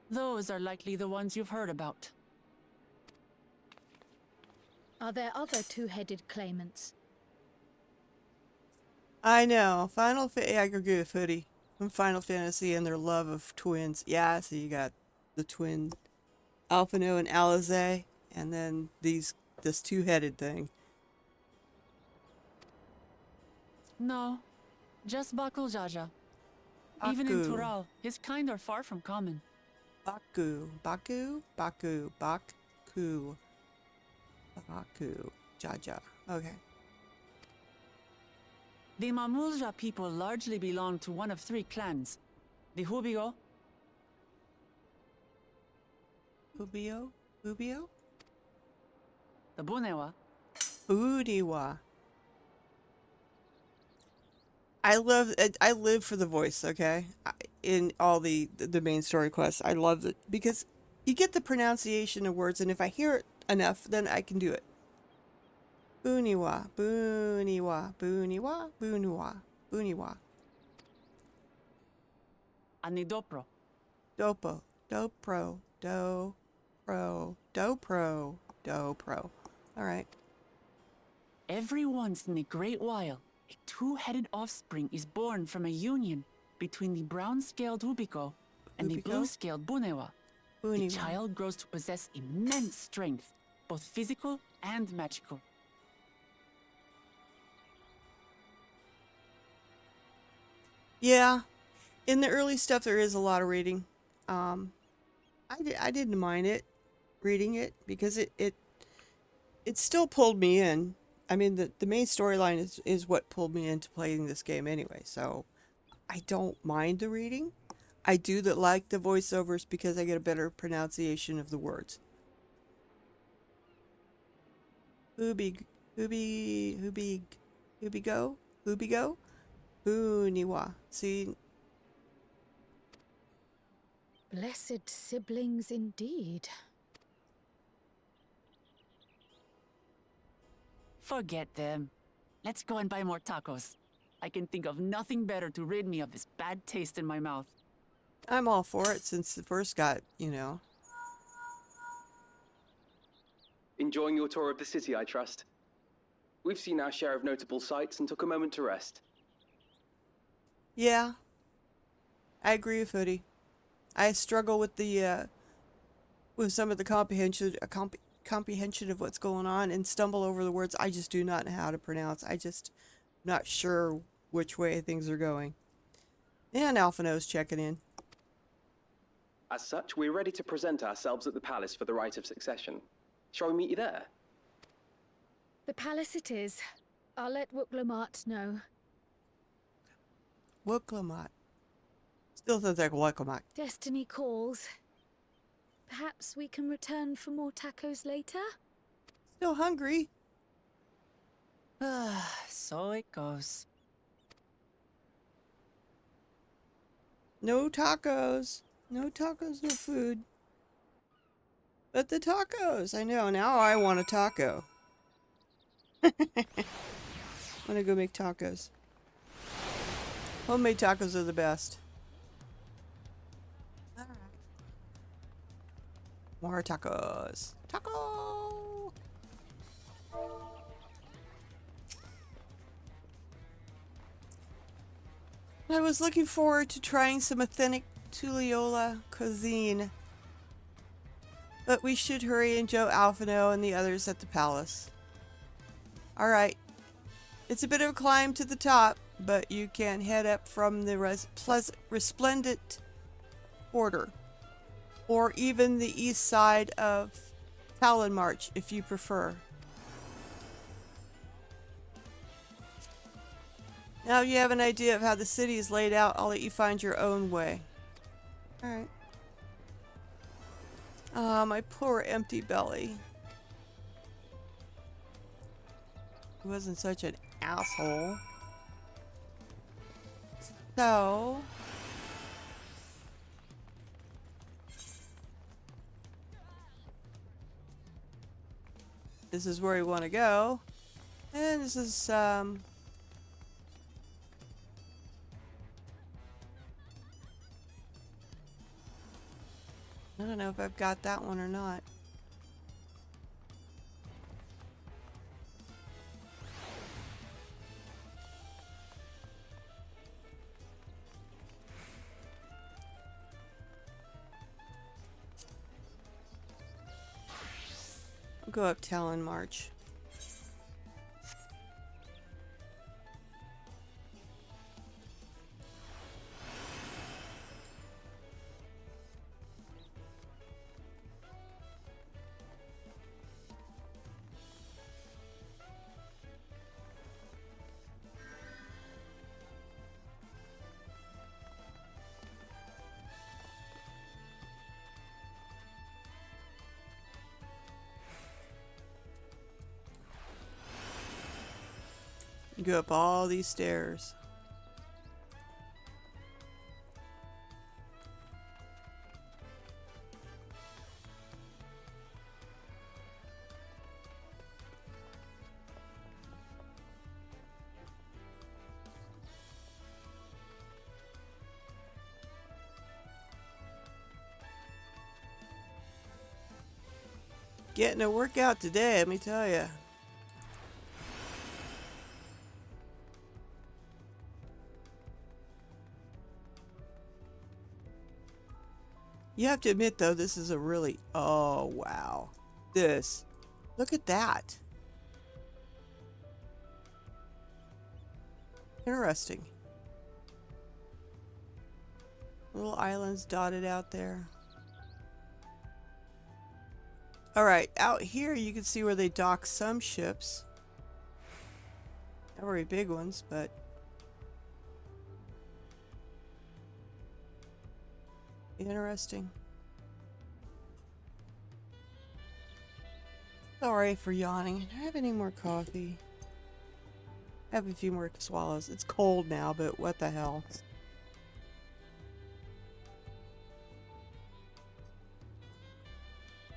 Those are likely the ones you've heard about. Are there other two-headed claimants? I know. I agree with Hoodie. From Final Fantasy and their love of twins. Yeah, so you got the twin Alphino and Alize, and then this two-headed thing. No, just Bakul Jaja. Even in Baku. Tural, his kind are far from common. Baku. Baku. Baku. Baku. Baku. Jaja. Okay. The Mamulja people largely belong to one of three clans. The Hubio, Hubio? Bubio? The Bunewa. Budiwa. I live for the voice, okay? In all the main story quests. I love it because you get the pronunciation of words, and if I hear it enough, then I can do it. Buniwa, Buniwa, Buniwa, Buniwa, Buniwa. Anidopro. Dopo, Dopro, Do-Pro, Do-Pro, Do-Pro. All right. Every once in a great while, a two-headed offspring is born from a union between the brown-scaled Ubiko and the Ubiko? blue-scaled Bunewa. The Buniwa. child grows to possess immense strength, both physical and magical. Yeah. In the early stuff, there is a lot of reading. I didn't mind it, reading it, because it still pulled me in. I mean, the main storyline is what pulled me into playing this game anyway, so I don't mind the reading. I do like the voiceovers because I get a better pronunciation of the words. Hubigo? Buniwa. See? Blessed siblings indeed. Forget them. Let's go and buy more tacos. I can think of nothing better to rid me of this bad taste in my mouth. I'm all for it since the first got, you know. Enjoying your tour of the city, I trust. We've seen our share of notable sights and took a moment to rest. Yeah. I agree with Hoodie. I struggle with the with some of the comprehension of what's going on and stumble over the words I just do not know how to pronounce. I just not sure which way things are going. And Alphino's checking in. As such, we're ready to present ourselves at the palace for the rite of succession. Shall we meet you there? The palace it is. I'll let Wuklamart know. Wuklamat. Still sounds like Wuklamat. Destiny calls. Perhaps we can return for more tacos later? Still hungry. So it goes. No tacos. No tacos, no food. But the tacos. I know. Now I want a taco. I'm gonna go make tacos. Homemade tacos are the best. Alright. More tacos. Taco! I was looking forward to trying some authentic Tulliola cuisine. But we should hurry and joe Alphino and the others at the palace. Alright. It's a bit of a climb to the top, but you can head up from the resplendent quarter. Or even the east side of Talon March, if you prefer. Now you have an idea of how the city is laid out, I'll let you find your own way. Alright. Ah, my poor empty belly. He wasn't such an asshole. So... this is where we want to go. And this is, I don't know if I've got that one or not. I'll go up Talon March. Go up all these stairs. Getting a workout today, let me tell you. You have to admit, though, this is a really... Oh, wow. This. Look at that. Interesting. Little islands dotted out there. Alright, out here you can see where they dock some ships. Not very big ones, but... Interesting. Sorry for yawning. Do I have any more coffee? I have a few more swallows. It's cold now, but what the hell.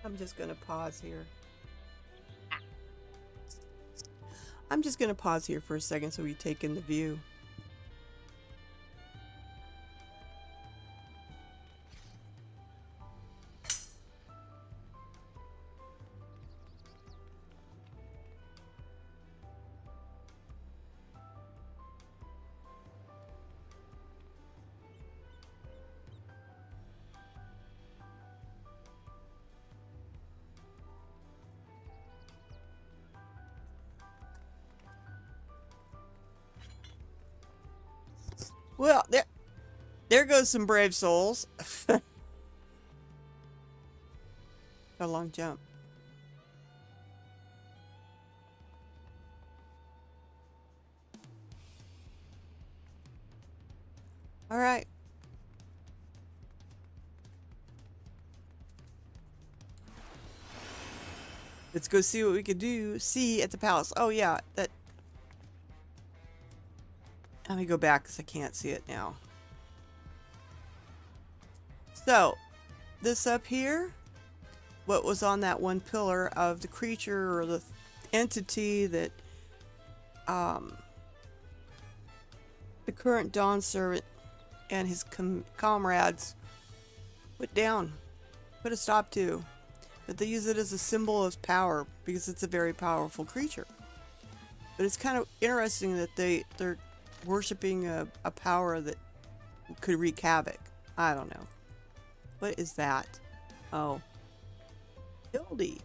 I'm just going to pause here. I'm just going to pause here for a second so we take in the view. Well, there goes some brave souls. A long jump. All right. Let's go see what we could see at the palace. Oh yeah, that. Let me go back because I can't see it now. So, this up here, what was on that one pillar of the creature or the entity that the current Dawn servant and his comrades put down, put a stop to. But they use it as a symbol of power because it's a very powerful creature. But it's kind of interesting that they're worshipping a power that could wreak havoc. I don't know. What is that? Oh. Hildy.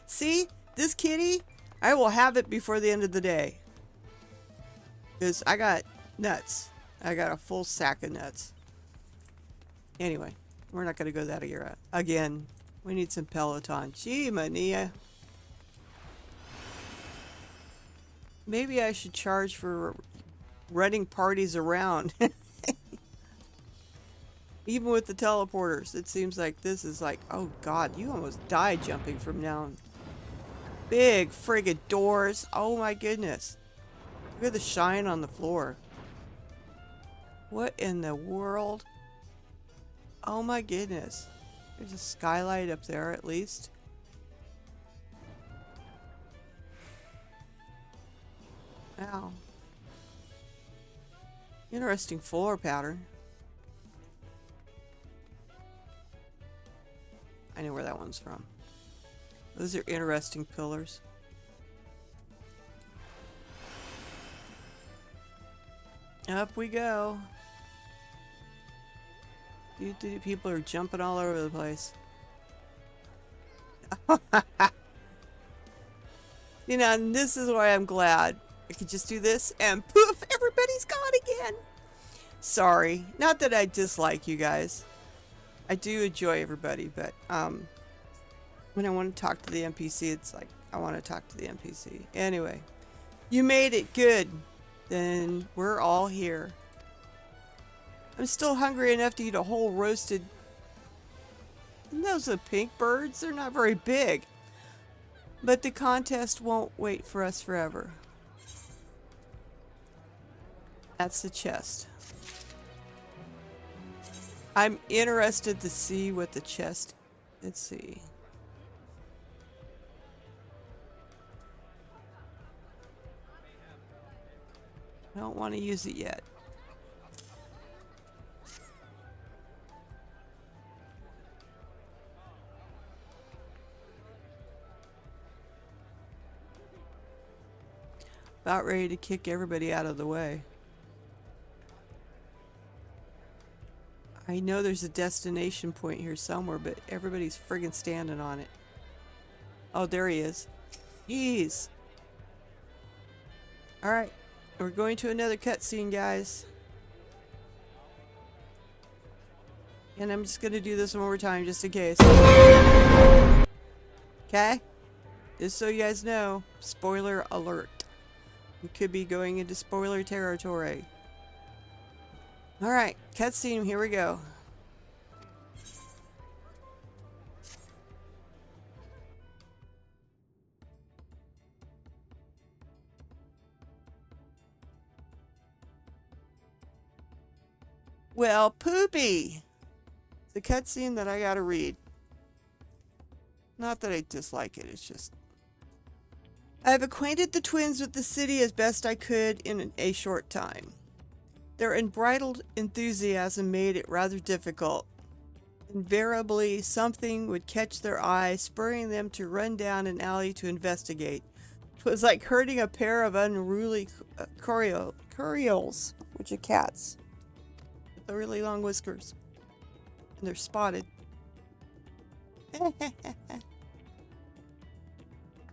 See? This kitty? I will have it before the end of the day. Because I got nuts. I got a full sack of nuts. Anyway. We're not going to go that again. We need some Peloton. Gee, Mania. Maybe I should charge for running parties around. Even with the teleporters, it seems like this is like, oh god, you almost died jumping from down. Big friggin' doors. Oh my goodness. Look at the shine on the floor. What in the world? Oh my goodness. There's a skylight up there at least. Wow. Interesting floor pattern. I know where that one's from. Those are interesting pillars. Up we go. People are jumping all over the place. You know, and this is why I'm glad. I could just do this and poof, everybody's gone again. Sorry. Not that I dislike you guys. I do enjoy everybody, but when I want to talk to the NPC, it's like, I want to talk to the NPC. Anyway, you made it good. Then we're all here. I'm still hungry enough to eat a whole roasted... And those are pink birds. They're not very big. But the contest won't wait for us forever. That's the chest. I'm interested to see what the chest... Let's see. I don't want to use it yet. About ready to kick everybody out of the way. I know there's a destination point here somewhere, but everybody's friggin' standing on it. Oh, there he is. Jeez. Alright. We're going to another cutscene, guys. And I'm just going to do this one more time, just in case. Okay? Just so you guys know, spoiler alert. We could be going into spoiler territory. Alright, cutscene, here we go. Well, poopy! It's a cutscene that I gotta read. Not that I dislike it, it's just... I have acquainted the twins with the city as best I could in a short time. Their unbridled enthusiasm made it rather difficult. Invariably, something would catch their eye, spurring them to run down an alley to investigate. It was like herding a pair of unruly curioles, which are cats, with the really long whiskers. And they're spotted.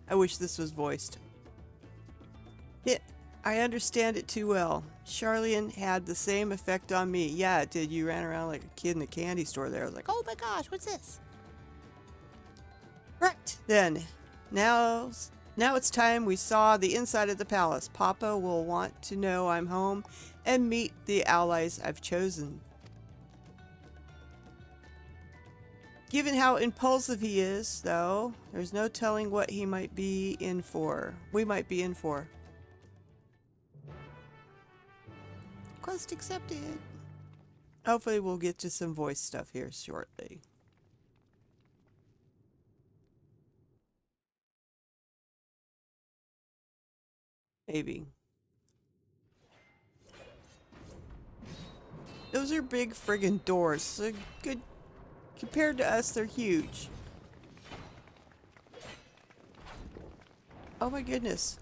I wish this was voiced. I understand it too well. Charlene had the same effect on me. Yeah, it did. You ran around like a kid in a candy store there. I was like, oh my gosh, what's this? Right, then. Now it's time we saw the inside of the palace. Papa will want to know I'm home and meet the allies I've chosen. Given how impulsive he is, though, there's no telling what he might be in for. We might be in for. Quest accepted. Hopefully we'll get to some voice stuff here shortly. Maybe. Those are big friggin' doors. So good. Compared to us, they're huge. Oh my goodness.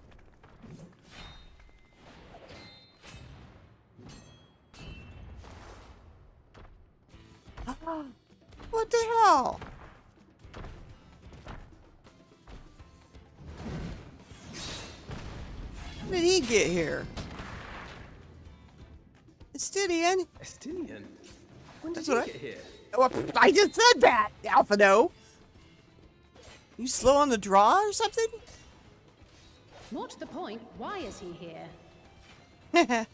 What the hell? How did he get here? Estinian? Estinian? When did That's you what get here? Well, I just said that, Alphino. You slow on the draw or something? More to the point, why is he here?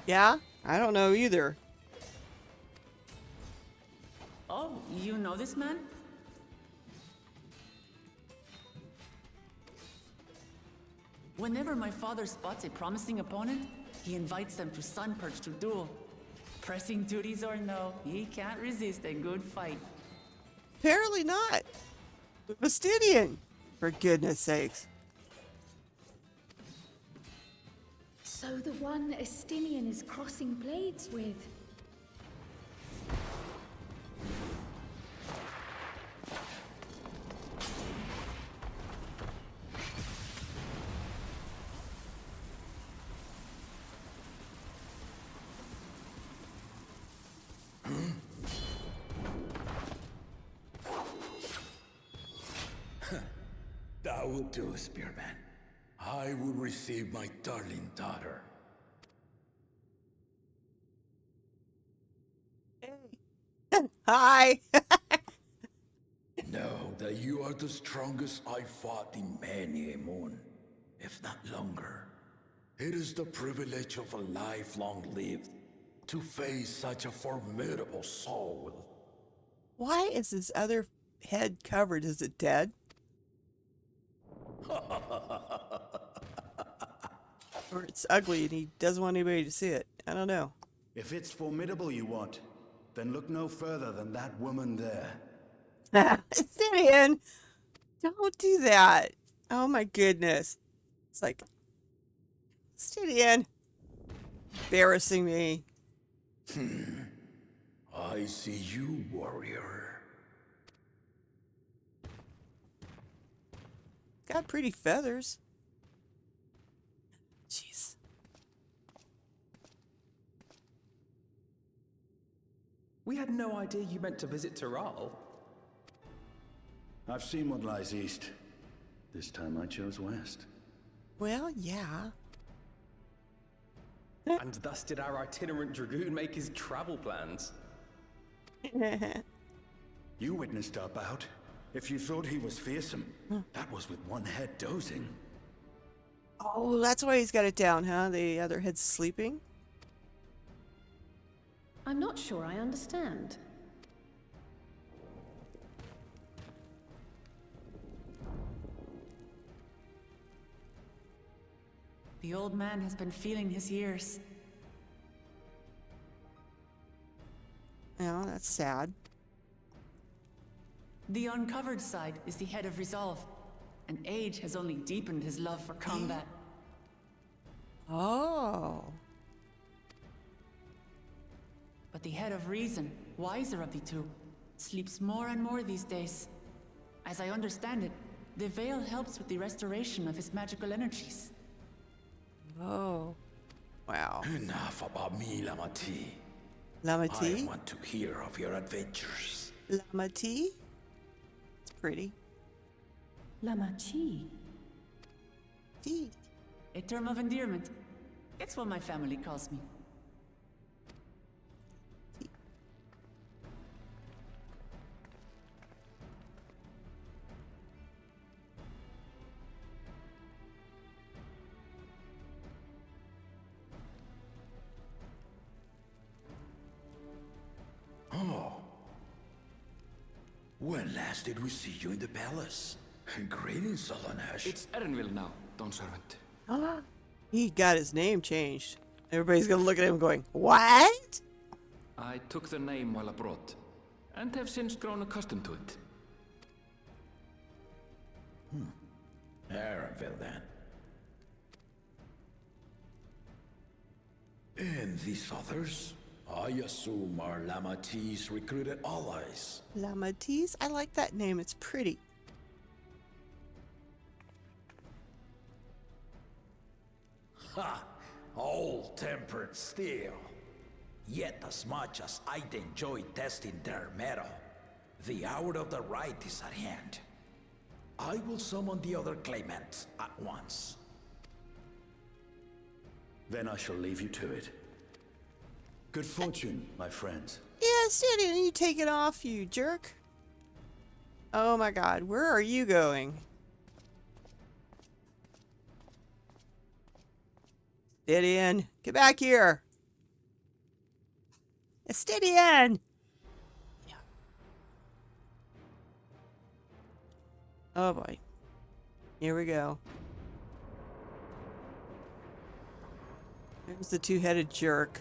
Yeah? I don't know either. Oh, you know this man? Whenever my father spots a promising opponent, he invites them to Sunperch to duel. Pressing duties or no, he can't resist a good fight. Apparently not. Vestidian, for goodness sakes. So the one Estinian is crossing blades with. That will do, Spearman. I will receive my darling daughter. Hi. Know that you are the strongest I fought in many a moon, if not longer. It is the privilege of a life long lived to face such a formidable soul. Why is his other head covered? Is it dead? Or it's ugly and he doesn't want anybody to see it. I don't know. If it's formidable you want, then look no further than that woman there. Sidian! Don't do that. Oh my goodness. It's like, Sidian. Embarrassing me. I see you, warrior. Got pretty feathers. Jeez. We had no idea you meant to visit Tyrrell. I've seen what lies east. This time I chose west. Well, yeah. And thus did our itinerant dragoon make his travel plans. You witnessed our bout. If you thought he was fearsome, that was with one head dozing. Oh, that's why he's got it down, huh? The other head's sleeping? I'm not sure I understand. The old man has been feeling his years. Oh, that's sad. The uncovered side is the head of resolve, and age has only deepened his love for combat. Oh. But the head of reason, wiser of the two, sleeps more and more these days. As I understand it, the veil helps with the restoration of his magical energies. Oh. Wow. Enough about me, Lamati. Lamati? I want to hear of your adventures. Lamati? It's pretty. Lamachi. Tea. A term of endearment. It's what my family calls me. Oh. When last did we see you in the palace? Greetings, Solonash. It's Erenville now, Don Servant. He got his name changed. Everybody's gonna look at him going, what? I took the name while abroad, and have since grown accustomed to it. Erenville, then. And these others? I assume are Lamati's recruited allies. Lamatis? I like that name. It's pretty. Ha! Old-tempered steel. Yet as much as I'd enjoy testing their metal, the hour of the right is at hand. I will summon the other claimants at once. Then I shall leave you to it. Good fortune, my friends. Yeah, Sidian, you take it off, you jerk. Oh my god, where are you going? Sidian, get back here. Sidian! Oh boy. Here we go. There's the two-headed jerk.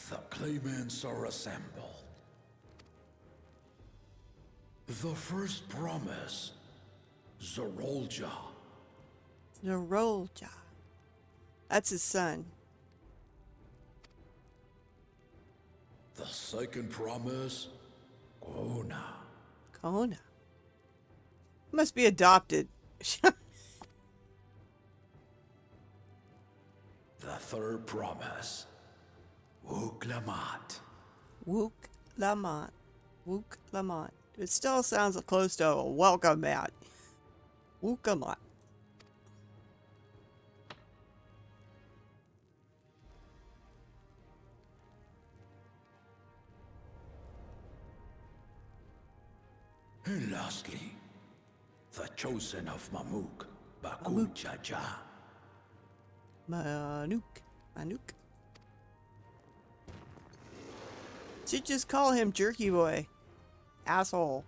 The claimants are assembled. The first promise, Zorolja. Zorolja. That's his son. The second promise, Kona. Kona. Must be adopted. The third promise, Wuklamat. Wook Lamont. Wook Lamont. It still sounds close to a welcome mat. Wukamat. And lastly, The chosen of Mamuk, Baku Jaja. Manuk. Should just call him Jerky Boy. Asshole.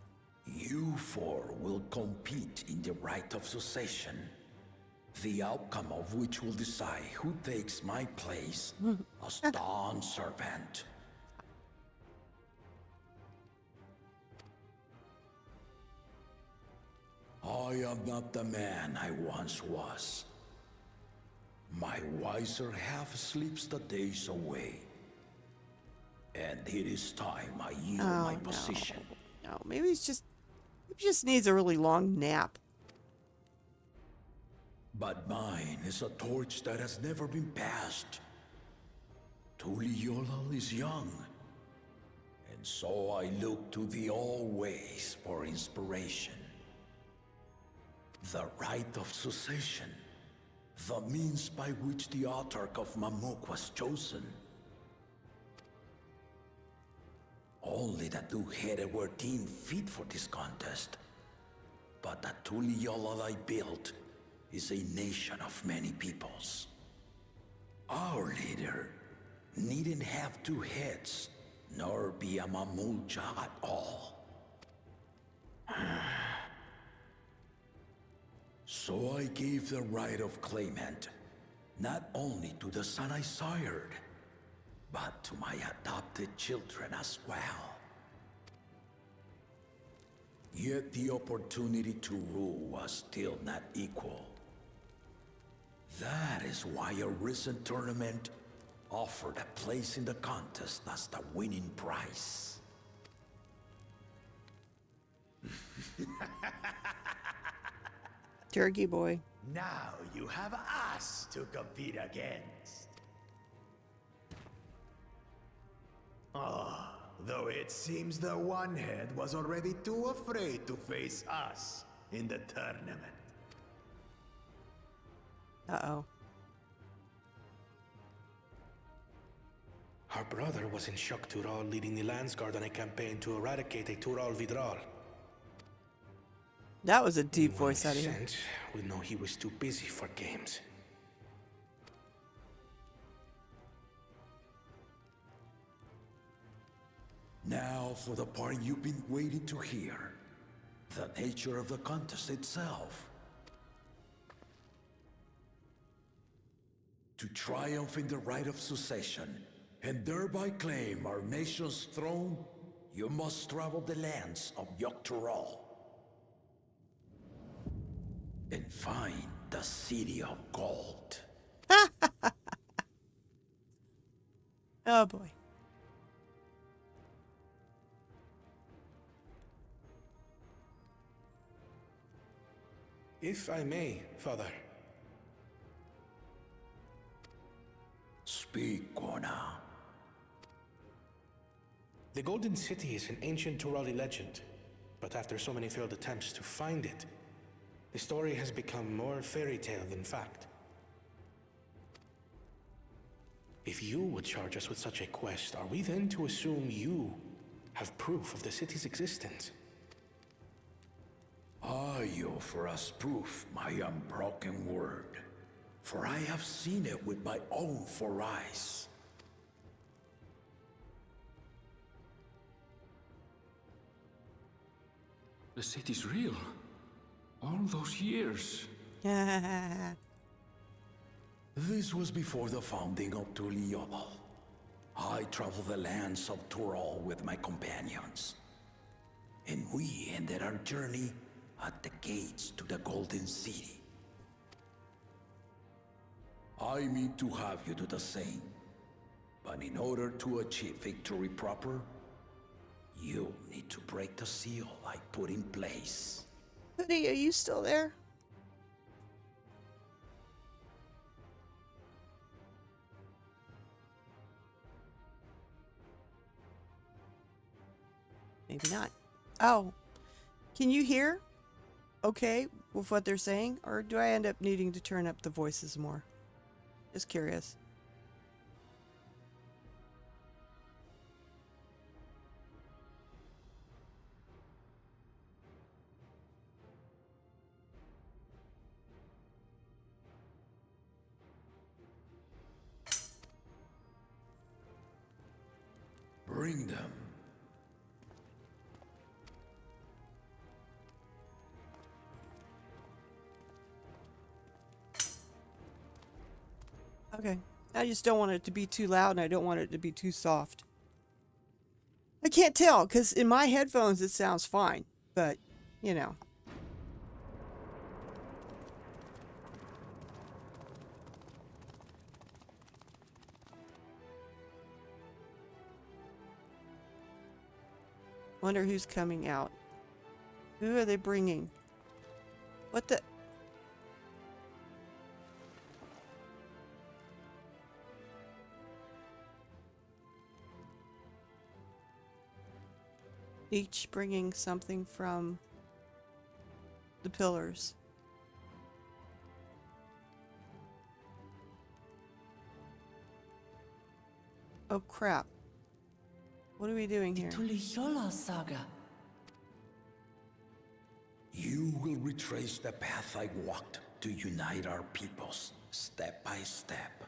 You four will compete in the rite of succession, the outcome of which will decide who takes my place as Dawn Servant. I am not the man I once was. My wiser half sleeps the days away. And it is time I yield my position. No, maybe he just needs a really long nap. But mine is a torch that has never been passed. Tuliyollal is young. And so I look to thee always for inspiration. The rite of succession. The means by which the autarch of Mamuk was chosen. Only the two-headed were deemed fit for this contest. But the Tuliyollal I built is a nation of many peoples. Our leader needn't have two heads, nor be a Mamulja at all. So I gave the right of claimant, not only to the son I sired, but to my adopted children as well. Yet the opportunity to rule was still not equal. That is why a recent tournament offered a place in the contest as the winning prize. Jerky Boy. Now you have us to compete against. Though it seems the one-head was already too afraid to face us in the tournament. Uh-oh. Our brother was in Shock Tural leading the Landsguard on a campaign to eradicate a Tural Vidral. That was a deep voice out of here. Since we know he was too busy for games. Now for the part you've been waiting to hear. The nature of the contest itself. To triumph in the rite of succession, and thereby claim our nation's throne, you must travel the lands of Yogg-Tural. And find the City of Gold. Oh boy. If I may, Father. Speak, Kona. The Golden City is an ancient Turali legend, but after so many failed attempts to find it, the story has become more fairy tale than fact. If you would charge us with such a quest, are we then to assume you have proof of the city's existence? I offer us proof, my unbroken word, for I have seen it with my own four eyes. The city's real. All those years. This was before the founding of Tuliyollal. I traveled the lands of Tural with my companions. And we ended our journey at the gates to the Golden City. I mean to have you do the same. But in order to achieve victory proper, you'll need to break the seal I put in place. Hoodie, are you still there? Maybe not. Oh. Can you hear? Okay, with what they're saying? Or do I end up needing to turn up the voices more? Just curious. Bring them. Okay. I just don't want it to be too loud and I don't want it to be too soft. I can't tell because in my headphones it sounds fine, but you know. Wonder who's coming out. Who are they bringing? What the? Each bringing something from the pillars. Oh crap. What are we doing here? Tuliyola saga. You will retrace the path I walked to unite our peoples, step by step.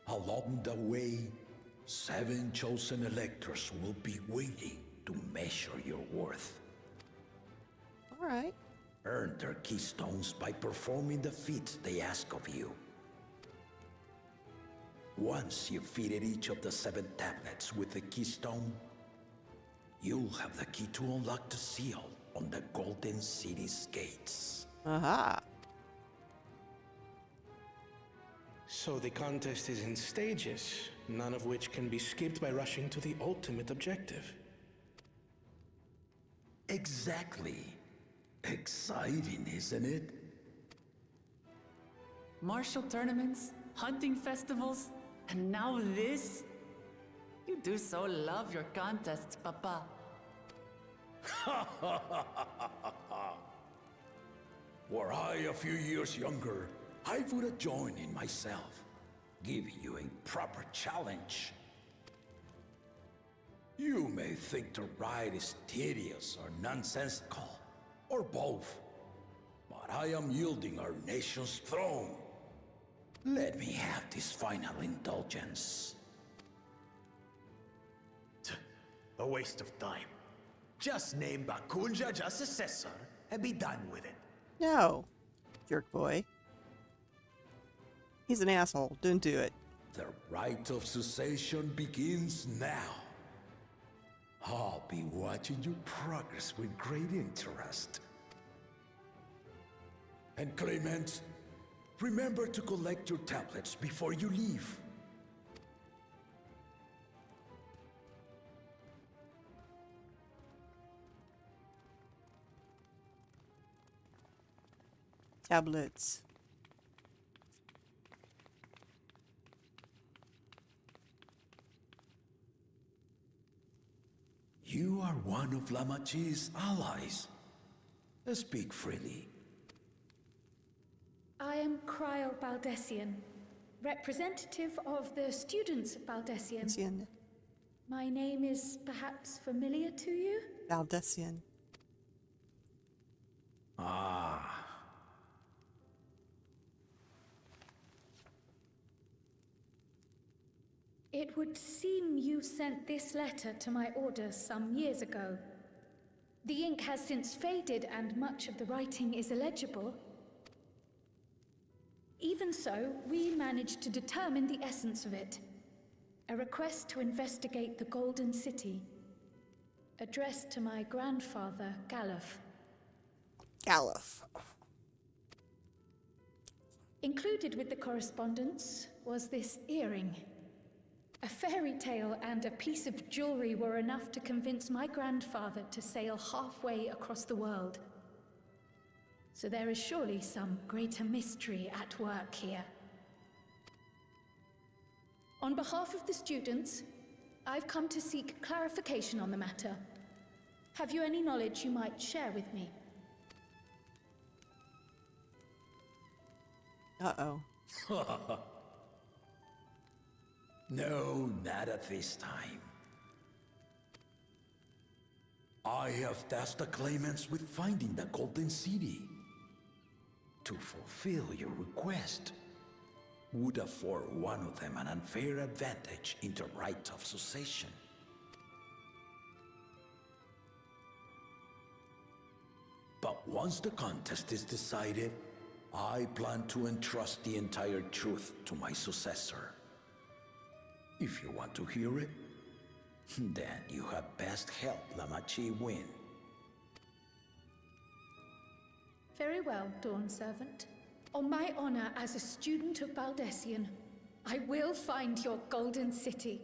Along the way, 7 chosen electors will be waiting to measure your worth. All right. Earn their keystones by performing the feats they ask of you. Once you've fitted each of the 7 tablets with the keystone, you'll have the key to unlock the seal on the Golden City's gates. Aha. So the contest is in stages, none of which can be skipped by rushing to the ultimate objective. Exactly. Exciting, isn't it? Martial tournaments, hunting festivals, and now this? You do so love your contests, Papa. Were I a few years younger, I would have joined in myself, giving you a proper challenge. You may think the ride is tedious or nonsensical, or both, but I am yielding our nation's throne. Let me have this final indulgence. A waste of time. Just name Bakunja just successor and be done with it. No. Jerk boy. He's an asshole. Don't do it. The rite of succession begins now. I'll be watching your progress with great interest. And Clement, remember to collect your tablets before you leave. Tablets. You are one of Lamachi's allies. Speak freely. I am Cryle Baldessian, representative of the students of Baldessian. Baldessian. My name is perhaps familiar to you? Baldessian. Ah. It would seem you sent this letter to my orders some years ago. The ink has since faded and much of the writing is illegible. Even so, we managed to determine the essence of it. A request to investigate the Golden City, addressed to my grandfather, Galuf. Galuf. Included with the correspondence was this earring. A fairy tale and a piece of jewelry were enough to convince my grandfather to sail halfway across the world. So there is surely some greater mystery at work here. On behalf of the students, I've come to seek clarification on the matter. Have you any knowledge you might share with me? Uh-oh. No, not at this time. I have tasked the claimants with finding the Golden City. To fulfill your request would afford one of them an unfair advantage in the right of succession. But once the contest is decided, I plan to entrust the entire truth to my successor. If you want to hear it, then you had best help Lamachi win. Very well, Dawn Servant. On my honor as a student of Baldessian, I will find your golden city.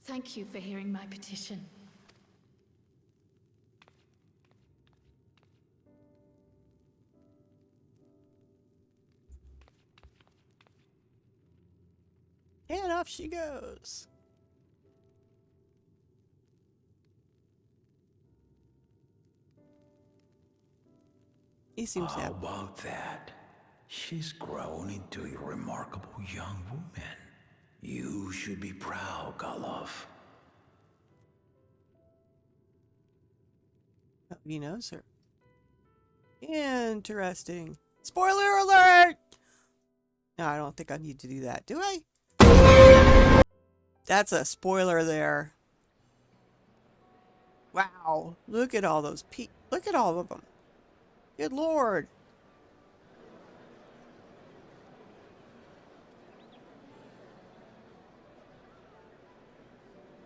Thank you for hearing my petition. And off she goes. He seems How happy. about that? She's grown into a remarkable young woman. You should be proud, Galov. Oh, he knows her. Interesting. Spoiler alert! No, I don't think I need to do that, do I? That's a spoiler there. Wow. Look at all those look at all of them. Good lord.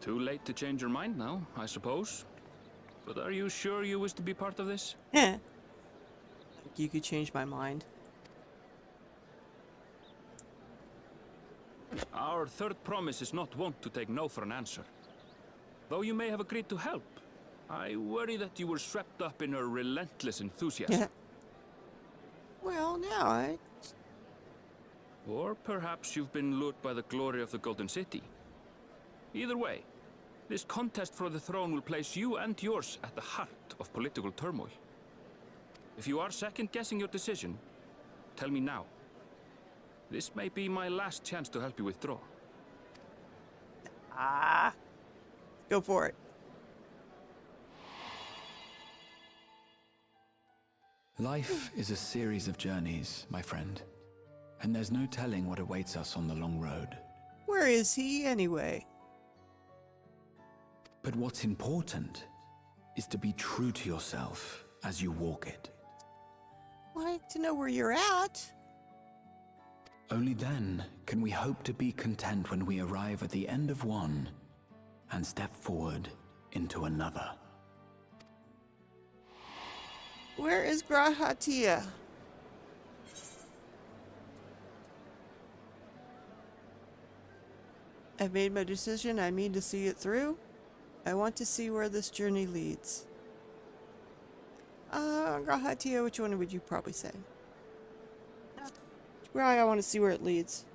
Too late to change your mind now, I suppose. But are you sure you wish to be part of this? Eh. You could change my mind. Our third promise is not wont to take no for an answer. Though you may have agreed to help, I worry that you were swept up in her relentless enthusiasm. Well, now Or perhaps you've been lured by the glory of the Golden City. Either way, this contest for the throne will place you and yours at the heart of political turmoil. If you are second-guessing your decision, tell me now. This may be my last chance to help you withdraw. Go for it. Life is a series of journeys, my friend. And there's no telling what awaits us on the long road. Where is he anyway? But what's important is to be true to yourself as you walk it. I'd like to know where you're at. Only then can we hope to be content when we arrive at the end of one and step forward into another. Where is Grahatia? I've made my decision. I mean to see it through. I want to see where this journey leads. Grahatia, which one would you probably say? Where I want to see where it leads.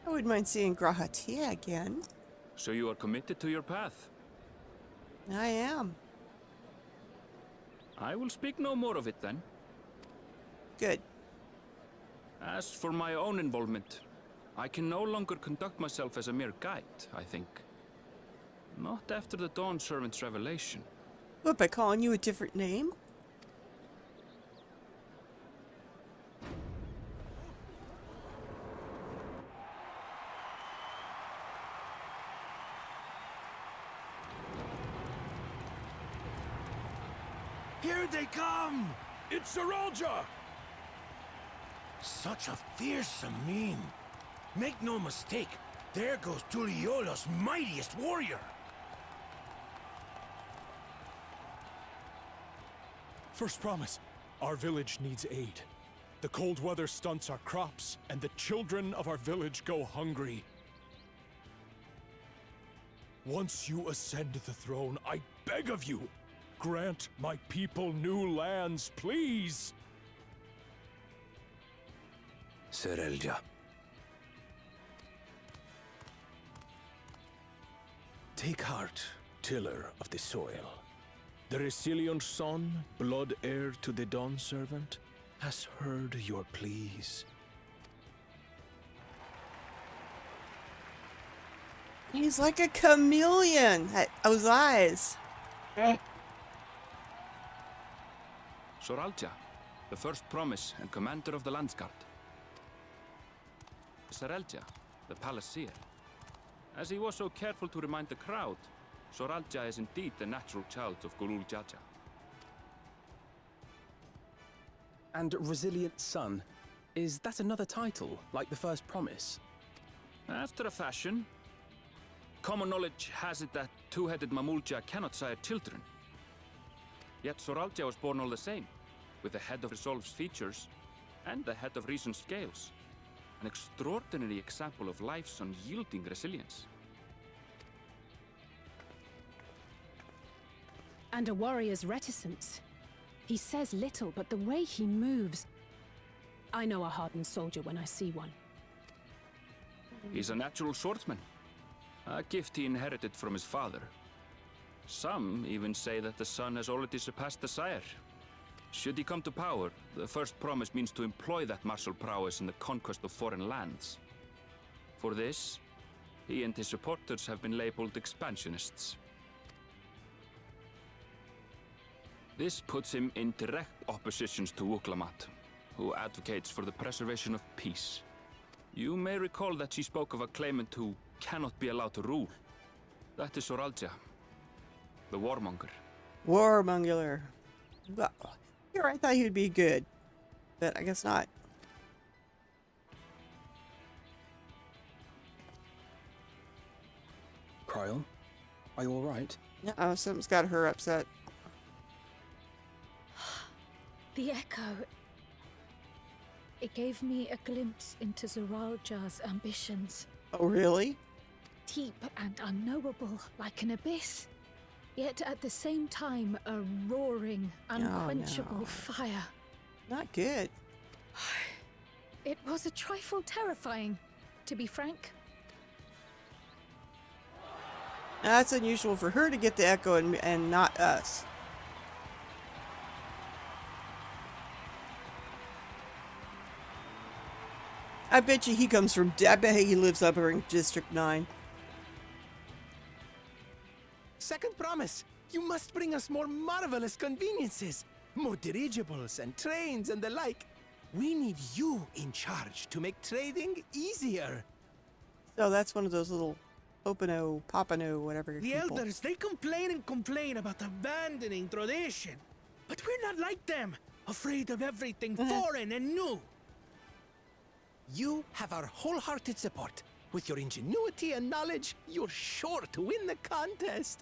I wouldn't mind seeing Grahatia again. So you are committed to your path? I am. I will speak no more of it then. Good. As for my own involvement, I can no longer conduct myself as a mere guide, I think. Not after the Dawn Servant's revelation. What, by calling you a different name? Here they come! It's Saralja! Such a fearsome mien. Make no mistake, there goes Tuliola's mightiest warrior. First promise, our village needs aid. The cold weather stunts our crops, and the children of our village go hungry. Once you ascend the throne, I beg of you, grant my people new lands, please! Serelja. Take heart, tiller of the soil. The resilient son, blood heir to the Dawn Servant, has heard your pleas. He's like a chameleon. Those eyes. Soralja, the first promise and commander of the Landsguard. Sarelja, the palace seer. As he was so careful to remind the crowd, Soralja is indeed the natural child of Gulul Jaja. And Resilient Son. Is that another title, like the first promise? After a fashion. Common knowledge has it that two-headed Mamulja cannot sire children. Yet Soralja was born all the same, with the head of Resolve's features and the head of Reason's scales. An extraordinary example of life's unyielding resilience. And a warrior's reticence. He says little, but the way he moves... I know a hardened soldier when I see one. He's a natural swordsman, a gift he inherited from his father. Some even say that the son has already surpassed the sire. Should he come to power, the first promise means to employ that martial prowess in the conquest of foreign lands. For this, he and his supporters have been labeled expansionists. This puts him in direct opposition to Wuklamat, who advocates for the preservation of peace. You may recall that she spoke of a claimant who cannot be allowed to rule. That is Soralja, the warmonger. Warmonger. Well, here I thought he would be good, but I guess not. Kryl, are you alright? Oh, something's got her upset. The echo. It gave me a glimpse into Zoralja's ambitions. Oh, really? Deep and unknowable, like an abyss. Yet at the same time, a roaring, unquenchable fire. Not good. It was a trifle terrifying, to be frank. Now, that's unusual for her to get the echo and not us. I bet you he comes from... I bet he lives up here in District 9. Second promise. You must bring us more marvelous conveniences. More dirigibles and trains and the like. We need you in charge to make trading easier. So that's one of those little Opano, Papano, whatever. The people. elders, they complain and complain about abandoning tradition. But we're not like them. Afraid of everything foreign and new. You have our wholehearted support. With your ingenuity and knowledge, you're sure to win the contest.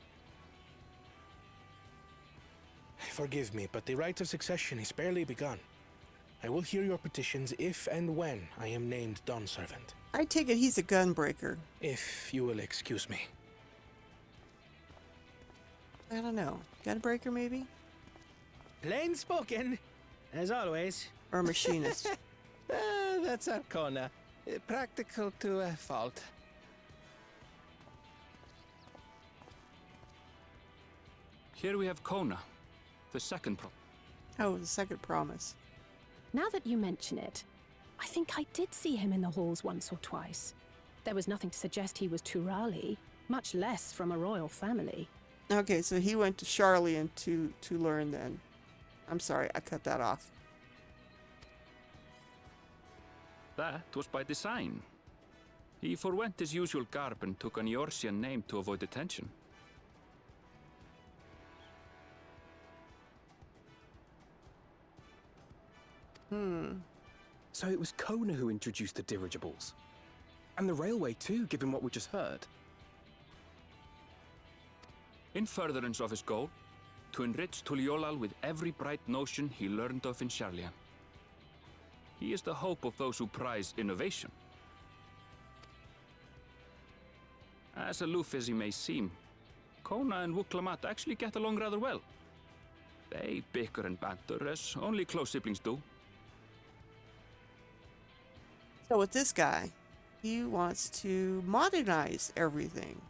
Forgive me, but the right of succession is barely begun. I will hear your petitions if and when I am named Dawn Servant. I take it he's a gunbreaker. If you will excuse me. I don't know. Gunbreaker, maybe? Plain spoken, as always. Or machinist. That's Arcona. Practical to a fault. Here we have Kona, the second promise. Oh, the second promise. Now that you mention it, I think I did see him in the halls once or twice. There was nothing to suggest he was Turali, much less from a royal family. Okay, so he went to Sharlayan to learn then. I'm sorry, I cut that off. That was by design. He forwent his usual garb and took an Eorzean name to avoid attention. So it was Kona who introduced the dirigibles. And the railway too, given what we just heard. In furtherance of his goal, to enrich Tuliolal with every bright notion he learned of in Sharlayan. He is the hope of those who prize innovation. As aloof as he may seem, Kona and Wuklamat actually get along rather well. They bicker and banter as only close siblings do. So with this guy, he wants to modernize everything.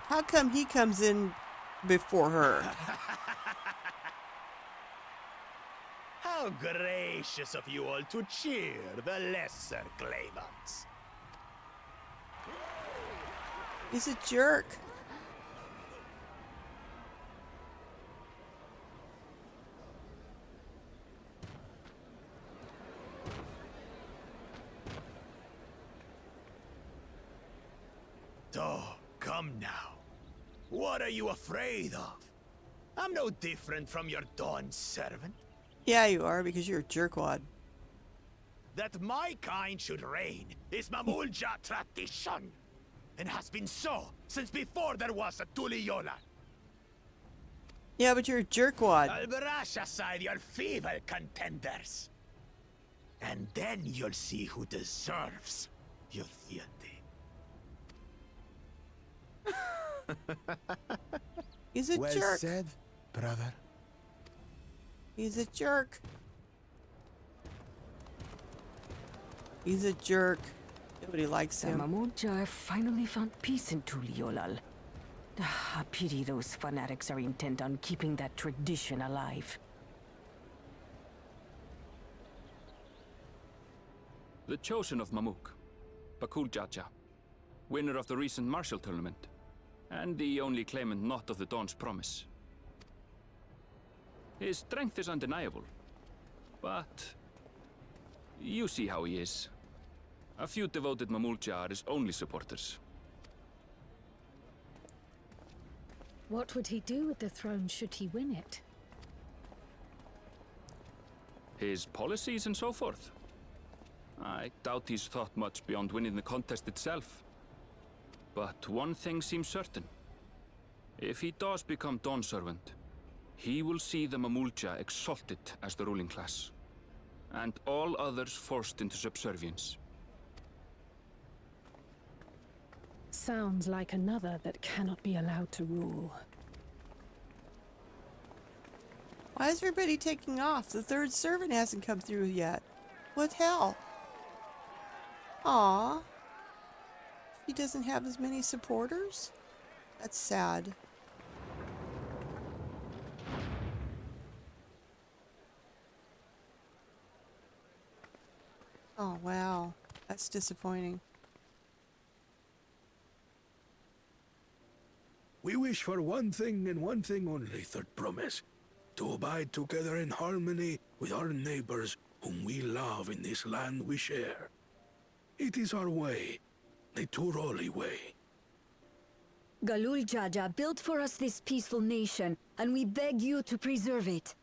How come he comes in before her? How gracious of you all to cheer the lesser claimants. He's a jerk. Oh, come now. What are you afraid of? I'm no different from your Dawn servant. Yeah, you are, because you're a jerkwad. That my kind should reign is Mamulja tradition, and has been so since before there was a Tuliyola. Yeah, but you're a jerkwad. I'll brush aside your feeble contenders. And then you'll see who deserves your fealty. He's a well jerk. said, brother. He's a jerk. He's a jerk. Nobody likes The him. Mamulja finally found peace in Tuliolal. I pity those fanatics are intent on keeping that tradition alive. The chosen of Mamuk, Bakul Jaja, winner of the recent martial tournament, and the only claimant not of the Dawn's promise. His strength is undeniable, but you see how he is. A few devoted Mamulja are his only supporters. What would he do with the throne should he win it? His policies and so forth. I doubt he's thought much beyond winning the contest itself. But one thing seems certain. If he does become Dawn Servant, he will see the Mamulja exalted as the ruling class, and all others forced into subservience. Sounds like another that cannot be allowed to rule. Why is everybody taking off? The third servant hasn't come through yet. What hell? Aw. She doesn't have as many supporters? That's sad. Oh, wow. That's disappointing. We wish for one thing and one thing only, Third Promise. To abide together in harmony with our neighbors whom we love in this land we share. It is our way, the Turoli way. Galul Jaja built for us this peaceful nation, and we beg you to preserve it.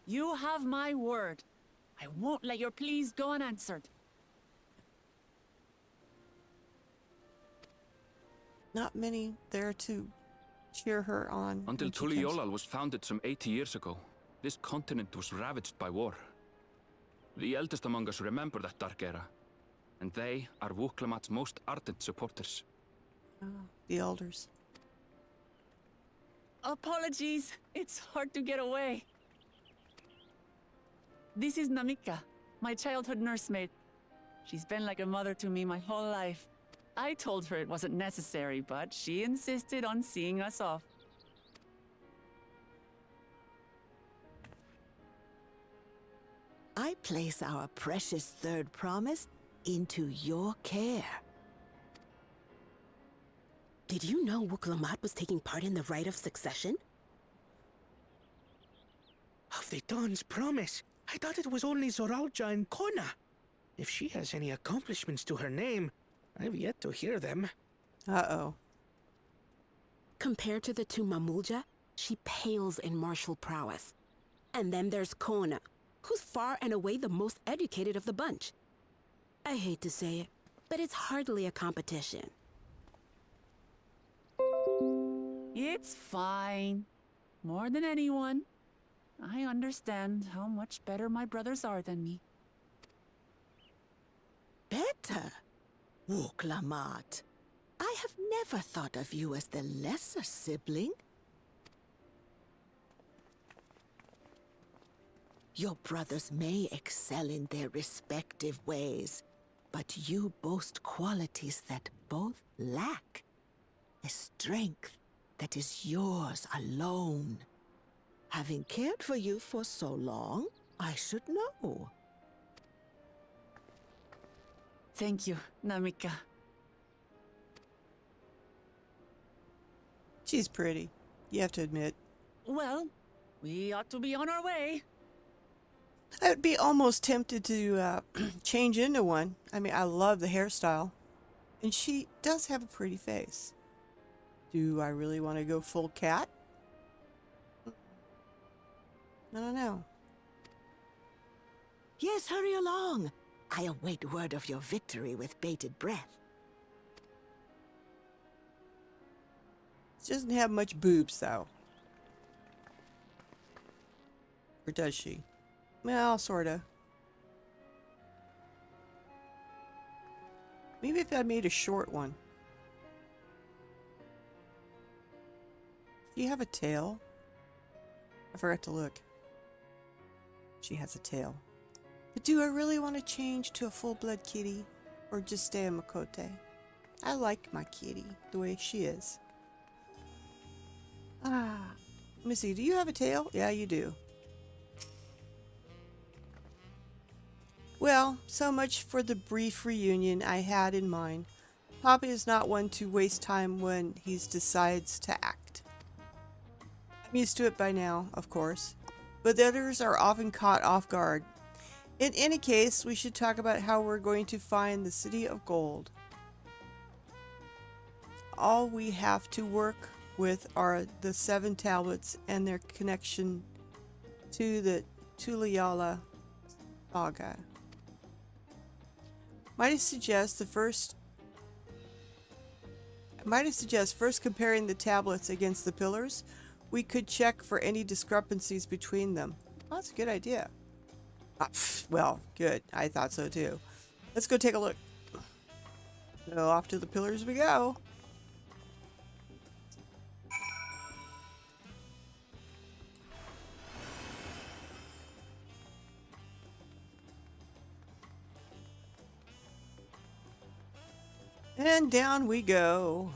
You have my word. I won't let your pleas go unanswered. Not many there to cheer her on. Until when she comes. Tuliyollal was founded some 80 years ago, this continent was ravaged by war. The eldest among us remember that dark era, and they are Wuklamat's most ardent supporters. The elders. Apologies. It's hard to get away. This is Namika, my childhood nursemaid. She's been like a mother to me my whole life. I told her it wasn't necessary, but she insisted on seeing us off. I place our precious third promise into your care. Did you know Wuklamat was taking part in the rite of succession? Of the Dawn's promise, I thought it was only Zoralja and Kona. If she has any accomplishments to her name, I've yet to hear them. Uh-oh. Compared to the two Mamulja, she pales in martial prowess. And then there's Kona, who's far and away the most educated of the bunch. I hate to say it, but it's hardly a competition. It's fine. More than anyone. I understand how much better my brothers are than me. Better? Wuklamat, I have never thought of you as the lesser sibling. Your brothers may excel in their respective ways, but you boast qualities that both lack. A strength that is yours alone. Having cared for you for so long, I should know. Thank you, Namika. She's pretty. You have to admit. Well, we ought to be on our way. I would be almost tempted to change into one. I mean, I love the hairstyle. And she does have a pretty face. Do I really want to go full cat? I don't know. Yes, hurry along. I await word of your victory with bated breath. She doesn't have much boobs, though. Or does she? Well, sorta. Maybe if I made a short one. Do you have a tail? I forgot to look. She has a tail. But do I really want to change to a full-blood kitty? Or just stay a Makote? I like my kitty the way she is. Let me see. Do you have a tail? Yeah, you do. Well, so much for the brief reunion I had in mind. Papa is not one to waste time when he decides to act. I'm used to it by now, of course, but the others are often caught off guard. In any case, we should talk about how we're going to find the City of Gold. All we have to work with are the 7 tablets and their connection to the Tuliyollal saga. Might I suggest first comparing the tablets against the pillars? We could check for any discrepancies between them. Oh, that's a good idea. Well, good. I thought so too. Let's go take a look. So off to the pillars we go. And down we go.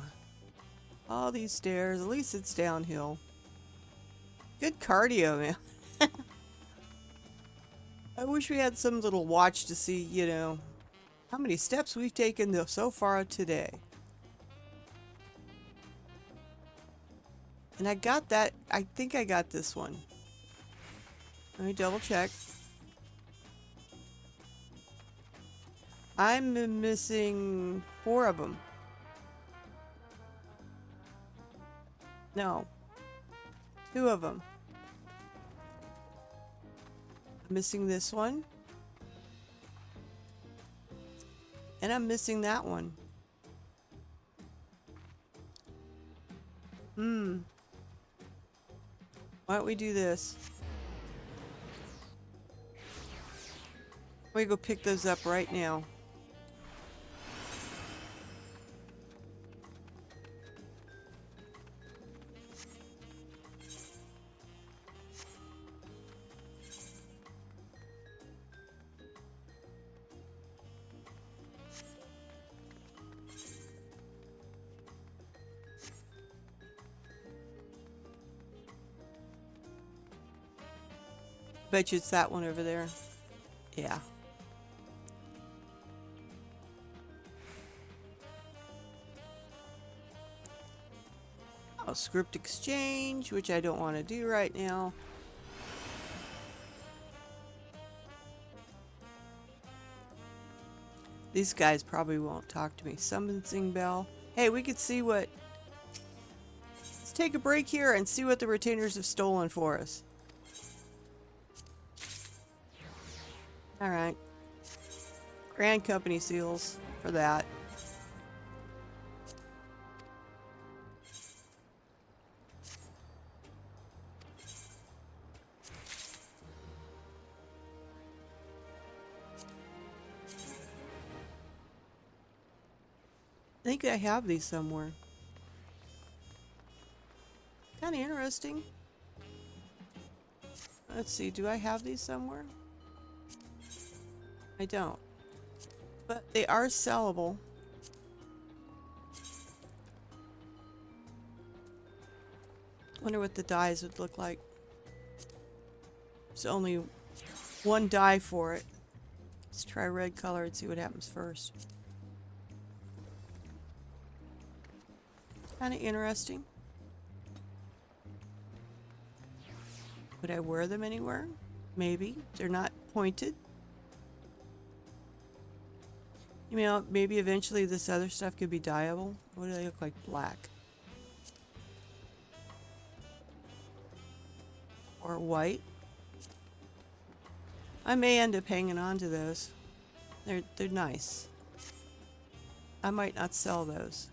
All these stairs. At least it's downhill. Good cardio, man. I wish we had some little watch to see, you know, how many steps we've taken so far today. And I got that. I think I got this one. Let me double check. I'm missing 4 of them. No. 2 of them. I'm missing this one. And I'm missing that one. Why don't we do this? We go pick those up right now. Bet you it's that one over there. Yeah. Oh, script exchange, which I don't want to do right now. These guys probably won't talk to me. Summoning bell. Hey, we could see what... Let's take a break here and see what the retainers have stolen for us. Alright. Grand Company seals for that. I think I have these somewhere. Kind of interesting. Let's see, do I have these somewhere? I don't. But they are sellable. Wonder what the dyes would look like. There's only 1 dye for it. Let's try red color and see what happens first. Kind of interesting. Would I wear them anywhere? Maybe. They're not pointed. You know, maybe eventually this other stuff could be dyeable. What do they look like? Black. Or white. I may end up hanging on to those. They're nice. I might not sell those.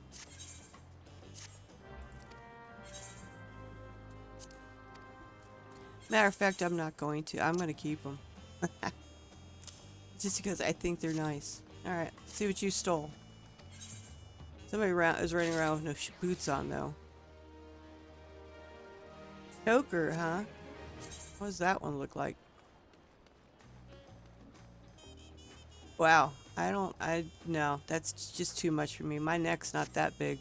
Matter of fact, I'm not going to. I'm going to keep them. Just because I think they're nice. Alright, see what you stole. Somebody is running around with no boots on, though. Choker, huh? What does that one look like? Wow. No, that's just too much for me. My neck's not that big.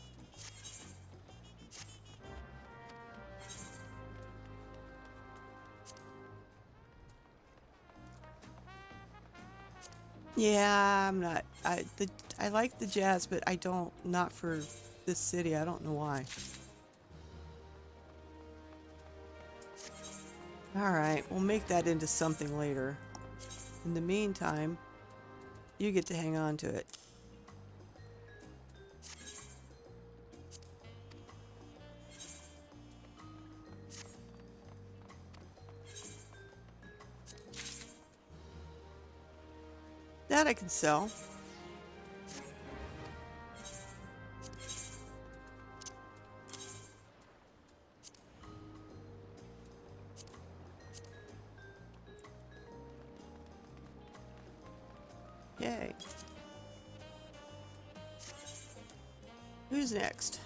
Yeah, I'm not. I like the jazz, but I don't. Not for this city. I don't know why. All right, we'll make that into something later. In the meantime, you get to hang on to it. That I can sell. Yay. Who's next?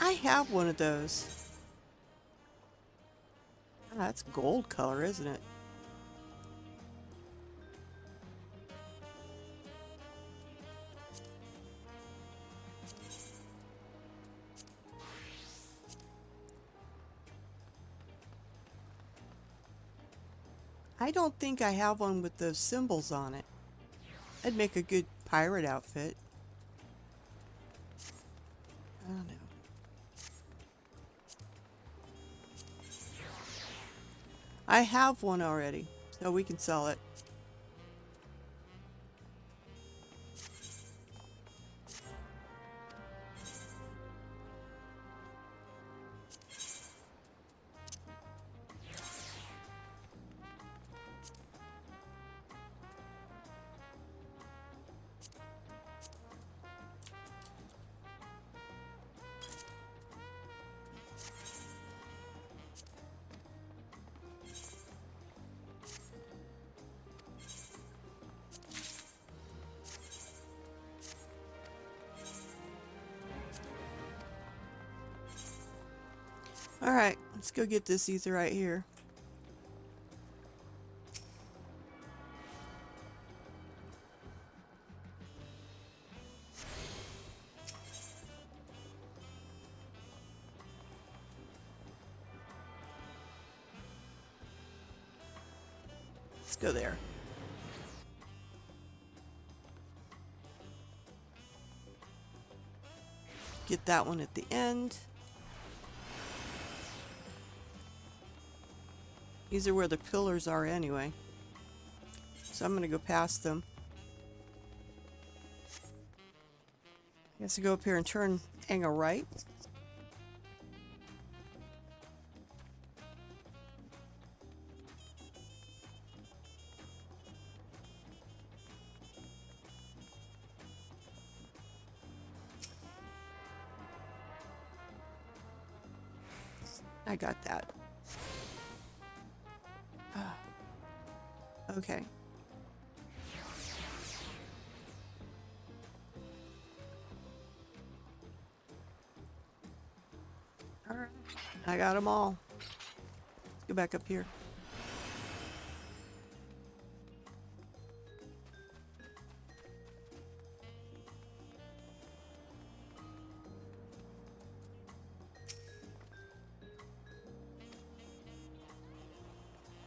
I have one of those. Ah, that's gold color, isn't it? I don't think I have one with those symbols on it. That'd make a good pirate outfit. I don't know. I have one already, so we can sell it. Alright, let's go get this ether right here. Let's go there. Get that one at the end. These are where the pillars are anyway. So I'm going to go past them. I guess I go up here and turn angle right. I got that. Okay. All right. I got them all. Let's go back up here.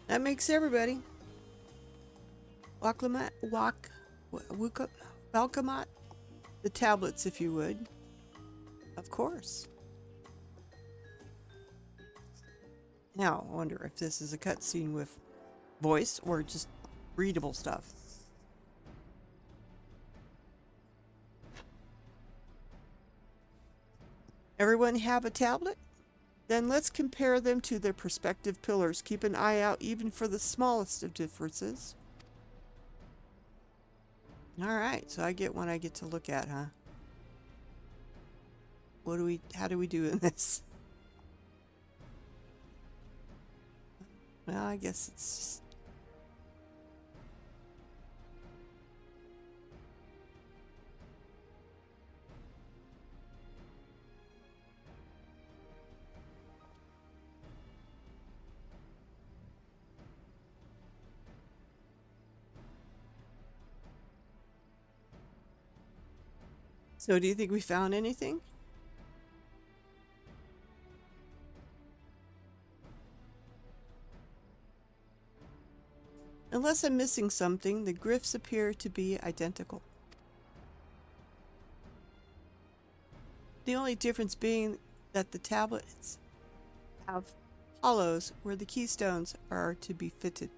That makes everybody. Welcome the tablets, if you would. Of course. Now, I wonder if this is a cutscene with voice or just readable stuff. Everyone have a tablet? Then let's compare them to their respective pillars. Keep an eye out even for the smallest of differences. Alright, so I get one I get to look at, huh? How do we do in this? Well, I guess it's just... So do you think we found anything? Unless I'm missing something, the glyphs appear to be identical. The only difference being that the tablets have hollows where the keystones are to be fitted.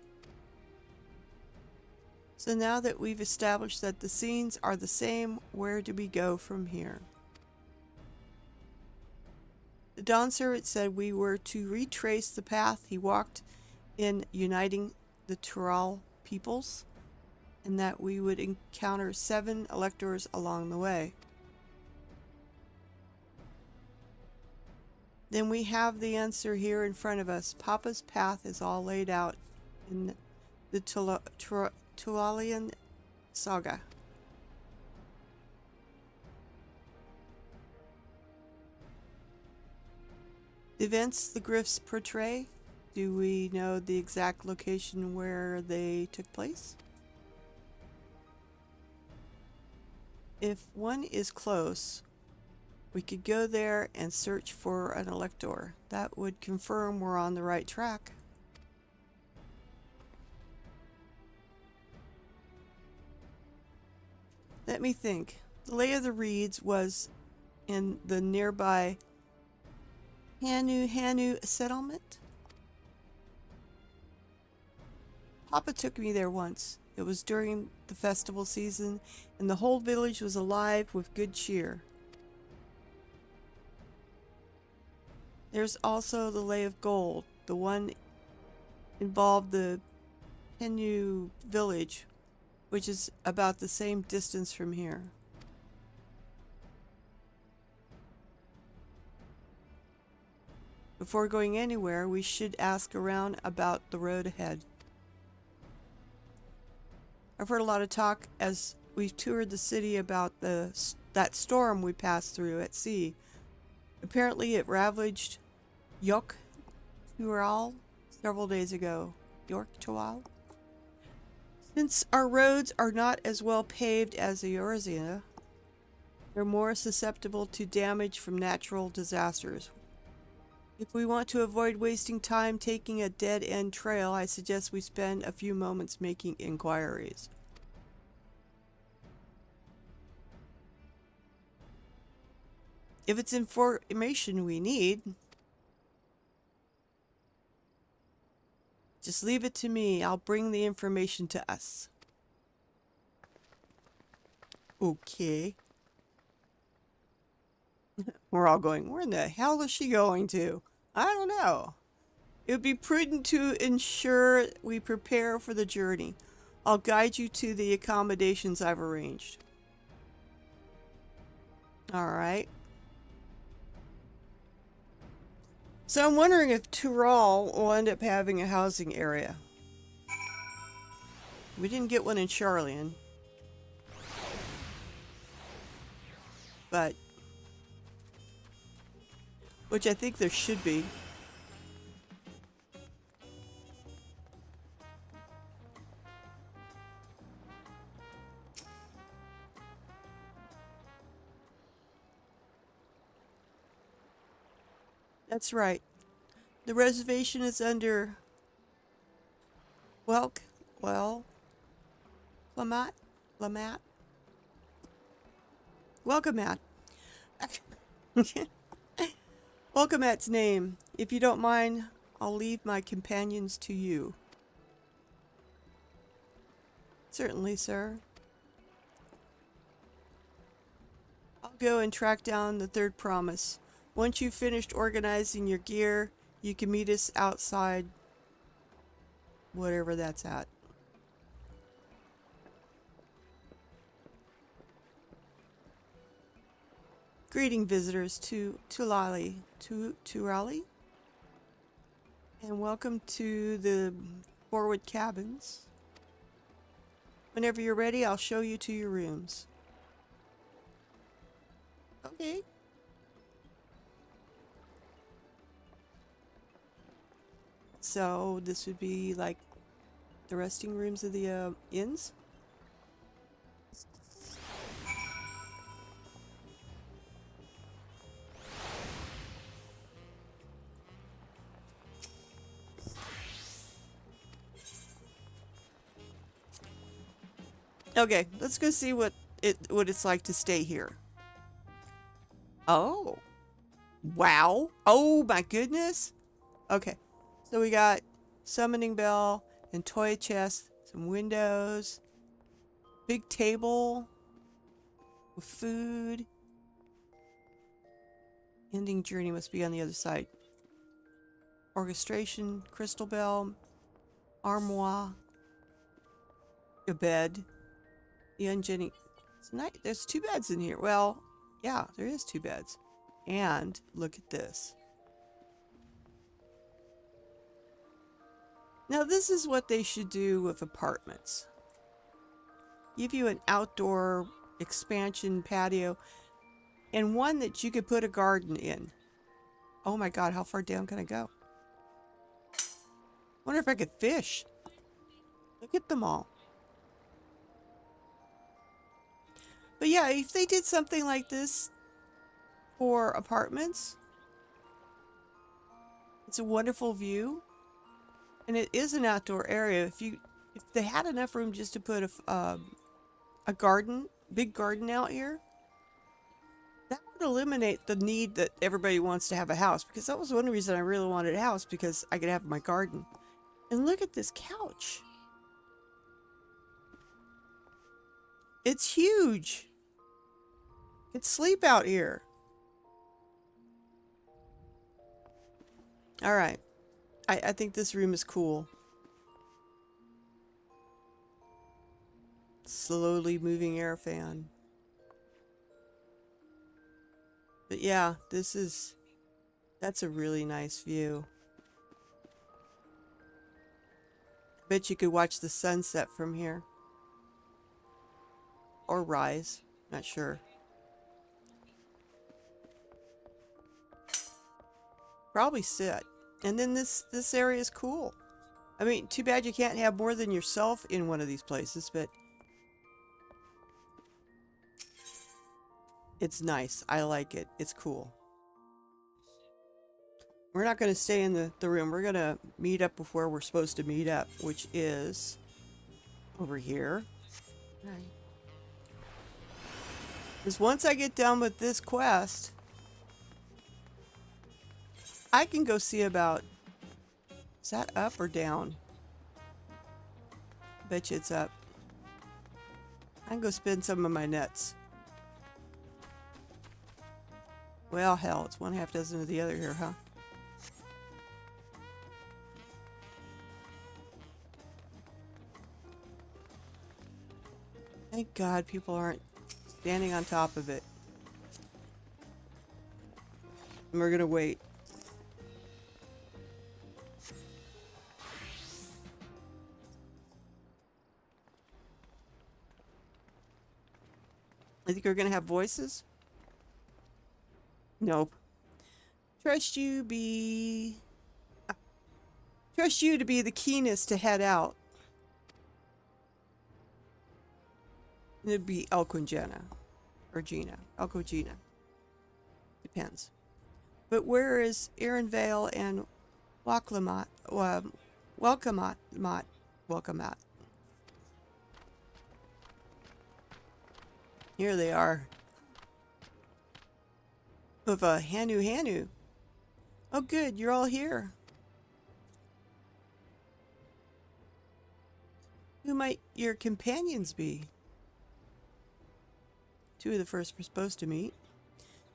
So now that we've established that the scenes are the same, where do we go from here? The Dawn Servant said we were to retrace the path he walked in uniting the Tural peoples, and that we would encounter 7 electors along the way. Then we have the answer here in front of us. Papa's path is all laid out in the Tualian saga. The events the glyphs portray, do we know the exact location where they took place? If one is close, we could go there and search for an elector. That would confirm we're on the right track. Let me think. The Lay of the Reeds was in the nearby Hanu settlement. Papa took me there once. It was during the festival season, and the whole village was alive with good cheer. There's also the Lay of Gold. The one involved the Hanu village, which is about the same distance from here. Before going anywhere, we should ask around about the road ahead. I've heard a lot of talk as we've toured the city about that storm we passed through at sea. Apparently it ravaged Yok Tural several days ago. York Tural? Since our roads are not as well paved as the Eorzea, they're more susceptible to damage from natural disasters. If we want to avoid wasting time taking a dead-end trail, I suggest we spend a few moments making inquiries. If it's information we need, just leave it to me. I'll bring the information to us. Okay. We're all going, where in the hell is she going to? I don't know. It would be prudent to ensure we prepare for the journey. I'll guide you to the accommodations I've arranged. Alright. So I'm wondering if Tural will end up having a housing area. We didn't get one in Charlian. But which I think there should be. That's right. The reservation is under Lamat? Welcome, Matt. Welcome, Matt's name. If you don't mind, I'll leave my companions to you. Certainly, sir. I'll go and track down the third promise. Once you've finished organizing your gear, you can meet us outside, whatever that's at. Greeting visitors to Turali, and welcome to the Forward Cabins. Whenever you're ready, I'll show you to your rooms. Okay. So this would be like the resting rooms of the inns. Okay, let's go see what it's like to stay here. Oh. Wow. Oh my goodness. Okay. So we got summoning bell and toy chest, some windows, big table with food. Ending journey must be on the other side. Orchestration, crystal bell, armoire, a bed. The ungenny. There's 2 beds in here. Well, yeah, there is 2 beds. And look at this. Now this is what they should do with apartments. Give you an outdoor expansion patio and one that you could put a garden in. Oh my god, how far down can I go? Wonder if I could fish. Look at them all. But yeah, if they did something like this for apartments, it's a wonderful view, and it is an outdoor area. If they had enough room just to put a garden, big garden out here, that would eliminate the need that everybody wants to have a house. Because that was one reason I really wanted a house, because I could have my garden. And look at this couch. It's huge. You could sleep out here. All right. I think this room is cool. Slowly moving air fan. But yeah, that's a really nice view. Bet you could watch the sunset from here. Or rise. Not sure. Probably sit. And then this area is cool. I mean, too bad you can't have more than yourself in one of these places, but it's nice. I like it. It's cool. We're not going to stay in the room. We're going to meet up with where we're supposed to meet up, which is over here. Right. Because once I get done with this quest, I can go see about... Is that up or down? Bet you it's up. I can go spin some of my nets. Well, hell, it's 1/2 dozen of the other here, huh? Thank God people aren't standing on top of it. And we're gonna wait. I think we're gonna have voices. Nope. Trust you to be the keenest to head out. It'd be Elkongena or Gina. Elkogena. Depends. But where is Ironvale and Welcomat? Welcomat. Here they are. With a Hanu. Oh good, you're all here. Who might your companions be? Two of the first we're supposed to meet.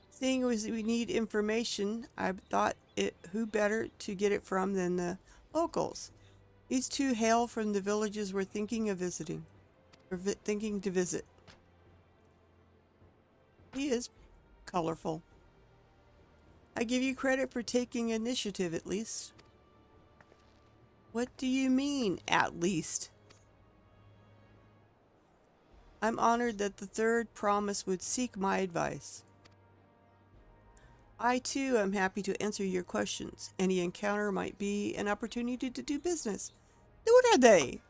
Seeing as we need information, I thought it who better to get it from than the locals. These two hail from the villages we're thinking of visiting, or thinking to visit. He is colorful. I give you credit for taking initiative, at least. What do you mean, at least? I'm honored that the third promise would seek my advice. I, too, am happy to answer your questions. Any encounter might be an opportunity to do business. What are they?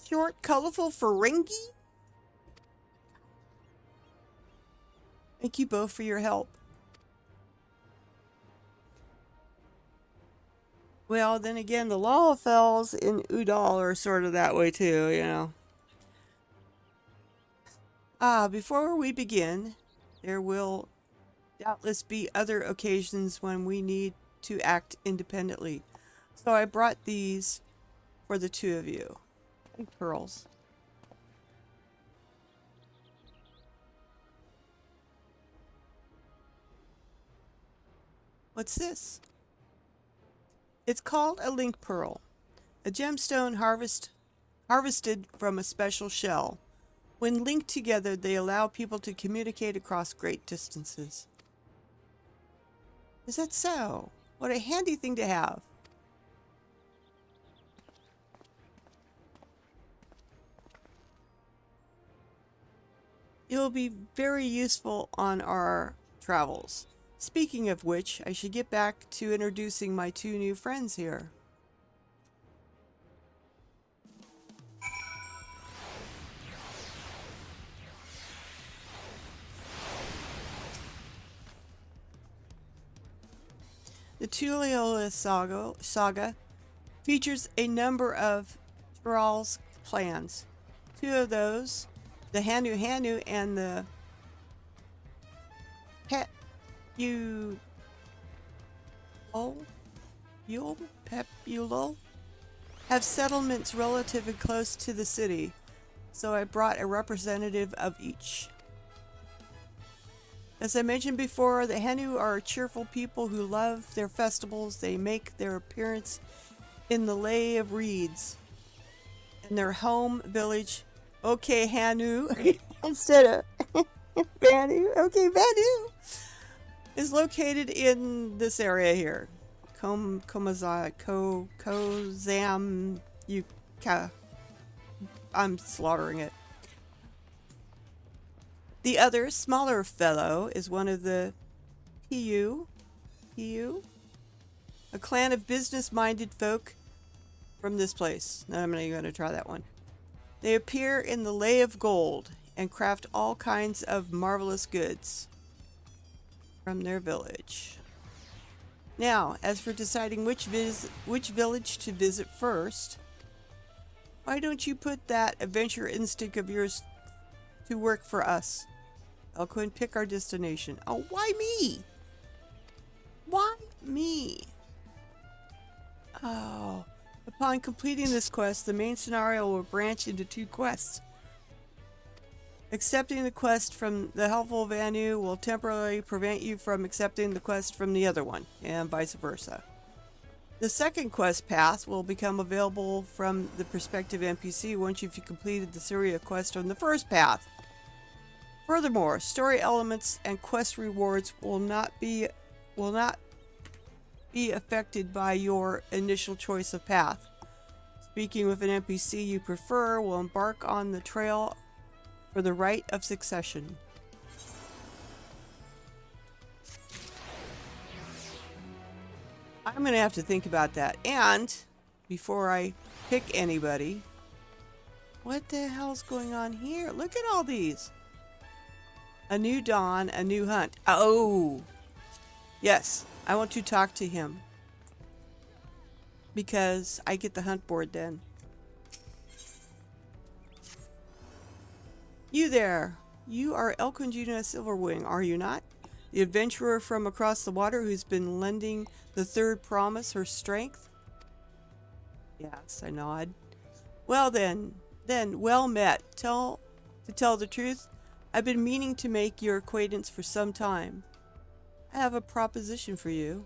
Short, colorful Ferengi? Thank you both for your help. Well, then again, the Lalafels in Udal are sort of that way too, you know. Before we begin, there will doubtless be other occasions when we need to act independently. So I brought these for the two of you. And pearls. What's this? It's called a link pearl, a gemstone harvested from a special shell. When linked together, they allow people to communicate across great distances. Is that so? What a handy thing to have. It will be very useful on our travels. Speaking of which, I should get back to introducing my two new friends here. The Tuliyola saga features a number of Thrall's clans. Two of those, the Hanu Hanu and the Pepulol, have settlements relatively close to the city, so I brought a representative of each. As I mentioned before, the Hanu are cheerful people who love their festivals. They make their appearance in the Lay of Reeds in their home village. Okay, Hanu, instead of Vanu. Okay, Vanu is located in this area here. Kozam Yuka. I'm slaughtering it. The other, smaller fellow, is one of the Piyu, a clan of business-minded folk from this place. No, I'm not even going to try that one. They appear in the Lay of Gold and craft all kinds of marvelous goods from their village. Now, as for deciding which village to visit first, why don't you put that adventure instinct of yours to work for us? I'll go and pick our destination. Oh, why me? Why me? Oh, upon completing this quest, the main scenario will branch into two quests. Accepting the quest from the helpful Vanu will temporarily prevent you from accepting the quest from the other one, and vice versa. The second quest path will become available from the prospective NPC once you've completed the Syria quest on the first path. Furthermore, story elements and quest rewards will not be affected by your initial choice of path. Speaking with an NPC you prefer will embark on the trail for the rite of succession. I'm going to have to think about that. And before I pick anybody, what the hell's going on here? Look at all these. A new dawn, a new hunt. Oh, yes, I want to talk to him because I get the hunt board then. You there. You are Elkungina Silverwing, are you not? The adventurer from across the water who's been lending the third promise her strength? Yes, I nod. Well then, well met. To tell the truth, I've been meaning to make your acquaintance for some time. I have a proposition for you.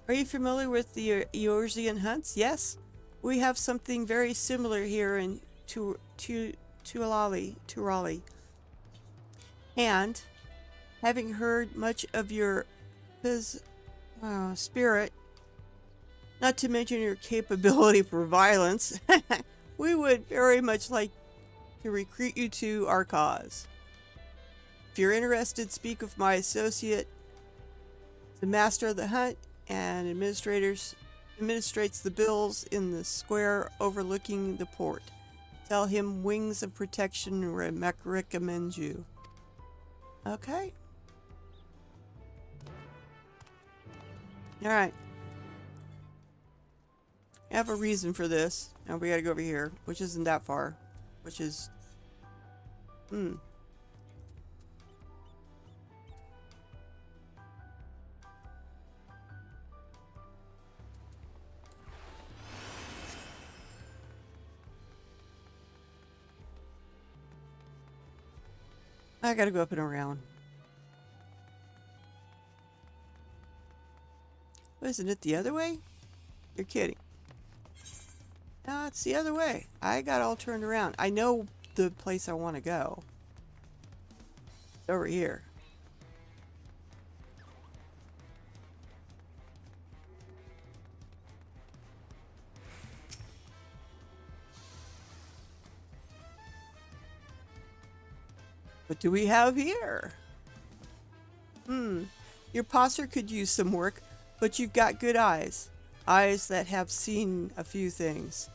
Are you familiar with the Eorzean hunts? Yes. We have something very similar here in Turali. And, having heard much of your spirit, not to mention your capability for violence, we would very much like to recruit you to our cause. If you're interested, speak with my associate, the master of the hunt, and administrates the bills in the square overlooking the port. Tell him Wings of Protection recommends you. Okay. Alright. I have a reason for this. Now we gotta go over here, which isn't that far. Which is... I gotta go up and around. Isn't it the other way? You're kidding. No, it's the other way. I got all turned around. I know the place I want to go. It's over here. What do we have here? Your posture could use some work, but you've got good eyes. Eyes that have seen a few things.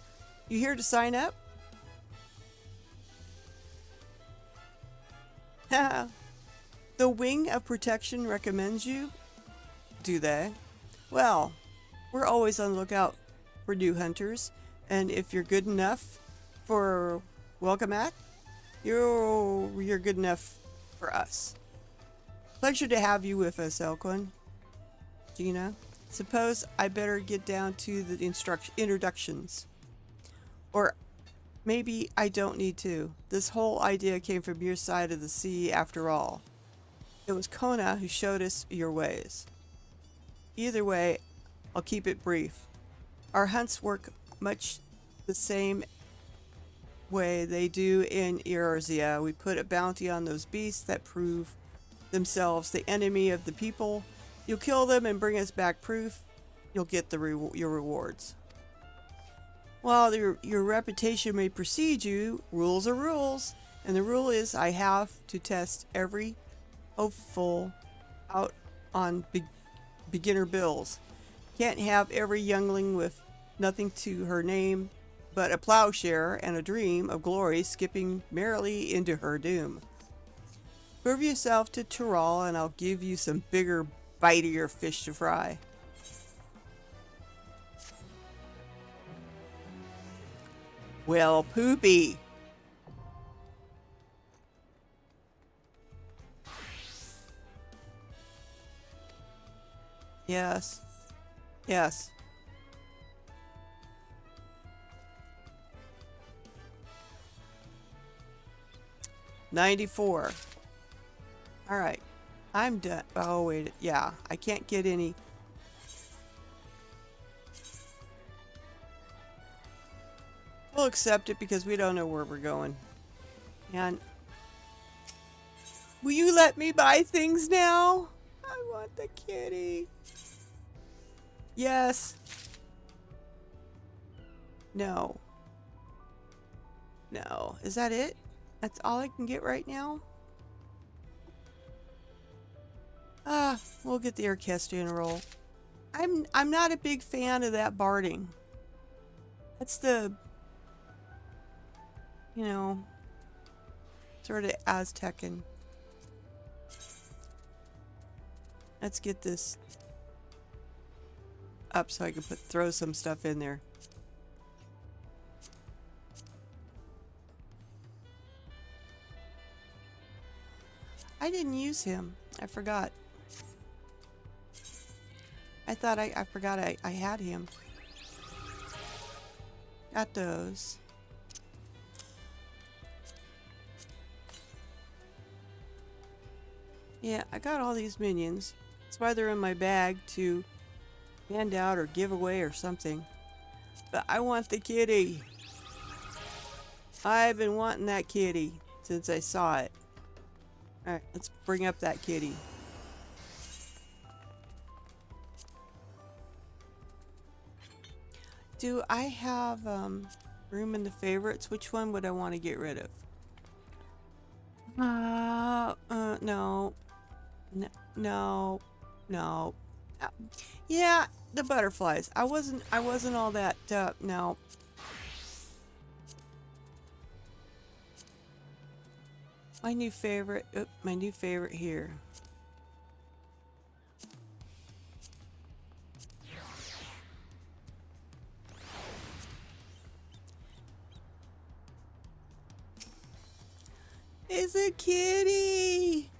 You here to sign up? The Wing of Protection recommends you? Do they? Well, we're always on the lookout for new hunters, and if you're good enough for welcome act, you're good enough for us. Pleasure to have you with us, Elquin. Gina, suppose I better get down to the introductions. Or maybe I don't need to. This whole idea came from your side of the sea after all. It was Kona who showed us your ways. Either way, I'll keep it brief. Our hunts work much the same way they do in Eorzea. We put a bounty on those beasts that prove themselves the enemy of the people. You'll kill them and bring us back proof. You'll get your rewards. While your reputation may precede you, rules are rules. And the rule is I have to test every hopeful out on beginner bills. Can't have every youngling with nothing to her name but a plowshare and a dream of glory skipping merrily into her doom. Prove yourself to Tural and I'll give you some bigger, bitier fish to fry. Well, poopy. Yes. Yes. $94. All right. I'm done. Oh, wait. Yeah. I can't get any. We'll accept it because we don't know where we're going. And will you let me buy things now? I want the kitty. Yes. No. No. Is that it? That's all I can get right now? We'll get the orchestrion roll. I'm not a big fan of that barding. That's the, you know, sort of Aztecan. Let's get this up so I can throw some stuff in there. I didn't use him. I forgot. I thought I forgot I had him. Got those. Yeah, I got all these minions. That's why they're in my bag to hand out or give away or something. But I want the kitty. I've been wanting that kitty since I saw it. Alright, let's bring up that kitty. Do I have room in the favorites? Which one would I want to get rid of? No. No. Yeah, the butterflies. I wasn't all that, no. My new favorite here. It's a kitty!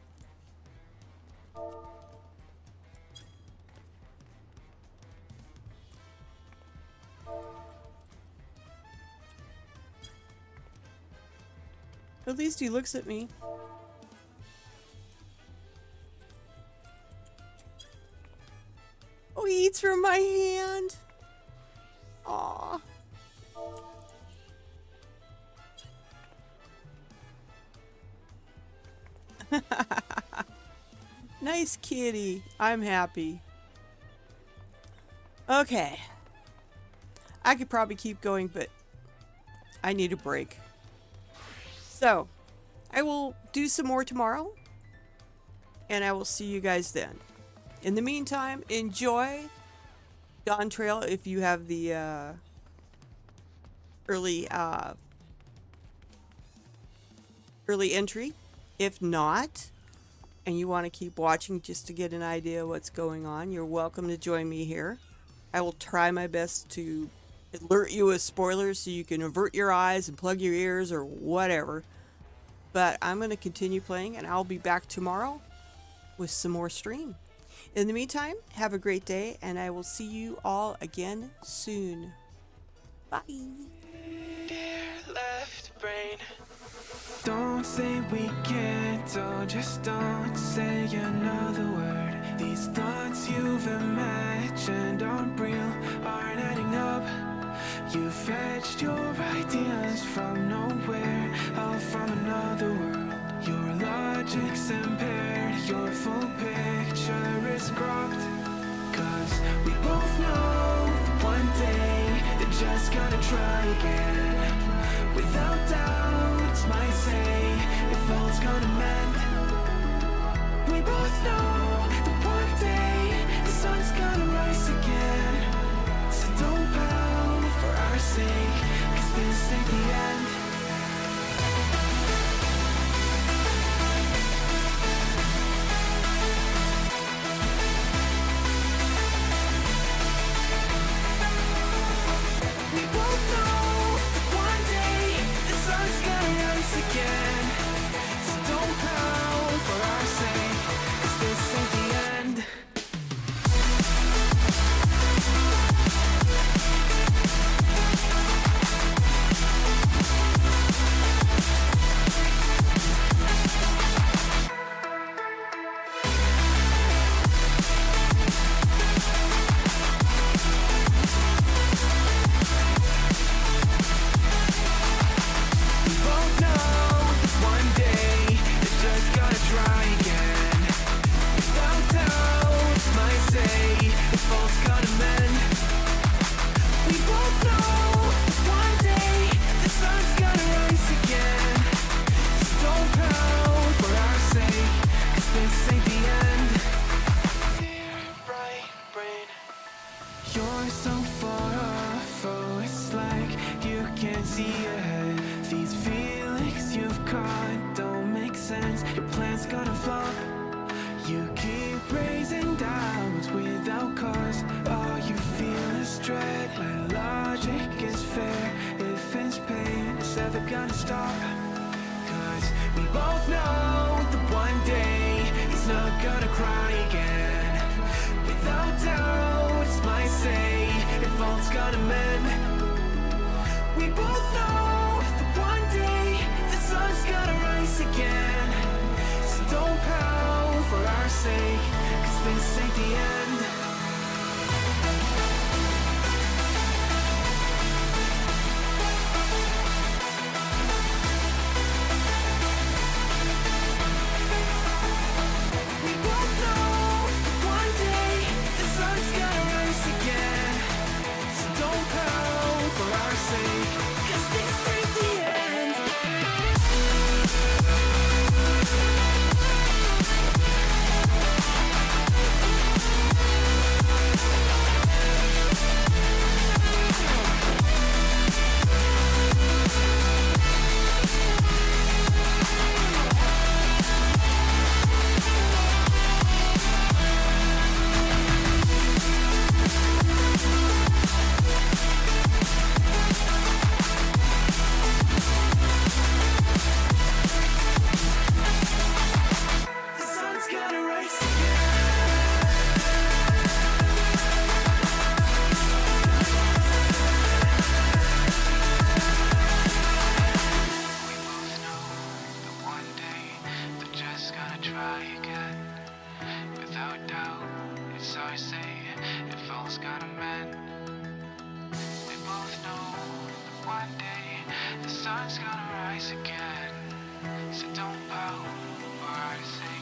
At least he looks at me. Oh, he eats from my hand. Aw. Nice kitty. I'm happy. Okay. I could probably keep going, but I need a break. So, I will do some more tomorrow, and I will see you guys then. In the meantime, enjoy Dawntrail if you have the early entry. If not, and you want to keep watching just to get an idea of what's going on, you're welcome to join me here. I will try my best to alert you with spoilers so you can avert your eyes and plug your ears or whatever. But I'm going to continue playing, and I'll be back tomorrow with some more stream. In the meantime, have a great day, and I will see you all again soon. Bye. Dear left brain, don't say we can't, oh, just don't say another word. These thoughts you've imagined aren't real, aren't adding up. You fetched your ideas from nowhere, all from another world. Your logic's impaired, your full picture is cropped. Cause we both know that one day they're just gonna try again. Without doubt, it's my say, if all's gonna mend. We both know that one day the sun's gonna rise again. So don't pout for our sake, cause this ain't the end. We both know that one day the sun's gonna rise again. So don't pout for our sake, cause this ain't the end. You're so far off, oh, it's like you can't see ahead. These feelings you've caught don't make sense, your plan's gonna flop. You keep raising doubts without cause, all you feel is dread. My logic is fair, if it's pain, it's ever gonna stop. Cause we both know that one day he's not gonna cry again. Without doubt, it's my say, if all's gonna mend. both know that one day the sun's gonna rise again. So don't pout for our sake, 'cause this ain't the end. We both know that one day the sun's gonna rise again. So don't pout for our sake, 'cause this ain't the end. The sun's gonna rise one day, they're just gonna try again. Without doubt, it's our say, if all's gonna mend. We both know that one day, the sun's gonna rise again. So don't pout for our sake.